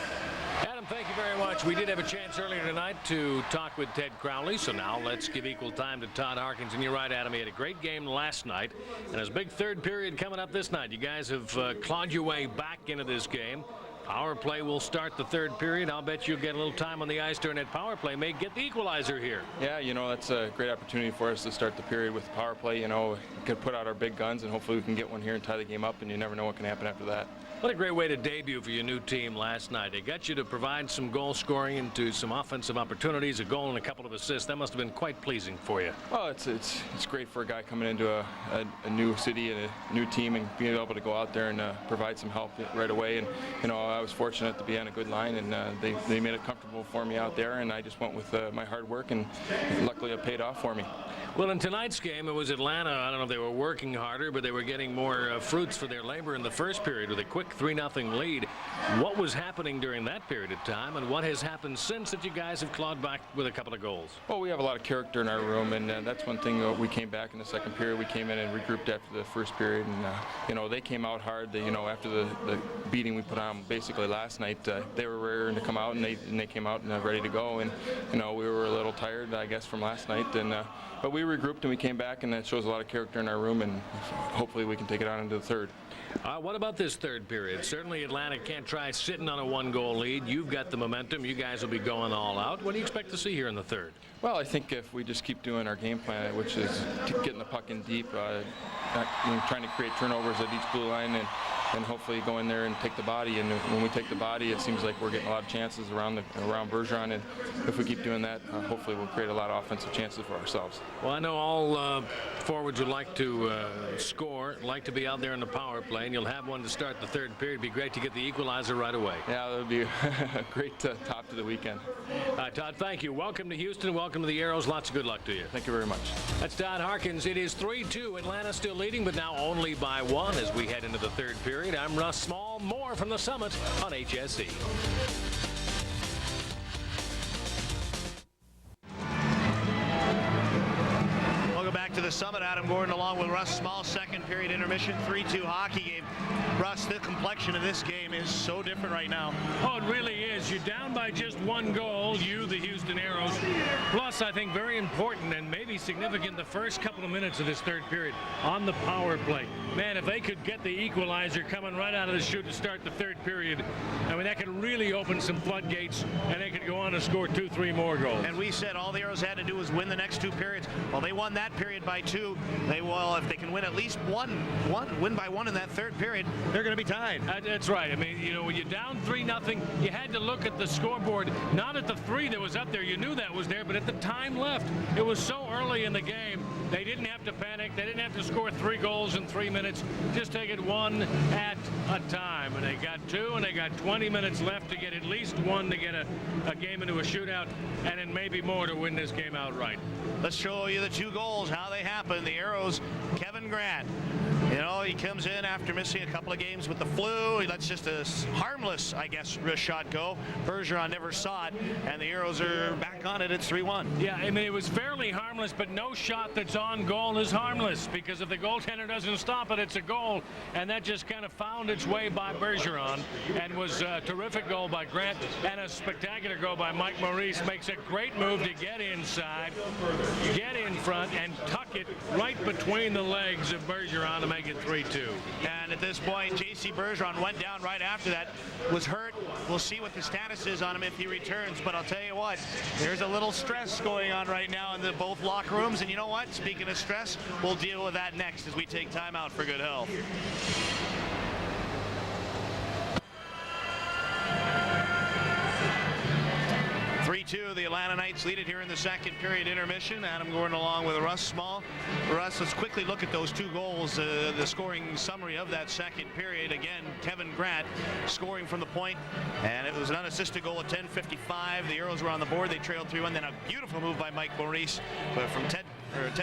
Adam, thank you very much. We did have a chance earlier tonight to talk with Ted Crowley, so now let's give equal time to Todd Harkins. And you're right, Adam, he had a great game last night, and his big third period coming up this night. You guys have clawed your way back into this game. Power play will start the third period. I'll bet you'll get a little time on the ice during that power play. May get the equalizer here. Yeah, you know, that's a great opportunity for us to start the period with the power play. You know, we could put out our big guns, and hopefully we can get one here and tie the game up, and you never know what can happen after that. What a great way to debut for your new team last night. They got you to provide some goal scoring into some offensive opportunities, a goal and a couple of assists. That must have been quite pleasing for you. Well, it's great for a guy coming into a new city and a new team and being able to go out there and provide some help right away. And, you know, I was fortunate to be on a good line, and they made it comfortable for me out there, and I just went with my hard work, and luckily it paid off for me. Well, in tonight's game, it was Atlanta. I don't know if they were working harder, but they were getting more fruits for their labor in the first period with a quick 3-0 lead. What was happening during that period of time, and what has happened since that you guys have clawed back with a couple of goals? Well, we have a lot of character in our room, and that's one thing. We came back in the second period. We came in and regrouped after the first period, and you know, they came out hard. You know, after the beating we put on basically last night, they were raring to come out, and they came out and ready to go. And you know, we were a little tired, I guess, from last night, and but we regrouped and we came back, and that shows a lot of character in our room, and hopefully we can take it on into the third. What about this third period? Certainly Atlanta can't try sitting on a 1-goal lead. You've got the momentum. You guys will be going all out. What do you expect to see here in the third? Well, I think if we just keep doing our game plan, which is getting the puck in deep, trying to create turnovers at each blue line, and hopefully go in there and take the body. And when we take the body, it seems like we're getting a lot of chances around Bergeron. And if we keep doing that, hopefully we'll create a lot of offensive chances for ourselves. Well, I know all forwards would like to score, like to be out there in the power play, and you'll have one to start the third period. It'd be great to get the equalizer right away. Yeah, that would be a great top to the weekend. Todd, thank you. Welcome to Houston. Welcome to the Aeros. Lots of good luck to you. Thank you very much. That's Todd Harkins. It is 3-2. Atlanta still leading, but now only by 1 as we head into the third period. I'm Russ Small. More from the Summit on HSE. Welcome back to the Summit. Adam Gordon along with Russ Small. Second period intermission, 3-2 hockey game. Russ, the complexion of this game is so different right now. Oh, it really is. You're down by just 1 goal, you, the Houston Aeros. Plus, I think very important and maybe significant, the first couple of minutes of this third period on the power play. Man, if they could get the equalizer coming right out of the chute to start the third period, I mean, that could really open some floodgates, and they could go on to score 2-3 more goals. And we said all the Aeros had to do was win the next 2 periods. Well, they won that period by 2. They will, if they can win at least win by 1 in that third period, they're going to be tied. That's right. I mean, you know, when you're down 3-0, you had to look at the scoreboard, not at the 3 that was up there. You knew that was there, but at the time left. It was so early in the game, they didn't have to panic. They didn't have to score 3 goals in 3 minutes. Just take it one at a time. And they got 2, and they got 20 minutes left to get at least 1 to get a game into a shootout, and then maybe more to win this game outright. Let's show you the 2 goals, how they happen. The Aeros, Kevin Grant. You know, he comes in after missing a couple of games with the flu. He lets just a harmless, I guess, wrist shot go. Bergeron never saw it, and the Aeros are back on it. It's 3-1. Yeah, I mean, it was fairly harmless, but no shot that's on goal is harmless, because if the goaltender doesn't stop it, it's a goal, and that just kind of found its way by Bergeron, and was a terrific goal by Grant, and a spectacular goal by Mike Maurice. Makes a great move to get inside, get in front, and tuck it right between the legs of Bergeron to make it 3-2. And at this point, J.C. Bergeron went down right after that, was hurt. We'll see what the status is on him if he returns, but I'll tell you what, there's a little stress going on right now in both locker rooms, and you know what? Speaking of stress, we'll deal with that next as we take time out for good health. 3-2, the Atlanta Knights lead it here in the second period intermission. Adam Gordon along with Russ Small. Russ, let's quickly look at those 2 goals, the scoring summary of that second period. Again, Kevin Grant scoring from the point, and it was an unassisted goal at 10:55. The Aeros were on the board. They trailed 3-1. Then a beautiful move by Mike Maurice from Ted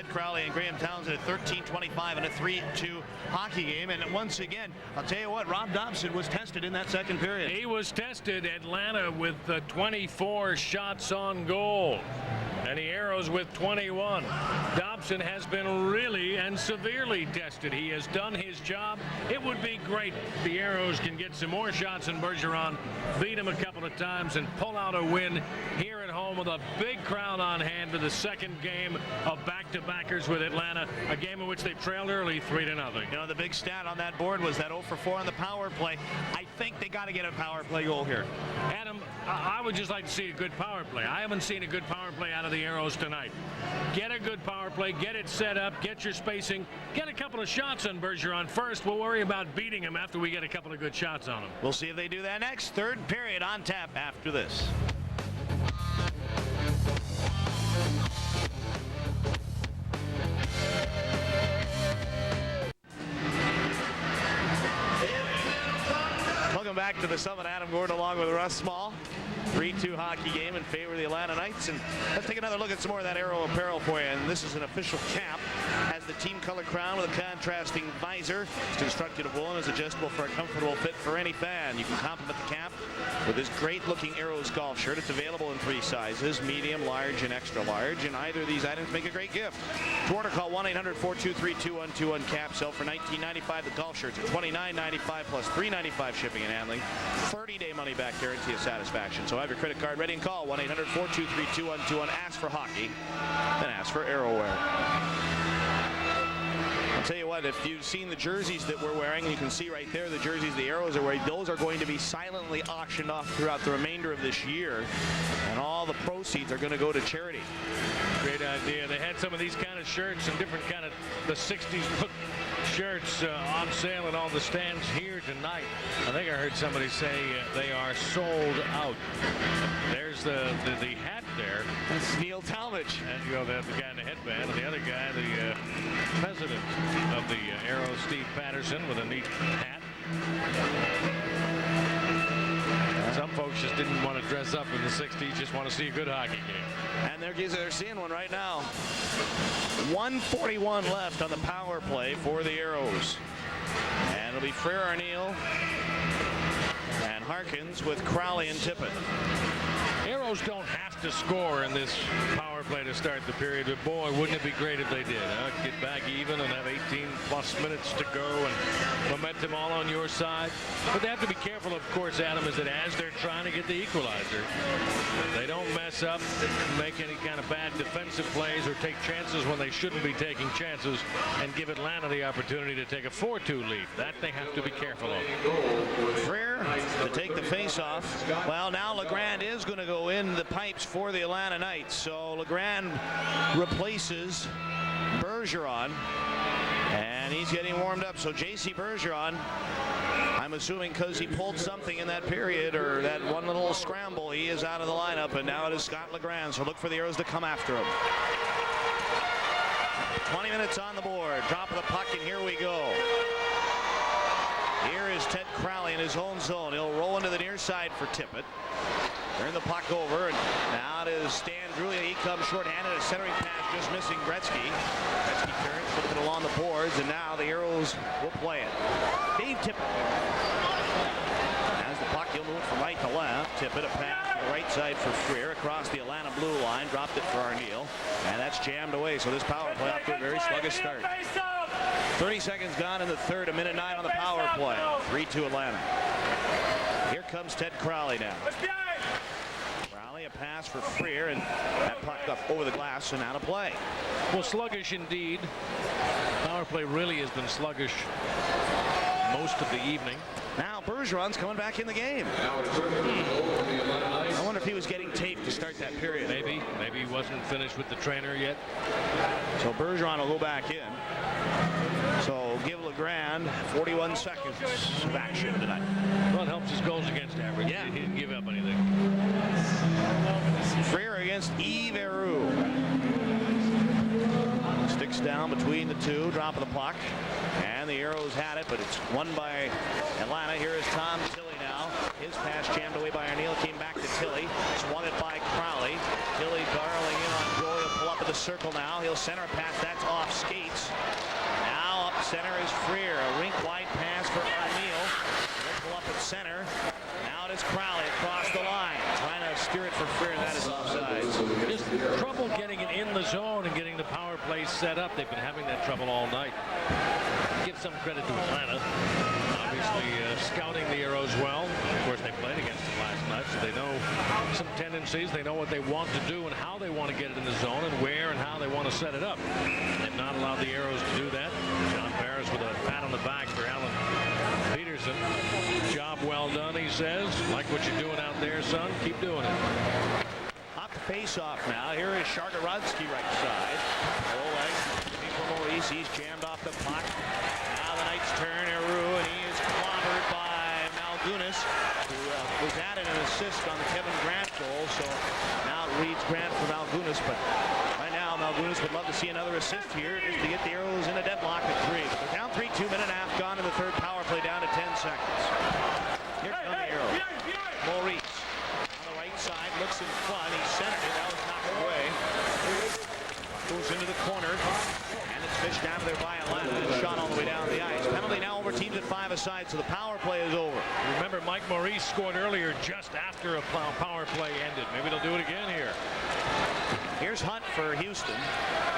Crowley and Graham Townsend at 13:25 in a 3-2 hockey game. And once again, I'll tell you what, Rob Dobson was tested in that second period. He was tested. Atlanta with 24 shots on goal, and the Aeros with 21. Dobson has been really and severely tested. He has done his job. It would be great if the Aeros can get some more shots, and Bergeron beat him a couple of times and pull out a win here at home with a big crowd on hand for the second game of back-to-backers with Atlanta, a game in which they trailed early 3-0. You know, the big stat on that board was that 0 for 4 on the power play. I think they got to get a power play goal here. Adam, I would just like to see a good power play. I haven't seen a good power play out of the Aeros tonight. Get a good power play, get it set up, get your spacing, get a couple of shots on Bergeron first. We'll worry about beating him after we get a couple of good shots on him. We'll see if they do that next. Third period on tap after this. Welcome back to the Summit. Adam Gordon along with Russ Small. 3-2 hockey game in favor of the Atlanta Knights. And let's take another look at some more of that Aero apparel for you. And this is an official cap. Has the team color crown with a contrasting visor. It's constructed of wool and is adjustable for a comfortable fit for any fan. You can complement the cap with this great-looking Aeros golf shirt. It's available in 3 sizes, medium, large, and extra large. And either of these items make a great gift. To order, call 1-800-423-2121. Cap sell for $19.95. The golf shirts are $29.95 plus $3.95 shipping and handling. 30-day money-back guarantee of satisfaction. So have your credit card ready and call 1-800-423-2121. Ask for hockey and ask for Aeroware. I'll tell you what, if you've seen the jerseys that we're wearing, and you can see right there the jerseys the Aeros are wearing, those are going to be silently auctioned off throughout the remainder of this year, and all the proceeds are going to go to charity. Great idea. They had some of these kind of shirts and different kind of the 60s look shirts on sale at all the stands here tonight. I think I heard somebody say they are sold out. There's the hat there. That's Neil Talmadge. And you know, the guy in the headband, and the other guy, the president of the Aero, Steve Patterson, with a neat hat. Some folks just didn't want to dress up in the 60s, just want to see a good hockey game. And they're seeing one right now. 1:41 left on the power play for the Aeros. And it'll be Frere Arneal and Harkins with Crowley and Tippett. Aeros don't have to score in this power play to start the period, but boy, wouldn't it be great if they did, huh? Get back even and have 18+ minutes to go and momentum all on your side. But they have to be careful, of course, Adam, is that as they're trying to get the equalizer, they don't mess up, make any kind of bad defensive plays, or take chances when they shouldn't be taking chances, and give Atlanta the opportunity to take a 4-2 lead. That they have to be careful of. Frere to take the face-off. Well, now LeGrand is going to go in the pipes for the Atlanta Knights. So LeGrand replaces Bergeron, and he's getting warmed up. So J.C. Bergeron, I'm assuming because he pulled something in that period, or that one little scramble, he is out of the lineup, and now it is Scott LeGrand. So look for the Aeros to come after him. 20 minutes on the board. Drop of the puck, and here we go. Here is Ted Crowley in his own zone. He'll roll into the near side for Tippett. Turn the puck over, and now it is Stan Drulia. He comes short-handed. A centering pass just missing Gretzky. Gretzky turns, puts it along the boards, and now the Aeros will play it. Dave Tippett. As the puck, he'll move from right to left. Tippett, a pass to the right side for Freer across the Atlanta blue line. Dropped it for Arneal, and that's jammed away. So this power play off to a very sluggish start. 30 seconds gone in the third. 1:09 on the power play. 3-2 Atlanta. Here comes Ted Crowley now. Crowley, a pass for Freer, and that puck up over the glass and out of play. Well, sluggish indeed. Power play really has been sluggish most of the evening. Now Bergeron's coming back in the game. I wonder if he was getting taped to start that period. Maybe he wasn't finished with the trainer yet. So Bergeron will go back in. So give LeGrand 41 seconds of action tonight. Well, it helps his goals against average. Yeah. He didn't give up anything. Freer against Yves Héroux. Sticks down between the two. Drop of the puck. And the Aeros had it, but it's won by Atlanta. Here is Tom Tilley now. His pass jammed away by Arneal. Came back to Tilley. Swung it by Crowley. Tilley barreling in on Joel. He'll pull up at the circle now. He'll center a pass. That's off skates. Now up center is Freer. A rink-wide pass for Arneal. He'll pull up at center. Now it is Crowley across the line. Trying to steer it for Freer. That is offsides. Just trouble getting it in the zone and getting the power play set up. They've been having that trouble all night. Give some credit to Atlanta. Obviously scouting the Aeros well. Of course, they played against them last night, so they know some tendencies. They know what they want to do and how they want to get it in the zone and where and how they want to set it up. They've not allowed the Aeros to do that. John Paris with a pat on the back for Alan Peterson. Job well done, he says. Like what you're doing out there, son. Keep doing it. Off the face-off now. Here is Ruskowski right side. Oleg looking for Maurice. He's jammed off the puck. Now the Knights turn Héroux, and he is clobbered by Malgunas, who was added an assist on the Kevin Grant goal. So now it reads Grant for Malgunas, but right now Malgunas would love to see another assist here just to get the Aeros in a deadlock at 3. But they're down 3, 2 minute and a half gone in the third power play, down to 10 seconds. Here come the Aeros. Maurice on the right side, looks in front. He centered it. That was knocked away. Goes into the corner, and it's fished down there by Atlanta. It's shot all the way down the ice. Penalty now over teams at 5 aside, so the power play is over. Remember, Mike Maurice scored earlier just after a power play ended. Maybe they'll do it again here. Here's Hunt for Houston.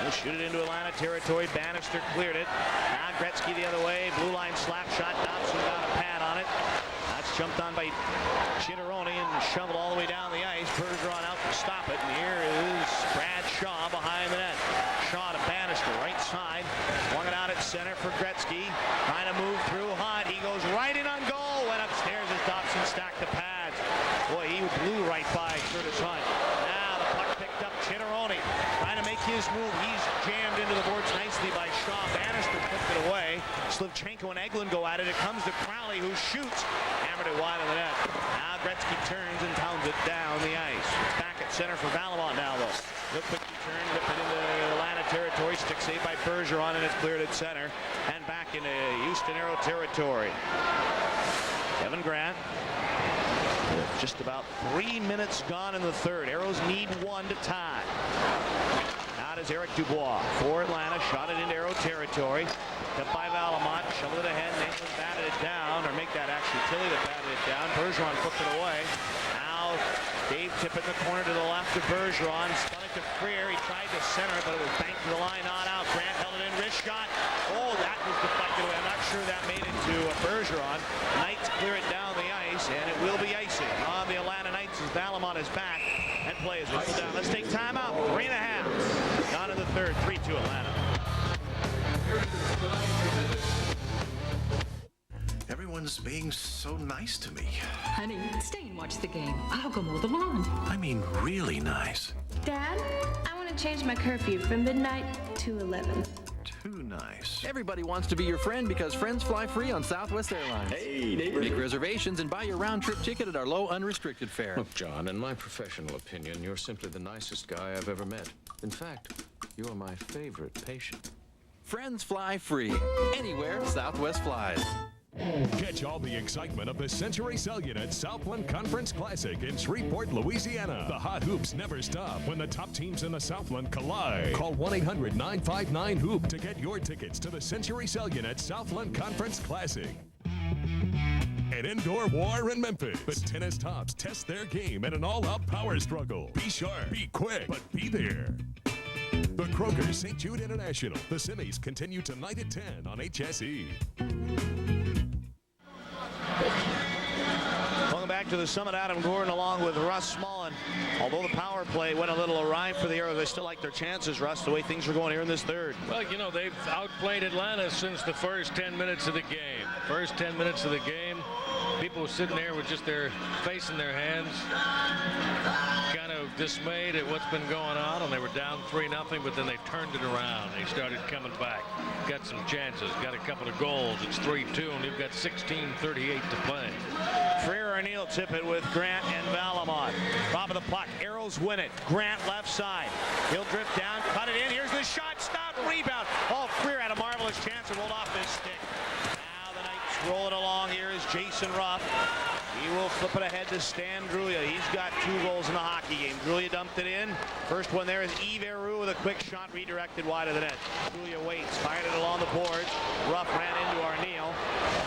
He'll shoot it into Atlanta territory. Bannister cleared it. Now Gretzky the other way. Blue line slap shot. Dobson got a pad on it. That's jumped on by Chitteroni and shoveled all the way down the ice. Bergeron out to stop it. And here is Brad Shaw behind the net. Shaw to Bannister, right side. Swung it out at center for Gretzky. Trying to move through Hunt. He goes right in on goal. Went upstairs as Dobson stacked the pads. Boy, he blew right by Curtis Hunt. Now the puck picked up. Chitteroni trying to make his move. He's jammed into the boards nicely by Shaw. Bannister picked it away. Slivchenko and Eglin go at it. It comes to Crowley, who shoots. Hammered it wide of the net. Now Gretzky turns and pounds it down the ice. Back at center for Valamont now, though. Real quick turn, whip it into Atlanta territory. Stick saved by Bergeron, and it's cleared at center. And back into Houston Aero territory. Kevin Grant. Just about 3 minutes gone in the third. Aeros need 1 to tie. Now does Eric Dubois for Atlanta. Shot it into Aero territory. Up by Valamont. Shoveled it ahead. Nathan batted it down. Or make that actually Tilley that batted it down. Bergeron flipped it away. Now Dave Tippett in the corner to the left of Bergeron. Spun it to Freer. He tried to center it, but it was banked to the line, not out. Grant held it in. Wrist shot. Oh, that was deflected away. I'm not sure that made it to Bergeron. Knights clear it down the ice, and it will be icing on the Atlanta Knights as Valamont is back and plays it down. Let's take time out. 3.5. Gone in the third. 3-2 Atlanta. Everyone's being so nice to me. Honey, stay and watch the game. I'll go mow the lawn. I mean, really nice. Dad, I want to change my curfew from midnight to 11. Too nice. Everybody wants to be your friend because friends fly free on Southwest Airlines. Hey, neighbor. Make reservations and buy your round-trip ticket at our low, unrestricted fare. Look, John, in my professional opinion, you're simply the nicest guy I've ever met. In fact, you're my favorite patient. Friends fly free. Anywhere Southwest flies. Catch all the excitement of the Century Cell Unit Southland Conference Classic in Shreveport, Louisiana. The hot hoops never stop when the top teams in the Southland collide. Call 1-800-959-HOOP to get your tickets to the Century Cell Unit Southland Conference Classic. An indoor war in Memphis. The tennis tops test their game in an all-out power struggle. Be sharp, be quick, but be there. The Kroger St. Jude International. The semis continue tonight at 10 on HSE. Welcome back to the Summit. Adam Gordon along with Russ Small. And although the power play went a little awry for the Aeros, they still like their chances, Russ, the way things are going here in this third. Well, you know, they've outplayed Atlanta since the first 10 minutes of the game. First 10 minutes of the game, people sitting there with just their face in their hands, kind of dismayed at what's been going on, and they were down 3-0, but then they turned it around. They started coming back, got some chances, got a couple of goals. It's 3-2, and they've got 16:38 to play. Freer O'Neill tip it with Grant and Valamont. Top of the puck, Aeros win it. Grant left side. He'll drift down, cut it in. Here's the shot, stop, rebound. Oh, Freer had a marvelous chance and rolled off his stick. Now the Knights roll it along. Here is Jason Ruff. He will flip it ahead to Stan Drulia. He's got 2 goals in the hockey game. Drulia dumped it in. First one there is Yves Héroux with a quick shot redirected wide of the net. Drulia waits, fired it along the boards. Ruff ran into Arneal.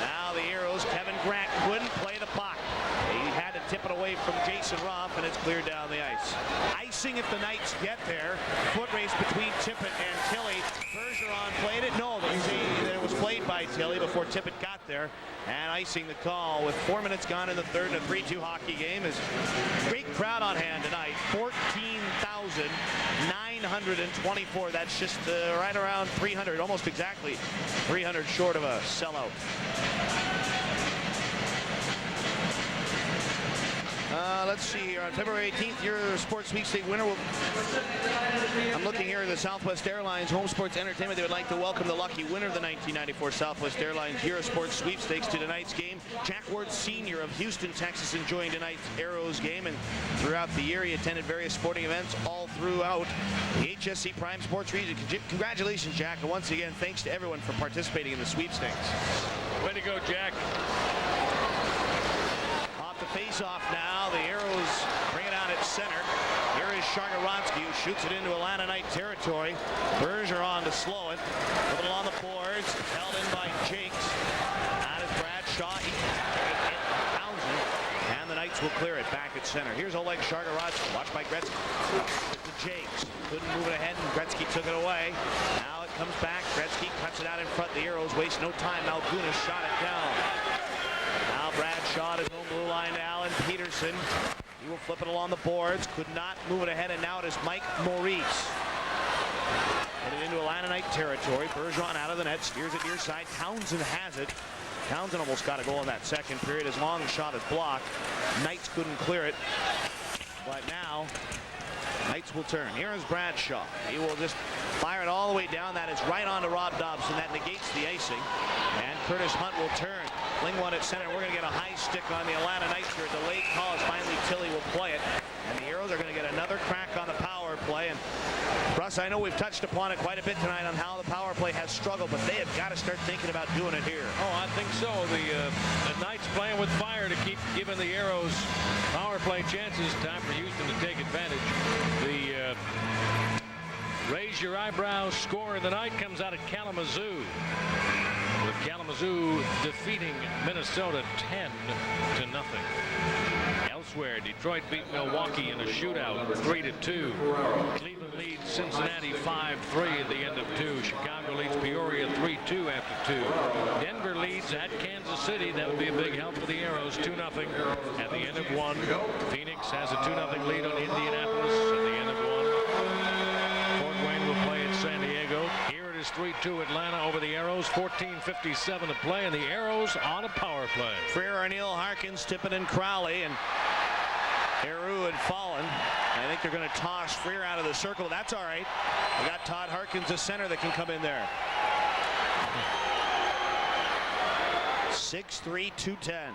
Now the Aeros, Kevin Grant couldn't play the puck. He had to tip it away from Jason Ruff, and it's cleared down the ice. Icing if the Knights get there. Foot race between Tippett and Tilley. Bergeron played it. No, it was played by Tilley before Tippett got there. And icing the call with 4 minutes gone in the third and a 3-2 hockey game. Is great crowd on hand tonight. 14,924. That's just right around 300, almost exactly 300 short of a sellout. Let's see here. On February 18th, your sports sweepstake winner will... I'm looking here at the Southwest Airlines Home Sports Entertainment. They would like to welcome the lucky winner of the 1994 Southwest Airlines Eurosports Sweepstakes to tonight's game. Jack Ward Sr. of Houston, Texas, enjoying tonight's Aeros game. And throughout the year, he attended various sporting events all throughout the HSC Prime Sports region. Congratulations, Jack. And once again, thanks to everyone for participating in the sweepstakes. Way to go, Jack. Face-off now. The Aeros bring it out at center. Here is Shargarotsky, who shoots it into Atlanta Knight territory. Bergeron to slow it. Put it on the boards. Held in by Jakes. That is Bradshaw. Townsend. And the Knights will clear it back at center. Here's Oleg Shargarotsky. Watched by Gretzky. To Jakes. Couldn't move it ahead, and Gretzky took it away. Now it comes back. Gretzky cuts it out in front. The Aeros waste no time. Malgunas shot it down. Now Bradshaw is home blue line to Alan Peterson. He will flip it along the boards. Could not move it ahead, and now it is Mike Maurice. Put it into Atlanta Knight territory. Bergeron out of the net. Steers it near side. Townsend has it. Townsend almost got a goal in that second period. His long shot is blocked. Knights couldn't clear it. But now Knights will turn. Here is Bradshaw. He will just fire it all the way down. That is right on to Rob Dobson. That negates the icing. And Curtis Hunt will turn. Fling one at center. We're going to get a high stick on the Atlanta Knights here. Delayed call as finally Tilley will play it. And the Aeros are going to get another crack on the power play. And Russ, I know we've touched upon it quite a bit tonight on how the power play has struggled, but they have got to start thinking about doing it here. Oh, I think so. The Knights playing with fire to keep giving the Aeros power play chances. Time for Houston to take advantage. The raise your eyebrows score of the night comes out of Kalamazoo, with Kalamazoo defeating Minnesota 10-0. Elsewhere, Detroit beat Milwaukee in a shootout 3-2. Cleveland leads Cincinnati 5-3 at the end of 2. Chicago leads Peoria 3-2 after 2. Denver leads at Kansas City. That would be a big help for the Aeros. 2-0 at the end of 1. Phoenix has a 2-0 lead on Indianapolis at the end of 1. Fort Wayne will play at San Diego. Here it is 3-2 Atlanta over the Aeros. 14:57 to play, and the Aeros on a power play. Freer, Arneal, Harkins, Tippett, and Crowley, and Héroux had fallen. I think they're going to toss Freer out of the circle. That's all right. We got Todd Harkins, a center, that can come in there. 6'3", 210.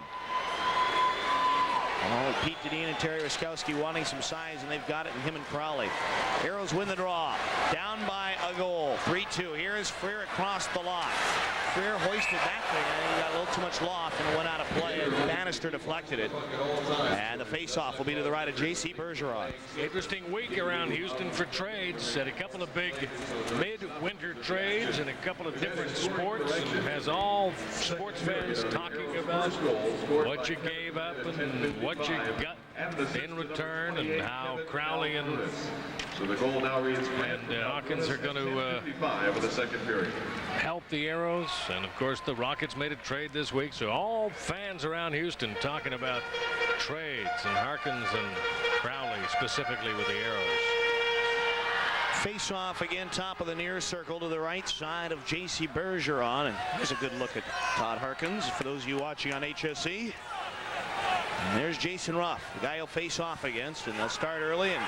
Oh, Pete Dedeen and Terry Ruskowski wanting some size, and they've got it in him and Crowley. Aeros win the draw. Down by a goal. 3-2. Here is Freer across the lot. Freer hoisted that thing, and he got a little too much loft, and it went out of play, and Bannister deflected it. And the face-off will be to the right of J.C. Bergeron. Interesting week around Houston for trades. Had a couple of big mid-winter trades in a couple of different sports. Has all sports fans talking about what you gave up and what you got in return, and how Crowley and Harkins are going to help the Aeros. And of course the Rockets made a trade this week, so all fans around Houston talking about trades, and Harkins and Crowley specifically with the Aeros. Face off again, top of the near circle to the right side of J.C. Bergeron. And here's a good look at Todd Harkins for those of you watching on HSE. And there's Jason Ruff, the guy he'll face off against, and they'll start early and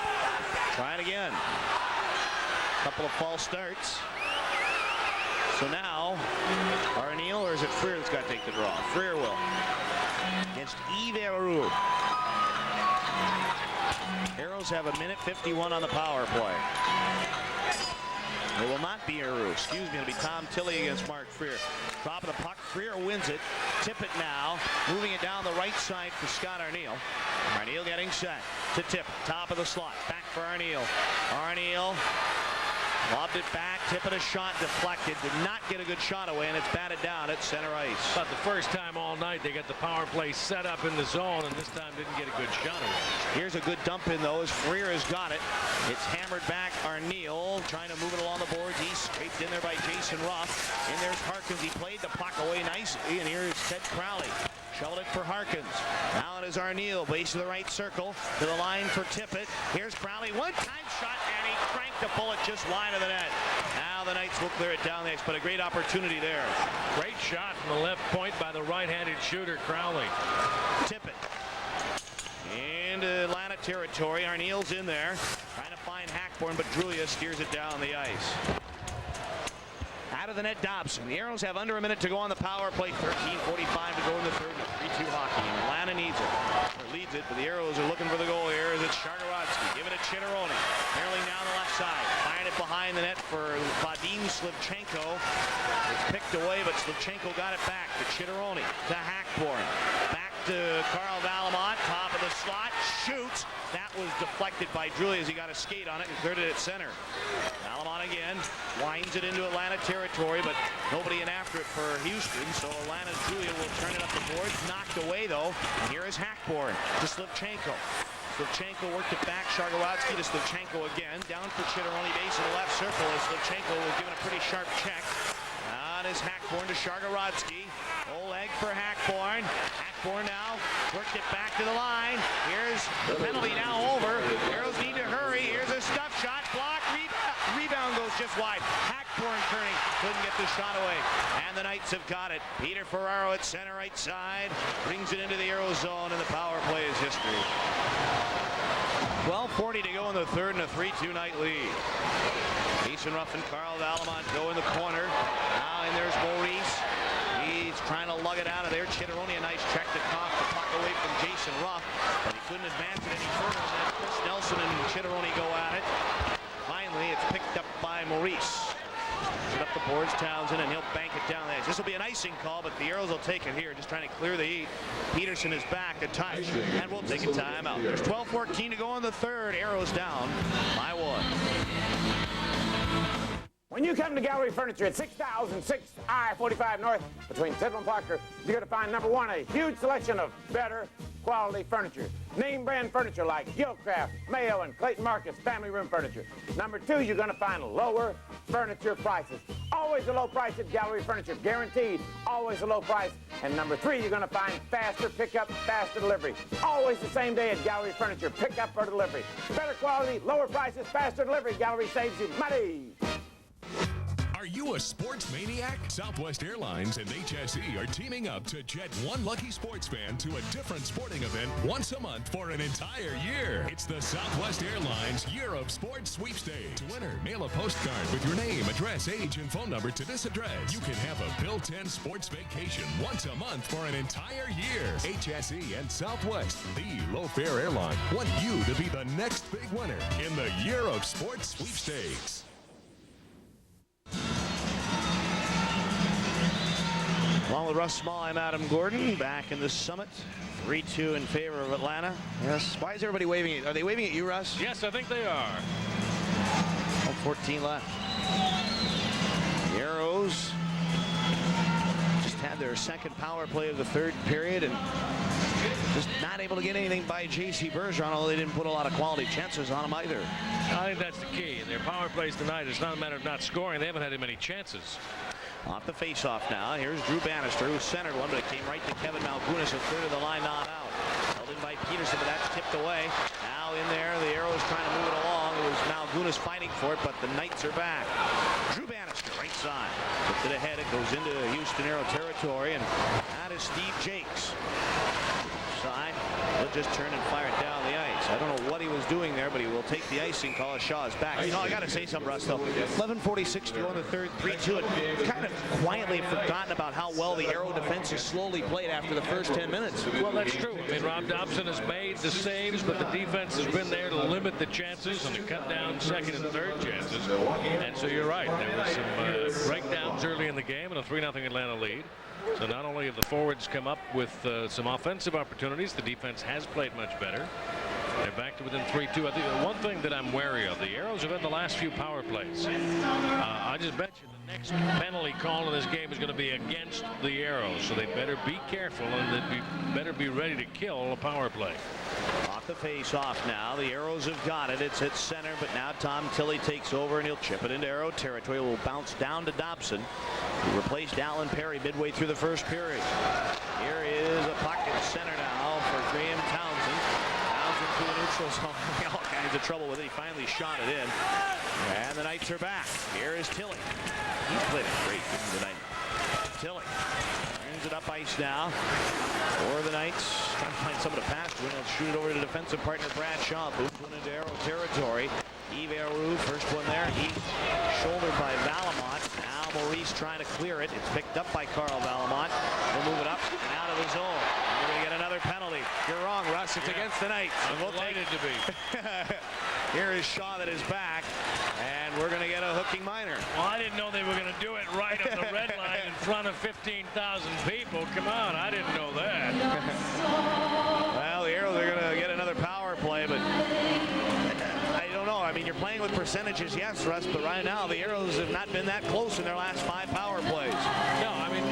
try it again. A couple of false starts. So now, Arneal, or is it Freer that's got to take the draw? Freer will. Against Aeros. Aeros have a minute 51 on the power play. It will not be Aeros. Excuse me, it'll be Tom Tilley against Mark Freer. Top of the puck, Freer wins it. Tip it now, moving it down the right side for Scott Arneal. Arneal getting set to tip, top of the slot, back for Arneal. Arneal lobbed it back, tip it a shot, deflected, did not get a good shot away, and it's batted down at center ice. About the first time all night they got the power play set up in the zone, and this time didn't get a good shot away. Here's a good dump in though, as Freer has got it. It's hammered back. Arneal trying to move it along the boards. He's scraped in there by Jason Ruff. And there's Harkins. He played the puck away nicely, and here's Ted Crowley. Shoveled it for Harkins. Now it is Arneal, base of the right circle, to the line for Tippett. Here's Crowley, one-time shot, and he cranked the bullet just wide of the net. Now the Knights will clear it down the ice, but a great opportunity there. Great shot from the left point by the right-handed shooter, Crowley. Tippett. Into Atlanta territory. Arneal's in there, trying to find Hackborn, but Drulia steers it down the ice. Out of the net, Dobson. The Aeros have under a minute to go on the power play. 13:45 to go in the third. 3-2 hockey. And Atlanta needs it, or leads it, but the Aeros are looking for the goal here. It's Chargorodski. Give it to Chitteroni. Barreling down the left side. Find it behind the net for Vadim Slivchenko. It's picked away, but Slivchenko got it back to Chitteroni. To Hackborn. Back to Carl Valamont. Top of the slot. Shoots. That was deflected by Drulia as he got a skate on it and cleared it at center. Valamont again. Winds it into Atlanta territory, but nobody in after it for Houston. So Atlanta's Drulia will turn it up the boards. Knocked away, though. And here is Hackborn to Slivchenko. Slivchenko worked it back. Chargorodski to Slivchenko again. Down for Chitteroni, base of the left circle as Slivchenko was given a pretty sharp check. That is Hackborn to Chargorodski. Full leg for Hackborn. Hackborn now worked it back to the line. Here's the penalty now over. Aeros need to hurry. Here's a stuff shot. Block. Rebound goes just wide. Hackborn turning. Couldn't get the shot away. And the Knights have got it. Peter Ferraro at center right side. Brings it into the Aero zone, and the power play is history. 12:40 to go in the third, and a 3-2 night lead. Jason Ruff and Carl Valamont go in the corner. Now in there's Maurice. He's trying to lug it out of there. Chitteroni, a nice check to cough the puck away from Jason Ruff, but he couldn't advance it any further than that. Chris Nelson and Chitteroni go at it. Finally, it's picked up by Maurice. Put up the boards, Townsend, and he'll bank it down the ice. This will be an icing call, but the Aeros will take it here, just trying to clear the heat. Peterson is back, a touch, and we'll take a timeout. There's 12:14 to go in the third. Aeros down by 1. When you come to Gallery Furniture at 6006 I-45 North between Tidwell and Parker, you're going to find, number one, a huge selection of better quality furniture. Name brand furniture like Gilcraft, Mayo, and Clayton Marcus family room furniture. Number two, you're going to find lower furniture prices. Always a low price at Gallery Furniture, guaranteed. Always a low price. And number three, you're going to find faster pickup, faster delivery. Always the same day at Gallery Furniture, pickup or delivery. Better quality, lower prices, faster delivery. Gallery saves you money. Are you a sports maniac? Southwest Airlines and HSE are teaming up to jet one lucky sports fan to a different sporting event once a month for an entire year. It's the Southwest Airlines Year of Sports Sweepstakes. To winner, mail a postcard with your name, address, age, and phone number to this address. You can have a built-in sports vacation once a month for an entire year. HSE and Southwest, the low-fare airline, want you to be the next big winner in the Year of Sports Sweepstakes. Along with Russ Small, I'm Adam Gordon, back in the Summit. 3-2 in favor of Atlanta. Yes. Why is everybody waving it? Are they waving at you, Russ? Yes, I think they are. 14 left. The Aeros just had their second power play of the third period and just not able to get anything by J.C. Bergeron, although they didn't put a lot of quality chances on him either. I think that's the key. In their power plays tonight, it's not a matter of not scoring. They haven't had many chances. Off the face-off now. Here's Drew Bannister, who centered one, but it came right to Kevin Malgunas at third of the line, not out. Held in by Peterson, but that's tipped away. Now in there, the Aeros trying to move it along. It was Malgunas fighting for it, but the Knights are back. Drew Bannister, right side. Puts it ahead. It goes into Houston Aero territory, and that is Steve Jakes. Side. He'll just turn and fire it down the ice. I don't know what he was doing there, but he will take the icing call as Shaw is back. You know, I got to say something, Russ, though. 11:46 to go in the third, 3-2. It kind of quietly forgotten about how well the Aero defense has slowly played after the first 10 minutes. Well, that's true. I mean, Rob Dobson has made the saves, but the defense has been there to limit the chances and to cut down second and third chances. And so you're right. There was some breakdowns early in the game and a 3-0 Atlanta lead. So not only have the forwards come up with some offensive opportunities, the defense has played much better. They're back to within 3-2. I think the one thing that I'm wary of, the Aeros have had the last few power plays. I just bet you the next penalty call in this game is going to be against the Aeros. So they better be careful and they better be ready to kill a power play. Off the face-off now. The Aeros have got it. It's at center, but now Tom Tilley takes over and he'll chip it into Aero territory. It will bounce down to Dobson, who replaced Alan Perry midway through the first period. Here is a puck at center now for Graham Townsend. Townsend to the neutral zone, having all kinds of trouble with it. He finally shot it in, and the Knights are back. Here is Tilley. He's played it great tonight. Tilley brings it up ice now for the Knights. Trying to find someone to pass to him. He'll shoot it over to defensive partner Brad Shaw. Booms one into Aero territory. Yves Aroux, first one there. He's shouldered by Valamont. Now Maurice trying to clear it. It's picked up by Carl Valamont. He'll move it up and out of the zone. We're going to get another penalty. You're wrong, Russ. It's against the Knights. I'm delighted to be. Here is Shaw that is back, and we're going to get a hooking minor. Well, I didn't know they were going to do it right on the red line in front of 15,000 people. Come on, I didn't know that. Well, the Aeros are going to get another power play, but I don't know. I mean, you're playing with percentages, yes, Russ, but right now the Aeros have not been that close in their last 5 power plays. No, I mean,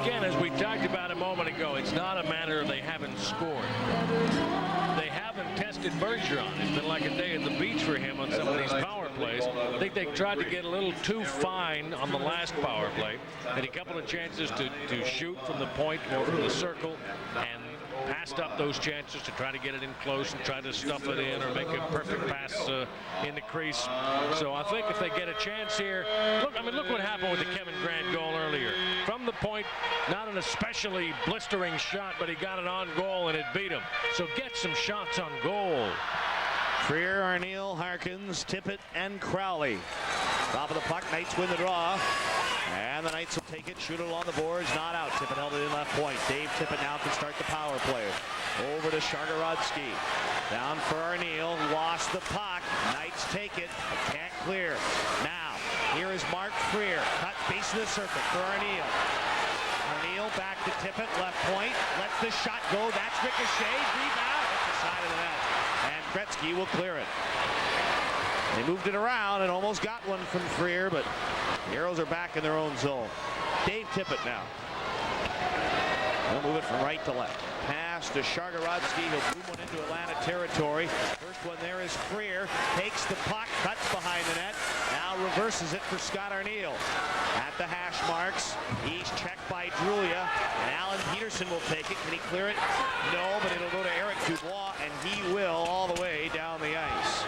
again, as we talked about a moment ago, it's not a matter of they haven't scored. They haven't tested Bergeron. It's been like a day at the beach for him on some of these power plays. I think they tried to get a little too fine on the last power play. Had a couple of chances to shoot from the point or from the circle, and passed up those chances to try to get it in close and try to stuff it in or make a perfect pass in the crease. So I think if they get a chance here, look what happened with the Kevin Grant goal earlier. From the point, not an especially blistering shot, but he got it on goal and it beat him. So get some shots on goal. Freer, Arneal, Harkins, Tippett, and Crowley. Top of the puck, Knights win the draw. And the Knights will take it, shoot it along the boards, not out. Tippett held it in left point. Dave Tippett now can start the power play. Over to Shargorodski. Down for Arneal, lost the puck. Knights take it, can't clear. Now, here is Mark Freer. Cut base of the circle for Arneal. Arneal back to Tippett, left point. Lets the shot go, that's ricocheted. Rebound at the side of the net. And Gretzky will clear it. They moved it around and almost got one from Freer, but the Aeros are back in their own zone. Dave Tippett now. He'll move it from right to left. Pass to Shargorodski. He'll boom one into Atlanta territory. First one there is Freer. Takes the puck, cuts behind the net. Now reverses it for Scott Arneal. At the hash marks. He's checked by Drulia. And Alan Peterson will take it. Can he clear it? No, but it'll go to Eric Dubois, and he will all the way down the ice.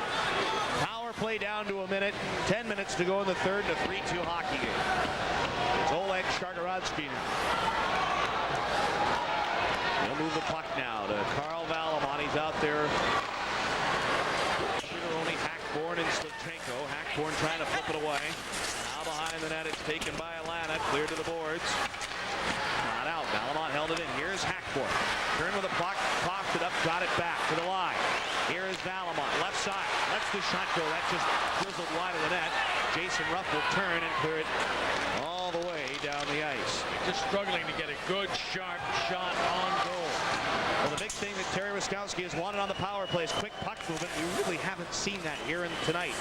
Power play down to a minute. 10 minutes to go in the third in a 3-2 hockey game. It's Oleg Shargorodski now. He'll move the puck now to Karl Valamon. He's out there. Chironi, Hackborn, and Slivchenko. Hackborn trying to flip it away. Now behind the net, it's taken by Atlanta. Clear to the boards. Not out. Valamon held it in. Here's Hackborn. Turn with the puck. Coughed it up. Got it back to the line. Here is Valamon. Left side. Lets the shot go. That just drizzled wide of the net. Jason Ruff will turn and clear it all the way down the ice. Just struggling to get a good, sharp shot on goal. Well, the big thing that Terry Ruskowski has wanted on the power play is quick puck movement. We really haven't seen that here tonight.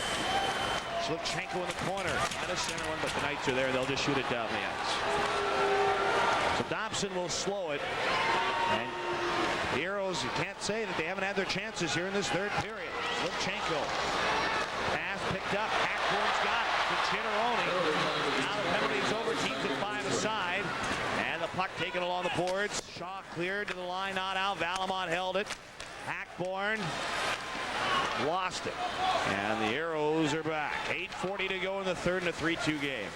Slivchenko in the corner. Not a center one, but the Knights are there. They'll just shoot it down the ice. So Dobson will slow it. And the Aeros, you can't say that they haven't had their chances here in this third period. Slivchenko. Pass picked up. Hackborn's got it to Chironi. Now the penalty's over. Teams at 5 aside. And the puck taken along the boards. Shaw cleared to the line, not out. Valamon held it. Hackborn lost it. And the Aeros are back. 8:40 to go in the third in a 3-2 game.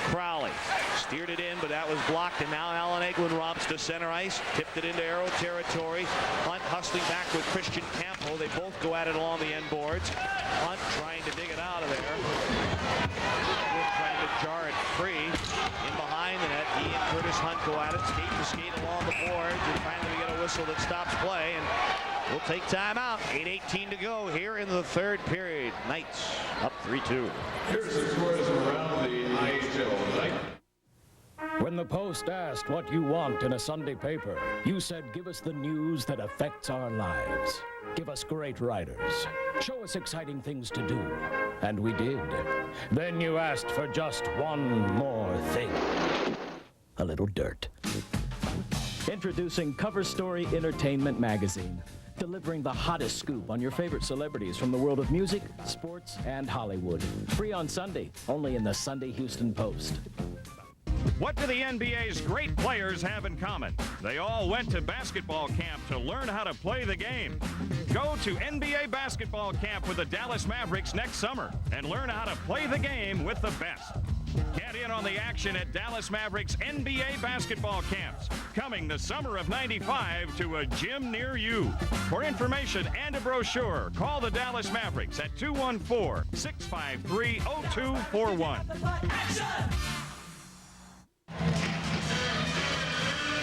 Crowley steered it in, but that was blocked, and now Alan Eglin robs to center ice, tipped it into Aero territory. Hunt hustling back with Christian Campo. They both go at it along the end boards. Hunt trying to dig it out of there. Trying to jar it free. In behind the net, he and Curtis Hunt go at it, skate to skate along the boards, and finally we get a whistle that stops play, and we'll take time out. 8:18 to go here in the third period. Knights up 3-2. Here's the scores around the NHL tonight. When the Post asked what you want in a Sunday paper, you said, give us the news that affects our lives. Give us great writers. Show us exciting things to do. And we did. Then you asked for just one more thing. A little dirt. Introducing Cover Story Entertainment Magazine, delivering the hottest scoop on your favorite celebrities from the world of music, sports, and Hollywood. Free on Sunday, only in the Sunday Houston Post. What do the NBA's great players have in common? They all went to basketball camp to learn how to play the game. Go to NBA basketball camp with the Dallas Mavericks next summer and learn how to play the game with the best. Get in on the action at Dallas Mavericks NBA basketball camps, coming the summer of '95 to a gym near you. For information and a brochure, call the Dallas Mavericks at 214-653-0241.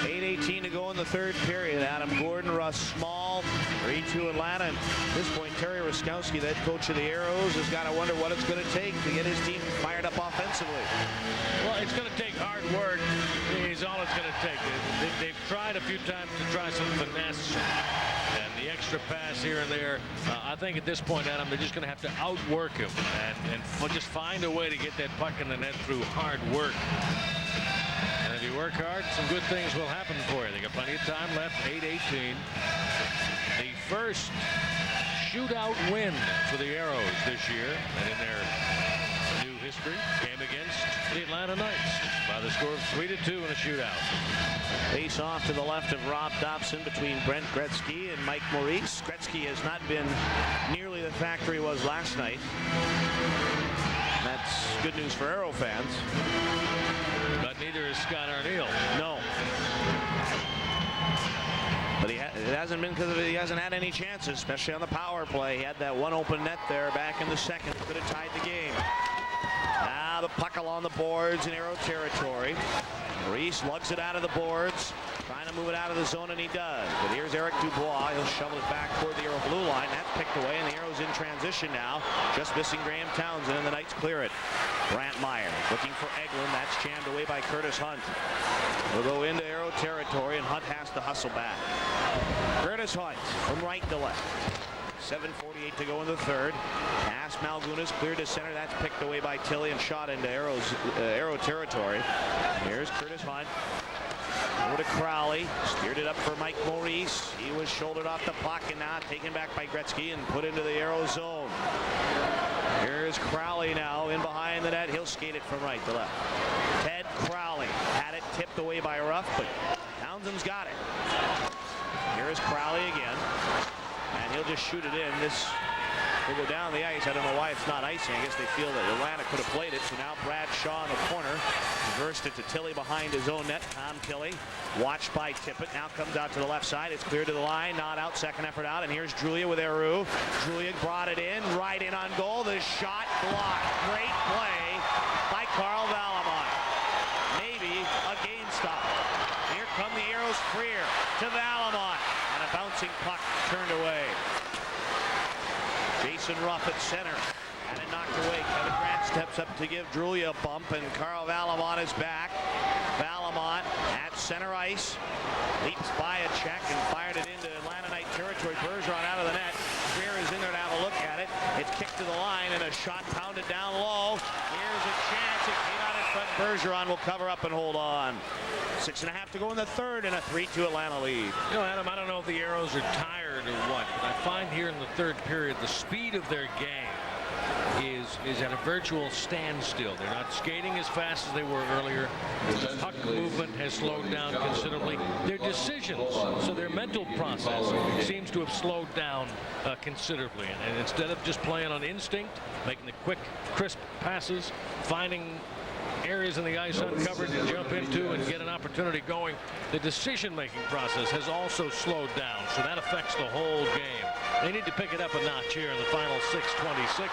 8:18 to go in the third period. Adam Gordon, Russ Small, 3-2 Atlanta. And at this point, Terry Ruskowski, the head coach of the Aeros, has got to wonder what it's going to take to get his team fired up offensively. Well, it's going to take hard work. Is all it's going to take. They've tried a few times to try some finesse and the extra pass here and there. I think at this point, Adam, they're just going to have to outwork him and just find a way to get that puck in the net through hard work. And if you work hard, some good things will happen for you. They got plenty of time left. 8:18. The first shootout win for the Aeros this year, and in their new history, came against the Atlanta Knights by the score of 3-2 in a shootout. Face off to the left of Rob Dobson between Brent Gretzky and Mike Maurice. Gretzky has not been nearly the factor he was last night. That's good news for Aero fans. But neither is Scott Arneal. No. But it hasn't been because he hasn't had any chances, especially on the power play. He had that one open net there back in the second. Could have tied the game. Now the puck along the boards in Aero territory. Reese lugs it out of the boards, trying to move it out of the zone, and he does. But here's Eric Dubois. He'll shovel it back toward the Aero blue line. That's picked away, and the Aero's in transition now. Just missing Graham Townsend, and the Knights clear it. Brant Meyer looking for Eglin. That's jammed away by Curtis Hunt. We'll go into Aero territory, and Hunt has to hustle back. Curtis Hunt from right to left. 7:48 to go in the third. Pass Malgunas cleared to center. That's picked away by Tilly and shot into Aero territory. Here's Curtis Hunt. Over to Crowley. Steered it up for Mike Maurice. He was shouldered off the puck and now taken back by Gretzky and put into the Aero zone. Here's Crowley now in behind the net. He'll skate it from right to left. Ted Crowley had it tipped away by Ruff, but Townsend's got it. Here's Crowley again. And he'll just shoot it in. This will go down the ice. I don't know why it's not icing. I guess they feel that Atlanta could have played it. So now Brad Shaw in the corner. Reversed it to Tilley behind his own net. Tom Tilley, watched by Tippett. Now comes out to the left side. It's clear to the line. Not out. Second effort out. And here's Drulia with Aeros. Drulia brought it in. Right in on goal. The shot blocked. Great play by Carl Valamont. Maybe a game stopper. Here come the Aeros Freer to Valamont. And a bouncing puck turned away. Jason Ruff at center. And it knocked away. Kevin Grant steps up to give Drulia a bump, and Carl Valamont is back. Valamont at center ice. Leaps by a check and fired it into Atlanta Knight territory. Bergeron out of the net. Freer is in there to have a look at it. It's kicked to the line, and a shot pounded down low. Here's a chance. It came out in front. Bergeron will cover up and hold on. 6.5 to go in the third, and a 3-2 Atlanta lead. You know, Adam, I don't know if the Aeros are tired or what, but I find here in the third period the speed of their game is at a virtual standstill. They're not skating as fast as they were earlier. The puck movement has slowed down considerably. Their decisions, so their mental process seems to have slowed down considerably. And instead of just playing on instinct, making the quick, crisp passes, finding areas in the ice uncovered to jump into and get an opportunity going, the decision-making process has also slowed down, so that affects the whole game. They need to pick it up a notch here in the final 6:26.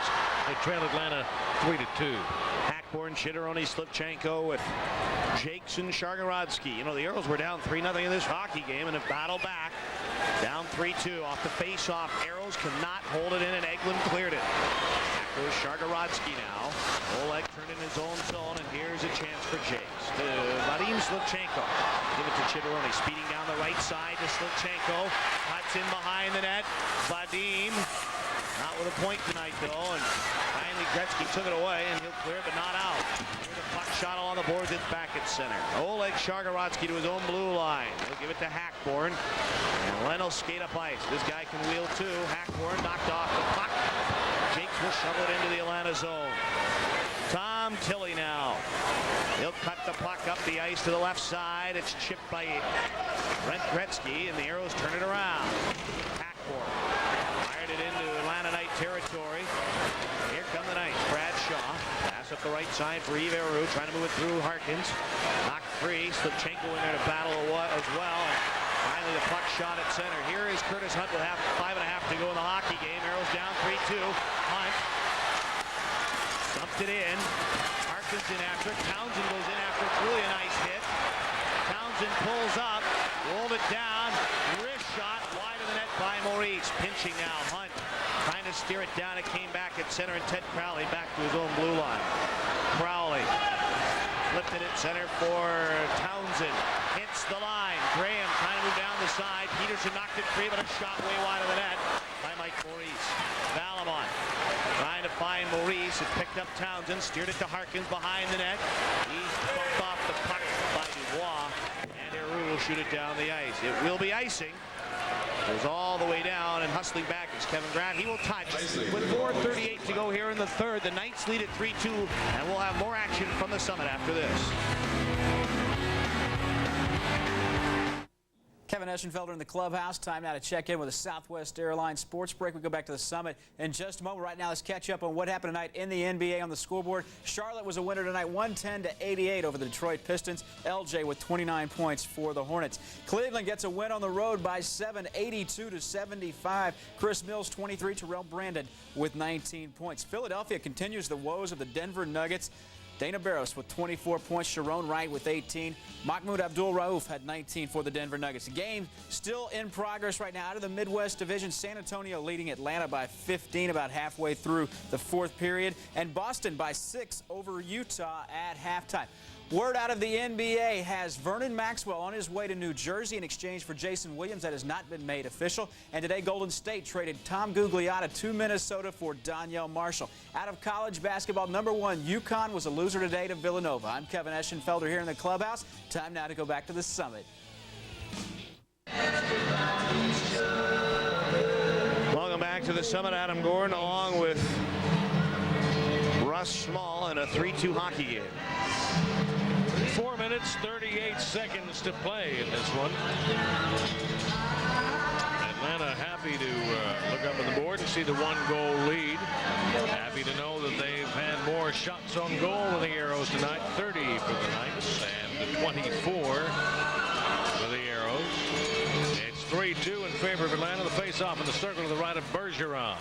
They trail Atlanta 3-2. Hackborn, Chitteroni, Slivchenko with Jackson, Shargorodski. You know, the Aeros were down 3-0 in this hockey game and have battled back. Down 3-2 off the face-off. Aeros cannot hold it in, and Eglin cleared it. Back goes Shargorodski now. Oleg turned in his own zone, and here's a chance for Jakes. To Vadim Slivchenko. Give it to Chitteroni. Speeding down the right side to Slivchenko. Cuts in behind the net. Vadim. Not with a point tonight, though, and finally Gretzky took it away, and he'll clear it, but not out. Here's a puck shot along the boards. It's back at center. Oleg Shargorodski to his own blue line. He'll give it to Hackborn, and Len will skate up ice. This guy can wheel too. Hackborn knocked off the puck. Jakes will shovel it into the Atlanta zone. Tom Tilley now. He'll cut the puck up the ice to the left side. It's chipped by Brent Gretzky, and the Aeros turn it around. Hackborn fired it into Atlanta Knight territory. Here come the Knights. Brad Shaw. Pass up the right side for Yves Aeros, trying to move it through Harkins. Knocked free. Slivchenko in there to battle as well. And finally the puck shot at center. Here is Curtis Hunt with 5.5 to go in the hockey game. Aeros down 3-2. Hunt dumped it in. Harkins in after it. Townsend goes in after it. It's really a nice hit. Townsend pulls up. Rolled it down. Wrist shot wide of the net by Maurice. Pinching now. Hunt trying to steer it down. It came back at center, and Ted Crowley back to his own blue line. Crowley flipped it at center for Townsend. Hits the line. Graham trying to move down the side. Peterson knocked it free, but a shot way wide of the net by Mike Maurice. Valamont trying to find Maurice. It picked up Townsend. Steered it to Harkins behind the net. He bumped off the puck by Dubois. And Aeros will shoot it down the ice. It will be icing. Goes all the way down, and hustling back is Kevin Grant. He will touch with 4:38 to go here in the third. The Knights lead at 3-2, and we'll have more action from the Summit after this. Kevin Eschenfelder in the clubhouse. Time now to check in with the Southwest Airlines Sports Break. We go back to the Summit in just a moment. Right now, let's catch up on what happened tonight in the NBA on the scoreboard. Charlotte was a winner tonight, 110-88 over the Detroit Pistons. LJ with 29 points for the Hornets. Cleveland gets a win on the road by 7, 82-75. Chris Mills, 23. Terrell Brandon with 19 points. Philadelphia continues the woes of the Denver Nuggets. Dana Barros with 24 points, Sharon Wright with 18. Mahmoud Abdul-Rauf had 19 for the Denver Nuggets. The game still in progress right now out of the Midwest Division. San Antonio leading Atlanta by 15 about halfway through the fourth period. And Boston by 6 over Utah at halftime. Word out of the NBA has Vernon Maxwell on his way to New Jersey in exchange for Jason Williams. That has not been made official. And today, Golden State traded Tom Gugliotta to Minnesota for Donyell Marshall. Out of college basketball, number 1, UConn was a loser today to Villanova. I'm Kevin Eschenfelder here in the clubhouse. Time now to go back to the Summit. Welcome back to the Summit. Adam Gordon along with Russ Small in a 3-2 hockey game. 4 minutes, 38 seconds to play in this one. And Atlanta happy to look up on the board and see the 1-goal lead. Happy to know that they've had more shots on goal than the Aeros tonight. 30 for the Knights and 24 for the Aeros. It's 3-2 in favor of Atlanta. The face-off in the circle to the right of Bergeron.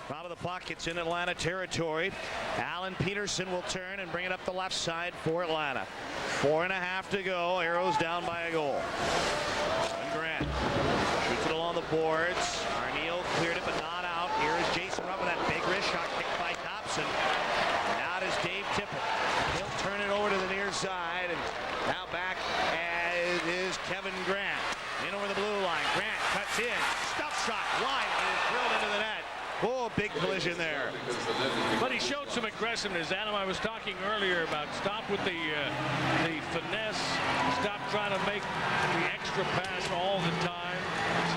Top of the puck, it's in Atlanta territory. Alan Peterson will turn and bring it up the left side for Atlanta. 4.5 to go. Aeros down by a goal. And Grant shoots it along the boards. Arneal cleared it, but not out. Here is Jason Rupp with that big wrist shot kicked by Thompson. And out is Dave Tippett. He'll turn it over to the near side, and now back as is Kevin Grant. In over the blue line. Grant cuts in. Stuff shot. Line is drilled into the net. Oh, big collision there. But he showed some aggressiveness. Adam, I was talking earlier about stop with the finesse. Stop trying to make the extra pass all the time.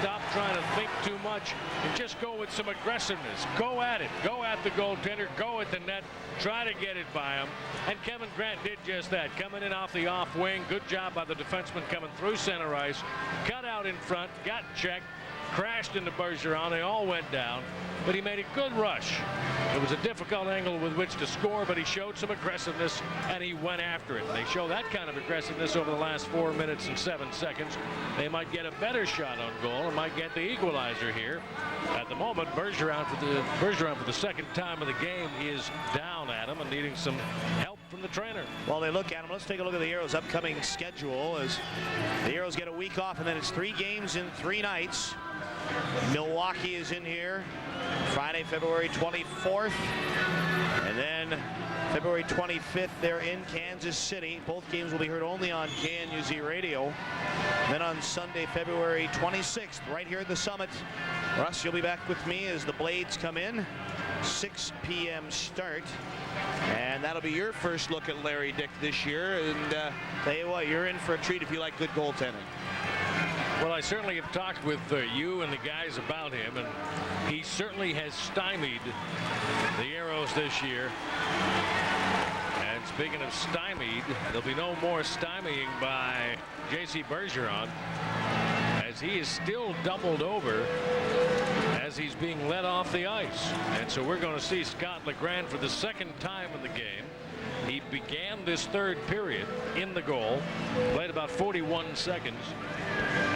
Stop trying to think too much and just go with some aggressiveness. Go at it. Go at the goaltender. Go at the net. Try to get it by him. And Kevin Grant did just that. Coming in off the off wing. Good job by the defenseman coming through center ice. Cut out in front. Got checked. Crashed into Bergeron. They all went down, but he made a good rush. It was a difficult angle with which to score, but he showed some aggressiveness and he went after it. They show that kind of aggressiveness over the last 4 minutes and 7 seconds. They might get a better shot on goal and might get the equalizer here. At the moment, Bergeron for the second time of the game is down at him and needing some help from the trainer. While they look at him, let's take a look at the Aeros' upcoming schedule as the Aeros get a week off, and then it's 3 games in 3 nights. Milwaukee is in here Friday, February 24th, and then February 25th they're in Kansas City. Both games will be heard only on KNUZ radio. Then on Sunday, February 26th, right here at the Summit, Russ, you'll be back with me as the Blades come in. 6 p.m. start, and that'll be your first look at Larry Dick this year. And tell you what, you're in for a treat if you like good goaltending. Well, I certainly have talked with you and the guys about him, and he certainly has stymied the Aeros this year. And speaking of stymied, there'll be no more stymieing by J.C. Bergeron, as he is still doubled over as he's being led off the ice. And so we're going to see Scott Legrand for the second time in the game. He began this third period in the goal, played about 41 seconds.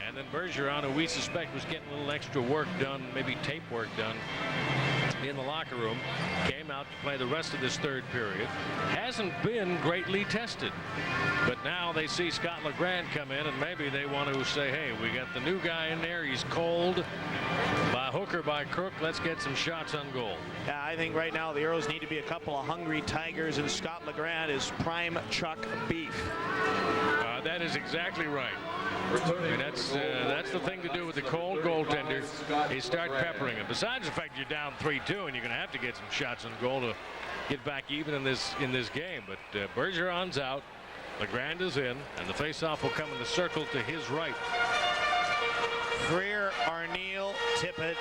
And then Bergeron, who we suspect was getting a little extra work done, maybe tape work done in the locker room, came out to play the rest of this third period. Hasn't been greatly tested. But now they see Scott Legrand come in, and maybe they want to say, hey, we got the new guy in there. He's cold. By hook or by crook, let's get some shots on goal. Yeah, I think right now the Aeros need to be a couple of hungry tigers, and Scott Legrand is prime chuck beef. That is exactly right. And that's the thing to do with the cold goaltender, is start peppering him. Besides the fact you're down 3-2 and you're going to have to get some shots on goal to get back even in this game. But Bergeron's out, Legrand is in, and the faceoff will come in the circle to his right. Freer, Arneal, Tippett,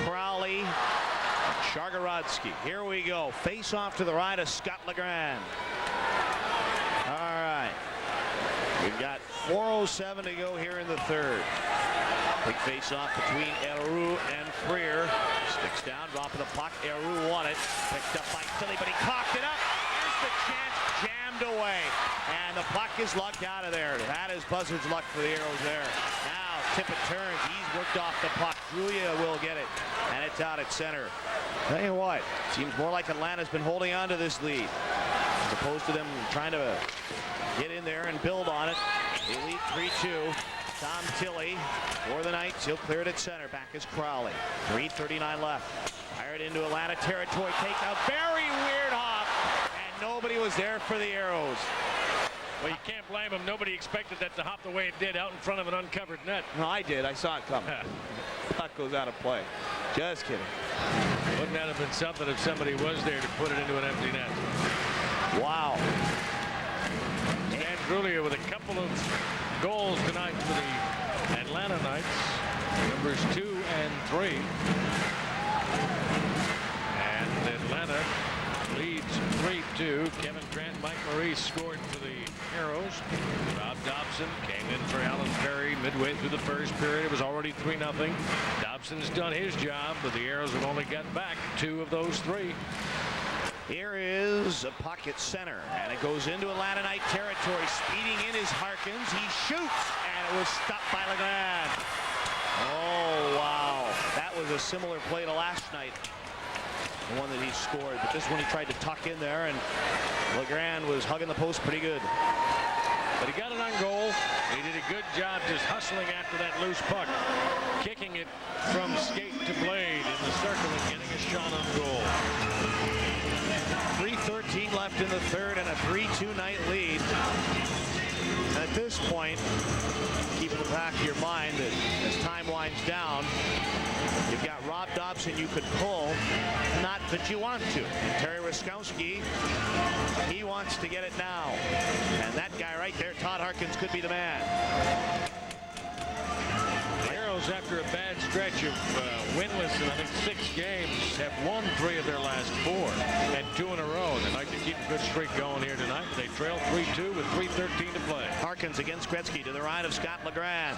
Crowley, Shargorodsky. Here we go. Face off to the right of Scott Legrand. All right. We've got 4:07 to go here in the third. Big face off between Aeros and Freer. Sticks down, dropping the puck. Aeros won it. Picked up by Tilly, but he cocked it up. Here's the chance, jammed away. And the puck is lugged out of there. That is Buzzard's luck for the Aeros there. Now Tippett turns. He's worked off the puck. Drulia will get it. And it's out at center. Tell you what, seems more like Atlanta's been holding on to this lead, as opposed to them trying to get in there and build on it. They lead 3-2. Tom Tilley for the Knights. He'll clear it at center. Back is Crowley. 3:39 left. Fired into Atlanta territory. Takeout. Very weird hop. And nobody was there for the Aeros. Well, you can't blame him. Nobody expected that to hop the way it did out in front of an uncovered net. No, I did. I saw it coming. Puck goes out of play. Just kidding. Wouldn't that have been something if somebody was there to put it into an empty net? Wow. And Drulia with a couple of goals tonight for the Atlanta Knights. Numbers 2 and 3. And Atlanta leads 3-2. Kevin Grant, Mike Maurice scored for the Aeros. About Dobson came in for Alan Perry midway through the first period. It was already 3-0. Dobson's done his job, but the Aeros have only got back 2 of those 3. Here is a pocket center, and it goes into Atlanta Knight territory. Speeding in is Harkins. He shoots, and it was stopped by Legrand. Oh, wow. That was a similar play to last night, the one that he scored. But this one he tried to tuck in there, and Legrand was hugging the post pretty good. But he got it on goal. He did a good job just hustling after that loose puck, kicking it from skate to blade in the circle and getting a shot on goal. 3:13 left in the third and a 3-2 Knight lead. And at this point, keep in the back of your mind that as time winds down, you've got Rob Dobson you could pull, not that you want to. And Terry Ruskowski, he wants to get it now. And that guy right there, Todd Harkins, could be the man. After a bad stretch of winless in, I think, 6 games, have won 3 of their last 4 and 2 in a row. They'd like to keep a good streak going here tonight. They trail 3-2 with 3:13 to play. Harkins against Gretzky to the right of Scott Legrand.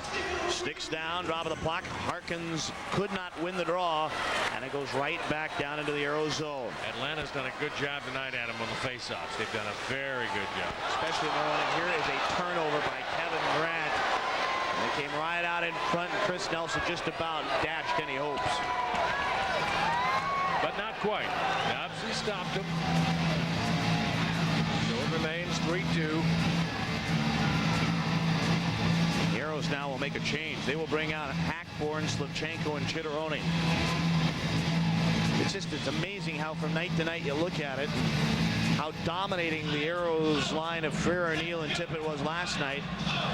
Sticks down, drop of the puck. Harkins could not win the draw, and it goes right back down into the Aero zone. Atlanta's done a good job tonight, Adam, on the faceoffs. They've done a very good job. Especially when here is a turnover by Kevin Grant. They came right out in front, and Chris Nelson just about dashed any hopes. But not quite. Dobson stopped him. So it remains 3-2. The Aeros now will make a change. They will bring out Hackborn, Slivchenko, and Chitteroni. It's amazing how from night to night you look at it, how dominating the Aeros line of Freer, Neal, and Tippett was last night.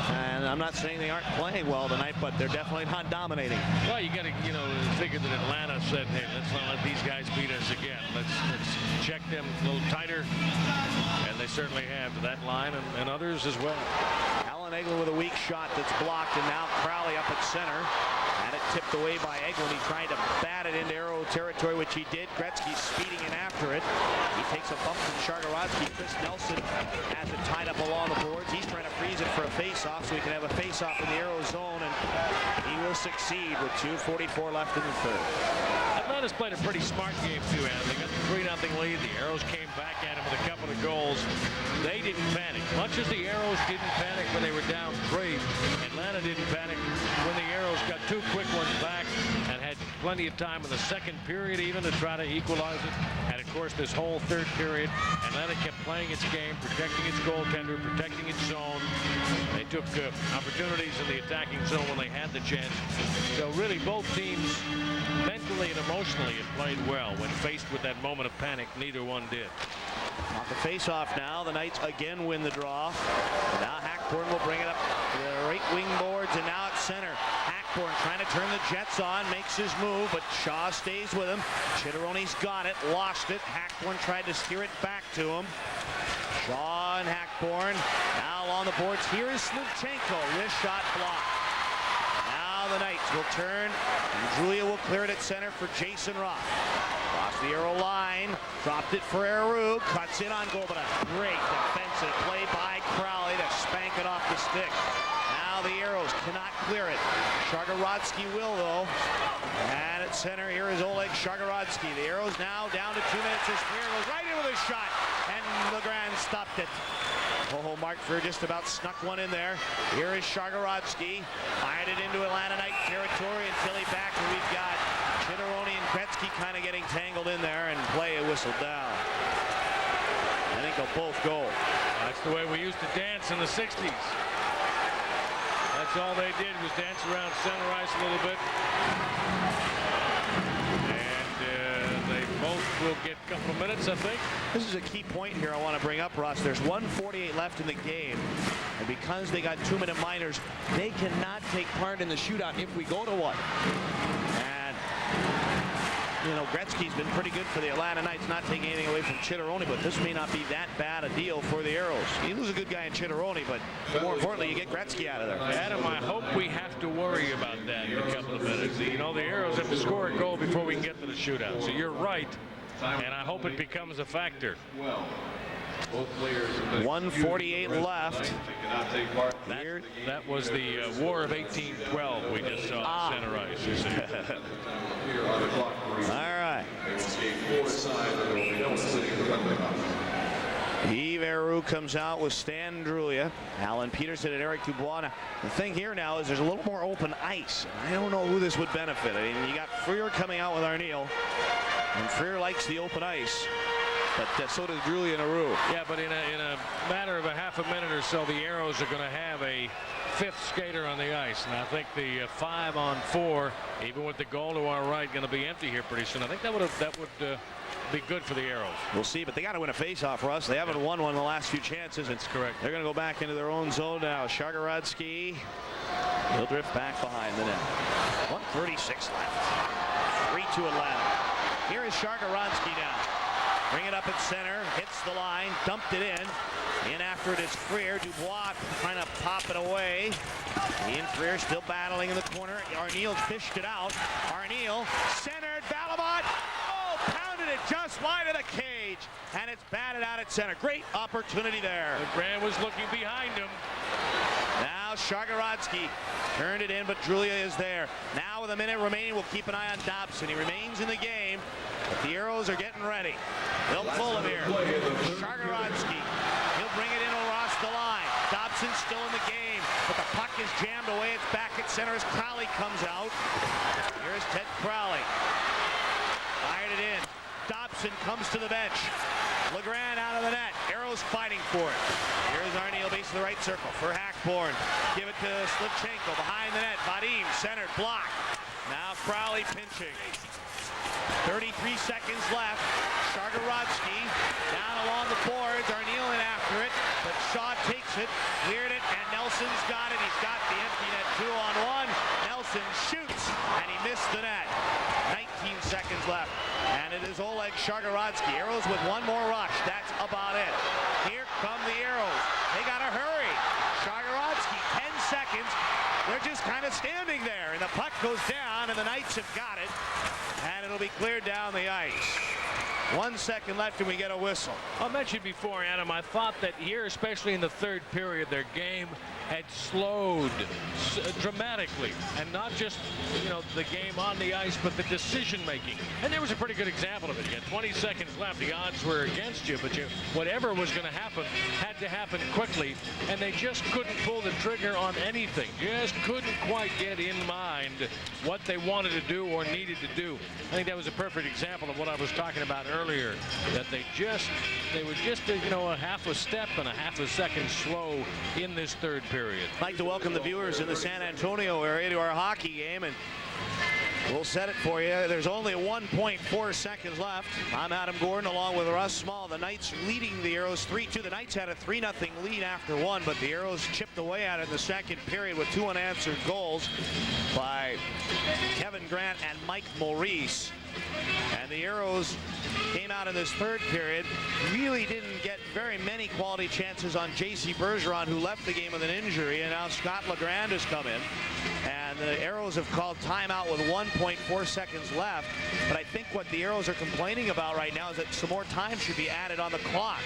And I'm not saying they aren't playing well tonight, but they're definitely not dominating. Well, you got to, figure that Atlanta said, hey, let's not let these guys beat us again. Let's check them a little tighter. And they certainly have that line and others as well. Alan Eglin with a weak shot that's blocked, and now Crowley up at center. Had it tipped away by Eglin. He tried to bat it into Aero territory, which he did. Gretzky speeding in after it. He takes a bump from Chargarotsky. Chris Nelson has it tied up along the boards. He's trying to freeze it for a face-off so he can have a face-off in the Aero zone, and he will succeed with 2:44 left in the third. Atlanta's played a pretty smart game, too, Adam. They got the 3-0 lead. The Aeros came back at him with a couple of goals. They didn't panic. Much as the Aeros didn't panic when they were down 3, Atlanta didn't panic when the Aeros got 2 quick ones back and had plenty of time in the second period even to try to equalize it. And, of course, this whole third period, Atlanta kept playing its game, protecting its goaltender, protecting its zone. They took opportunities in the attacking zone when they had the chance. So, really, both teams mentally and emotionally had played well. When faced with that moment of panic, neither one did. Off the face-off now, the Knights again win the draw. Now Hackborn will bring it up to the right wing boards, and now at center. Hackborn trying to turn the Jets on, makes his move, but Shaw stays with him. Chitteroni's got it, lost it. Hackborn tried to steer it back to him. Shaw and Hackborn now on the boards. Here is Slivchenko, wrist shot blocked. Now the Knights will turn, and Drulia will clear it at center for Jason Roth. Across the Aero line, dropped it for Eru, cuts in on goal, but a great defensive play by Crowley to spank it off the stick. Now the Aeros cannot clear it. Chargarotsky will, though. And at center, here is Oleg Chargarotsky. The Aeros now down to 2 minutes as Freer goes right in with a shot, and Legrand stopped it. Oh, Mark Freer just about snuck one in there. Here is Chargarotsky. Fired it into Atlanta Knight territory until he back, and we've got Chitteroni and Gretzky kind of getting tangled in there, and play whistled down. I think they'll both go. That's the way we used to dance in the 60s. That's all they did was dance around center ice a little bit. And they both will get a couple of minutes, I think. This is a key point here I want to bring up, Ross. There's 1:48 left in the game. And because they got 2-minute minors, they cannot take part in the shootout if we go to one. And, Gretzky's been pretty good for the Atlanta Knights, not taking anything away from Chitteroni, but this may not be that bad a deal for the Aeros. You lose a good guy in Chitteroni, but more importantly, you get Gretzky out of there. Adam, I hope we have to worry about that in a couple of minutes. The Aeros have to score a goal before we can get to the shootout. So you're right, and I hope it becomes a factor. 1:48 left. That was the War of 1812 we just saw at center ice. You see. All right. Yves Aerostock comes out with Stan Drulia, Alan Peterson, and Eric Dubois. Now, the thing here now is there's a little more open ice. I don't know who this would benefit. I mean, you got Freer coming out with Arneal, and Freer likes the open ice. But so does Drulia and Aru. Yeah, but in a matter of a half a minute or so, the Aeros are going to have a fifth skater on the ice. And I think the 5-on-4, even with the goal to our right, going to be empty here pretty soon. I think that would be good for the Aeros. We'll see, but they got to win a face-off, Russ. They haven't won one in the last few chances. That's correct. They're going to go back into their own zone now. Shargorodski, he'll drift back behind the net. 1:36 left. 3-2 Atlanta. Here is Shargorodski now. Bring it up at center, hits the line, dumped it in. In after it is Freer. Dubois trying to pop it away. He and Freer still battling in the corner. Arneal fished it out. Arneal centered. Balamont. Oh, pounded it just wide of the cage. And it's batted out at center. Great opportunity there. Grant was looking behind him. Now Shargorodski turned it in, but Drulia is there. Now with a minute remaining, we'll keep an eye on Dobson. He remains in the game, but the Aeros are getting ready. They'll pull him here. Shargorodski, he'll bring it in across the line. Dobson's still in the game, but the puck is jammed away. It's back at center as Crowley comes out. Here's Ted Crowley. Fired it in. Dobson comes to the bench. Legrand out of the net. Aeros fighting for it. Here's Arneal, base of the right circle for Hackborn. Give it to Slivchenko behind the net. Vadim centered, block. Now Crowley pinching. 33 seconds left. Shargorodski down along the boards. Arneal in after it, but Shaw takes it, cleared it, and Nelson's got it. He's got the empty net 2-on-1. Nelson shoots, and he missed the net. 19 seconds left, and it is Oleg Shargorodski. Aeros with one more rush. That's about it. Here come the Aeros. They got to hurry. Shargorodski, 10 seconds. They're just kind of standing there, and the puck goes down, and the Knights have got it, and it'll be cleared down the ice. 1 second left and we get a whistle. I mentioned before, Adam, I thought that here, especially in the third period, their game had slowed dramatically, and not just, you know, the game on the ice, but the decision making. And there was a pretty good example of it. You had 20 seconds left, the odds were against you, but whatever was going to happen had to happen quickly, and they just couldn't pull the trigger on anything. Just couldn't quite get in mind what they wanted to do or needed to do. I think that was a perfect example of what I was talking about earlier, that they were just you know, a half a step and a half a second slow in this third period. I'd like to welcome the viewers in the San Antonio area to our hockey game, and we'll set it for you. There's only 1.4 seconds left. I'm Adam Gordon along with Russ Small. The Knights leading the Aeros 3-2. The Knights had a 3-0 lead after one, but the Aeros chipped away at it in the second period with 2 unanswered goals by Kevin Grant and Mike Maurice. And the Aeros came out in this third period, really didn't get very many quality chances on J.C. Bergeron, who left the game with an injury, and now Scott Legrand has come in. And the Aeros have called timeout with 1.4 seconds left. But I think what the Aeros are complaining about right now is that some more time should be added on the clock.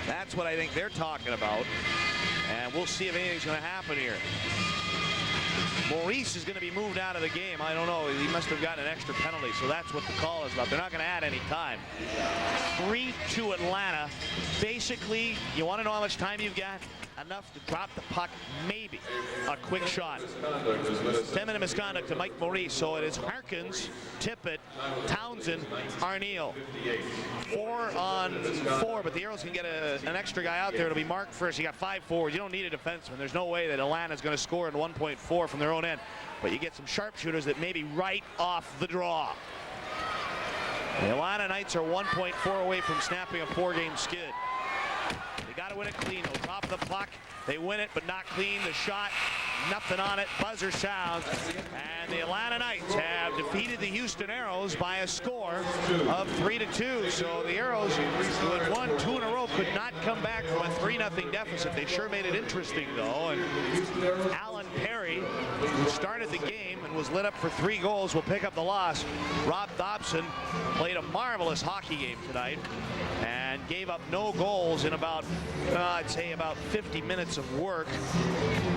That's what I think they're talking about. And we'll see if anything's going to happen here. Maurice is going to be moved out of the game. I don't know. He must have gotten an extra penalty, so that's what the call is about. They're not going to add any time. 3-2 Atlanta. Basically, you want to know how much time you've got? Enough to drop the puck, maybe a quick shot. 10-minute misconduct to Mike Maurice. So it is Harkins, Tippett, Townsend, Arneal. 4-on-4, but the Aeros can get an extra guy out there. It'll be Mark first. You got 5 forwards. You don't need a defenseman. There's no way that Atlanta's going to score in 1.4 from their own end. But you get some sharpshooters that may be right off the draw. The Atlanta Knights are 1.4 away from snapping a 4-game skid. Got to win it clean. They'll drop the puck. They win it, but not clean. The shot, nothing on it. Buzzer sounds. And the Atlanta Knights have defeated the Houston Aeros by a score of 3-2. So the Aeros, who had won 2 in a row, could not come back from a 3-0 deficit. They sure made it interesting, though. And Alan Perry, who started the game and was lit up for 3 goals, will pick up the loss. Rob Dobson played a marvelous hockey game tonight and gave up no goals in about, I'd say about 50 minutes of work.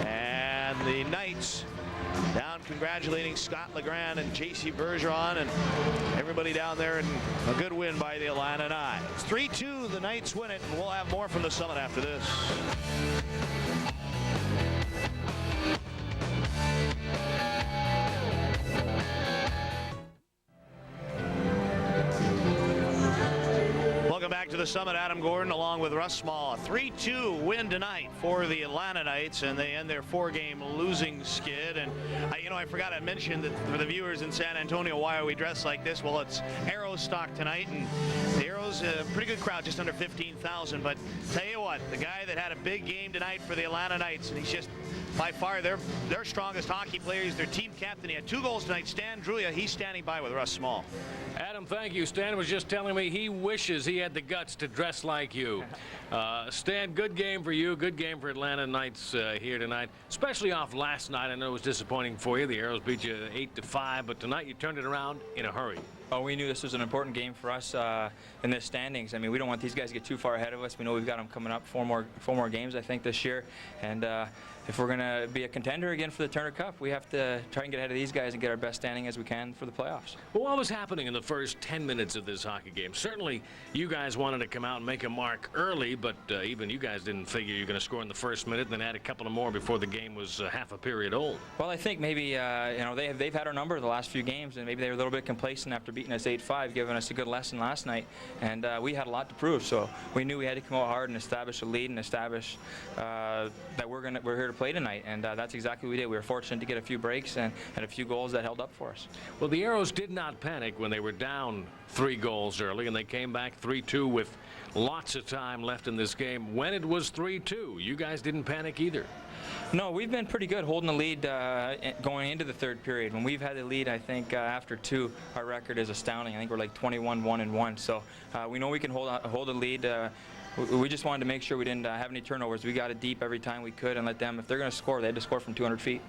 And the Knights down congratulating Scott Legrand and J.C. Bergeron and everybody down there, and a good win by the Atlanta Knights. 3-2, the Knights win it, and we'll have more from the Summit after this. Welcome back to the Summit. Adam Gordon along with Russ Small. A 3-2 win tonight for the Atlanta Knights, and they end their 4-game losing skid. And I forgot to mention that for the viewers in San Antonio, why are we dressed like this? Well, it's Aerostock tonight, and the Aeros, a pretty good crowd, just under 15,000. But tell you what, the guy that had a big game tonight for the Atlanta Knights, and he's just by far their strongest hockey player. He's their team captain. He had 2 goals tonight. Stan Drulia, he's standing by with Russ Small. Adam, thank you. Stan was just telling me he wishes he had the guts to dress like you. Stan, good game for you. Good game for Atlanta Knights here tonight, especially off last night. I know it was disappointing for you. The Aeros beat you 8-5, but tonight you turned it around in a hurry. Oh, we knew this was an important game for us in the standings. I mean, we don't want these guys to get too far ahead of us. We know we've got them coming up, 4 more games, I think, this year. And if we're going to be a contender again for the Turner Cup, we have to try and get ahead of these guys and get our best standing as we can for the playoffs. Well, what was happening in the first 10 minutes of this hockey game? Certainly, you guys wanted to come out and make a mark early, but even you guys didn't figure you were going to score in the first minute and then add a couple of more before the game was half a period old. Well, I think maybe they've had our number the last few games, and maybe they were a little bit complacent after beating us 8-5, giving us a good lesson last night. And we had a lot to prove, so we knew we had to come out hard and establish a lead and establish that we're here to play tonight. And that's exactly what we did. We were fortunate to get a few breaks and a few goals that held up for us. Well, the Aeros did not panic when they were down 3 goals early, and they came back 3-2 with lots of time left in this game. When it was 3-2, you guys didn't panic either. No, we've been pretty good holding the lead going into the third period. When we've had the lead, I think after 2, our record is astounding. I think we're like 21-1-1. So we know we can hold the lead. We just wanted to make sure we didn't have any turnovers. We got it deep every time we could and let them, if they're going to score, they had to score from 200 feet.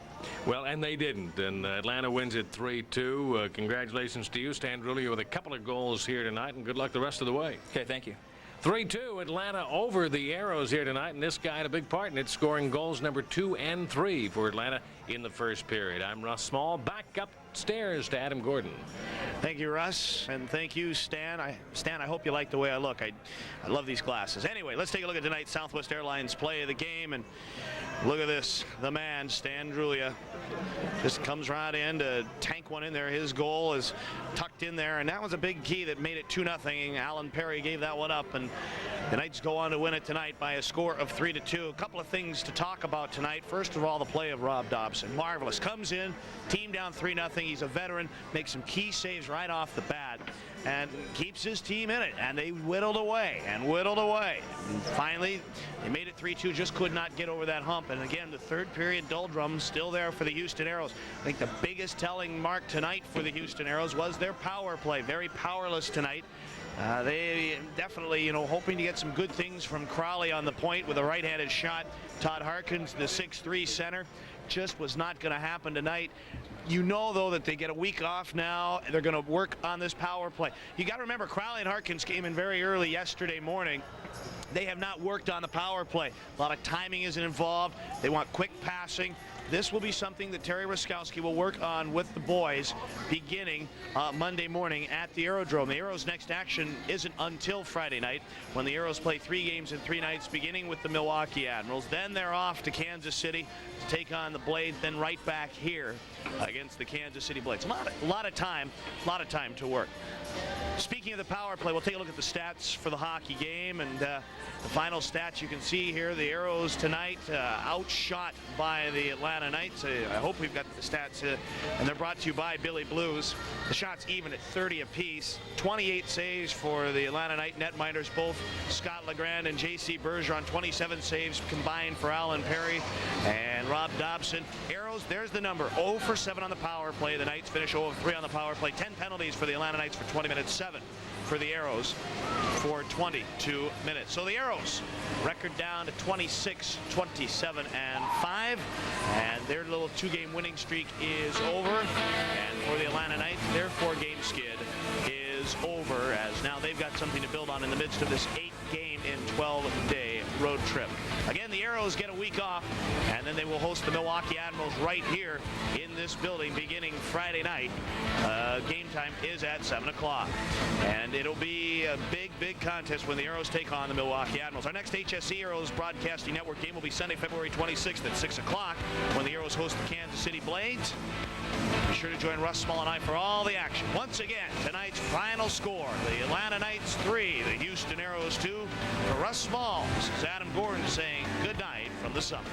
Well, and they didn't. And Atlanta wins it 3-2. Congratulations to you, Stan Drulia, with a couple of goals here tonight, and good luck the rest of the way. Okay, thank you. 3-2, Atlanta over the Aeros here tonight, and this guy had a big part in it, scoring goals number 2 and 3 for Atlanta in the first period. I'm Russ Small. Back upstairs to Adam Gordon. Thank you, Russ, and thank you, Stan. Stan, I hope you like the way I look. I love these glasses. Anyway, let's take a look at tonight's Southwest Airlines play of the game, and look at this. The man, Stan Drulia, just comes right in to tank one in there. His goal is tucked in there, and that was a big key that made it 2-0. Alan Perry gave that one up, and the Knights go on to win it tonight by a score of 3-2. A couple of things to talk about tonight. First of all, the play of Rob Dobson. Marvelous. Comes in, team down 3-0. He's a veteran, makes some key saves right off the bat, and keeps his team in it. And they whittled away and whittled away. And finally, they made it 3-2, just could not get over that hump. And again, the third period doldrums still there for the Houston Aeros. I think the biggest telling mark tonight for the Houston Aeros was their power play. Very powerless tonight. They definitely, hoping to get some good things from Crowley on the point with a right-handed shot. Todd Harkins, the 6'3" center, just was not going to happen tonight. You know, though, that they get a week off now. They're going to work on this power play. You got to remember, Crowley and Harkins came in very early yesterday morning. They have not worked on the power play. A lot of timing isn't involved. They want quick passing. This will be something that Terry Ruskowski will work on with the boys beginning Monday morning at the Aerodrome. The Aeros' next action isn't until Friday night, when the Aeros play 3 games in 3 nights, beginning with the Milwaukee Admirals. Then they're off to Kansas City to take on the Blades, then right back here against the Kansas City Blades. A lot of time to work. Speaking of the power play, we'll take a look at the stats for the hockey game, and the final stats you can see here. The Aeros tonight outshot by the Atlanta Knights. I hope we've got the stats, and they're brought to you by Billy Blues. The shots even at 30 apiece. 28 saves for the Atlanta Knight netminders, both Scott Legrand and J.C. Bergeron. 27 saves combined for Alan Perry and Rob Dobson. Aeros, there's the number. 0 for 7 on the power play. The Knights finish 0 of 3 on the power play. 10 penalties for the Atlanta Knights for 20 minutes. 7 for the Aeros for 22 minutes. So the Aeros record down to 26, 27, and 5, and their little 2-game winning streak is over. And for the Atlanta Knights, their 4-game skid is over, as now they've got something to build on in the midst of this 8-game in 12-day road trip. Again, the Aeros get a week off, and then they will host the Milwaukee Admirals right here in this building beginning Friday night. Game time is at 7 o'clock, and it'll be a big contest when the Aeros take on the Milwaukee Admirals. Our next HSE Aeros Broadcasting Network game will be Sunday, February 26th at 6 o'clock when the Aeros host the Kansas City Blades. Be sure to join Russ Small and I for all the action. Once again, tonight's final score, the Atlanta Knights 3, the Houston Aeros 2. For Russ Small, this is Adam Gordon saying good night from the summit.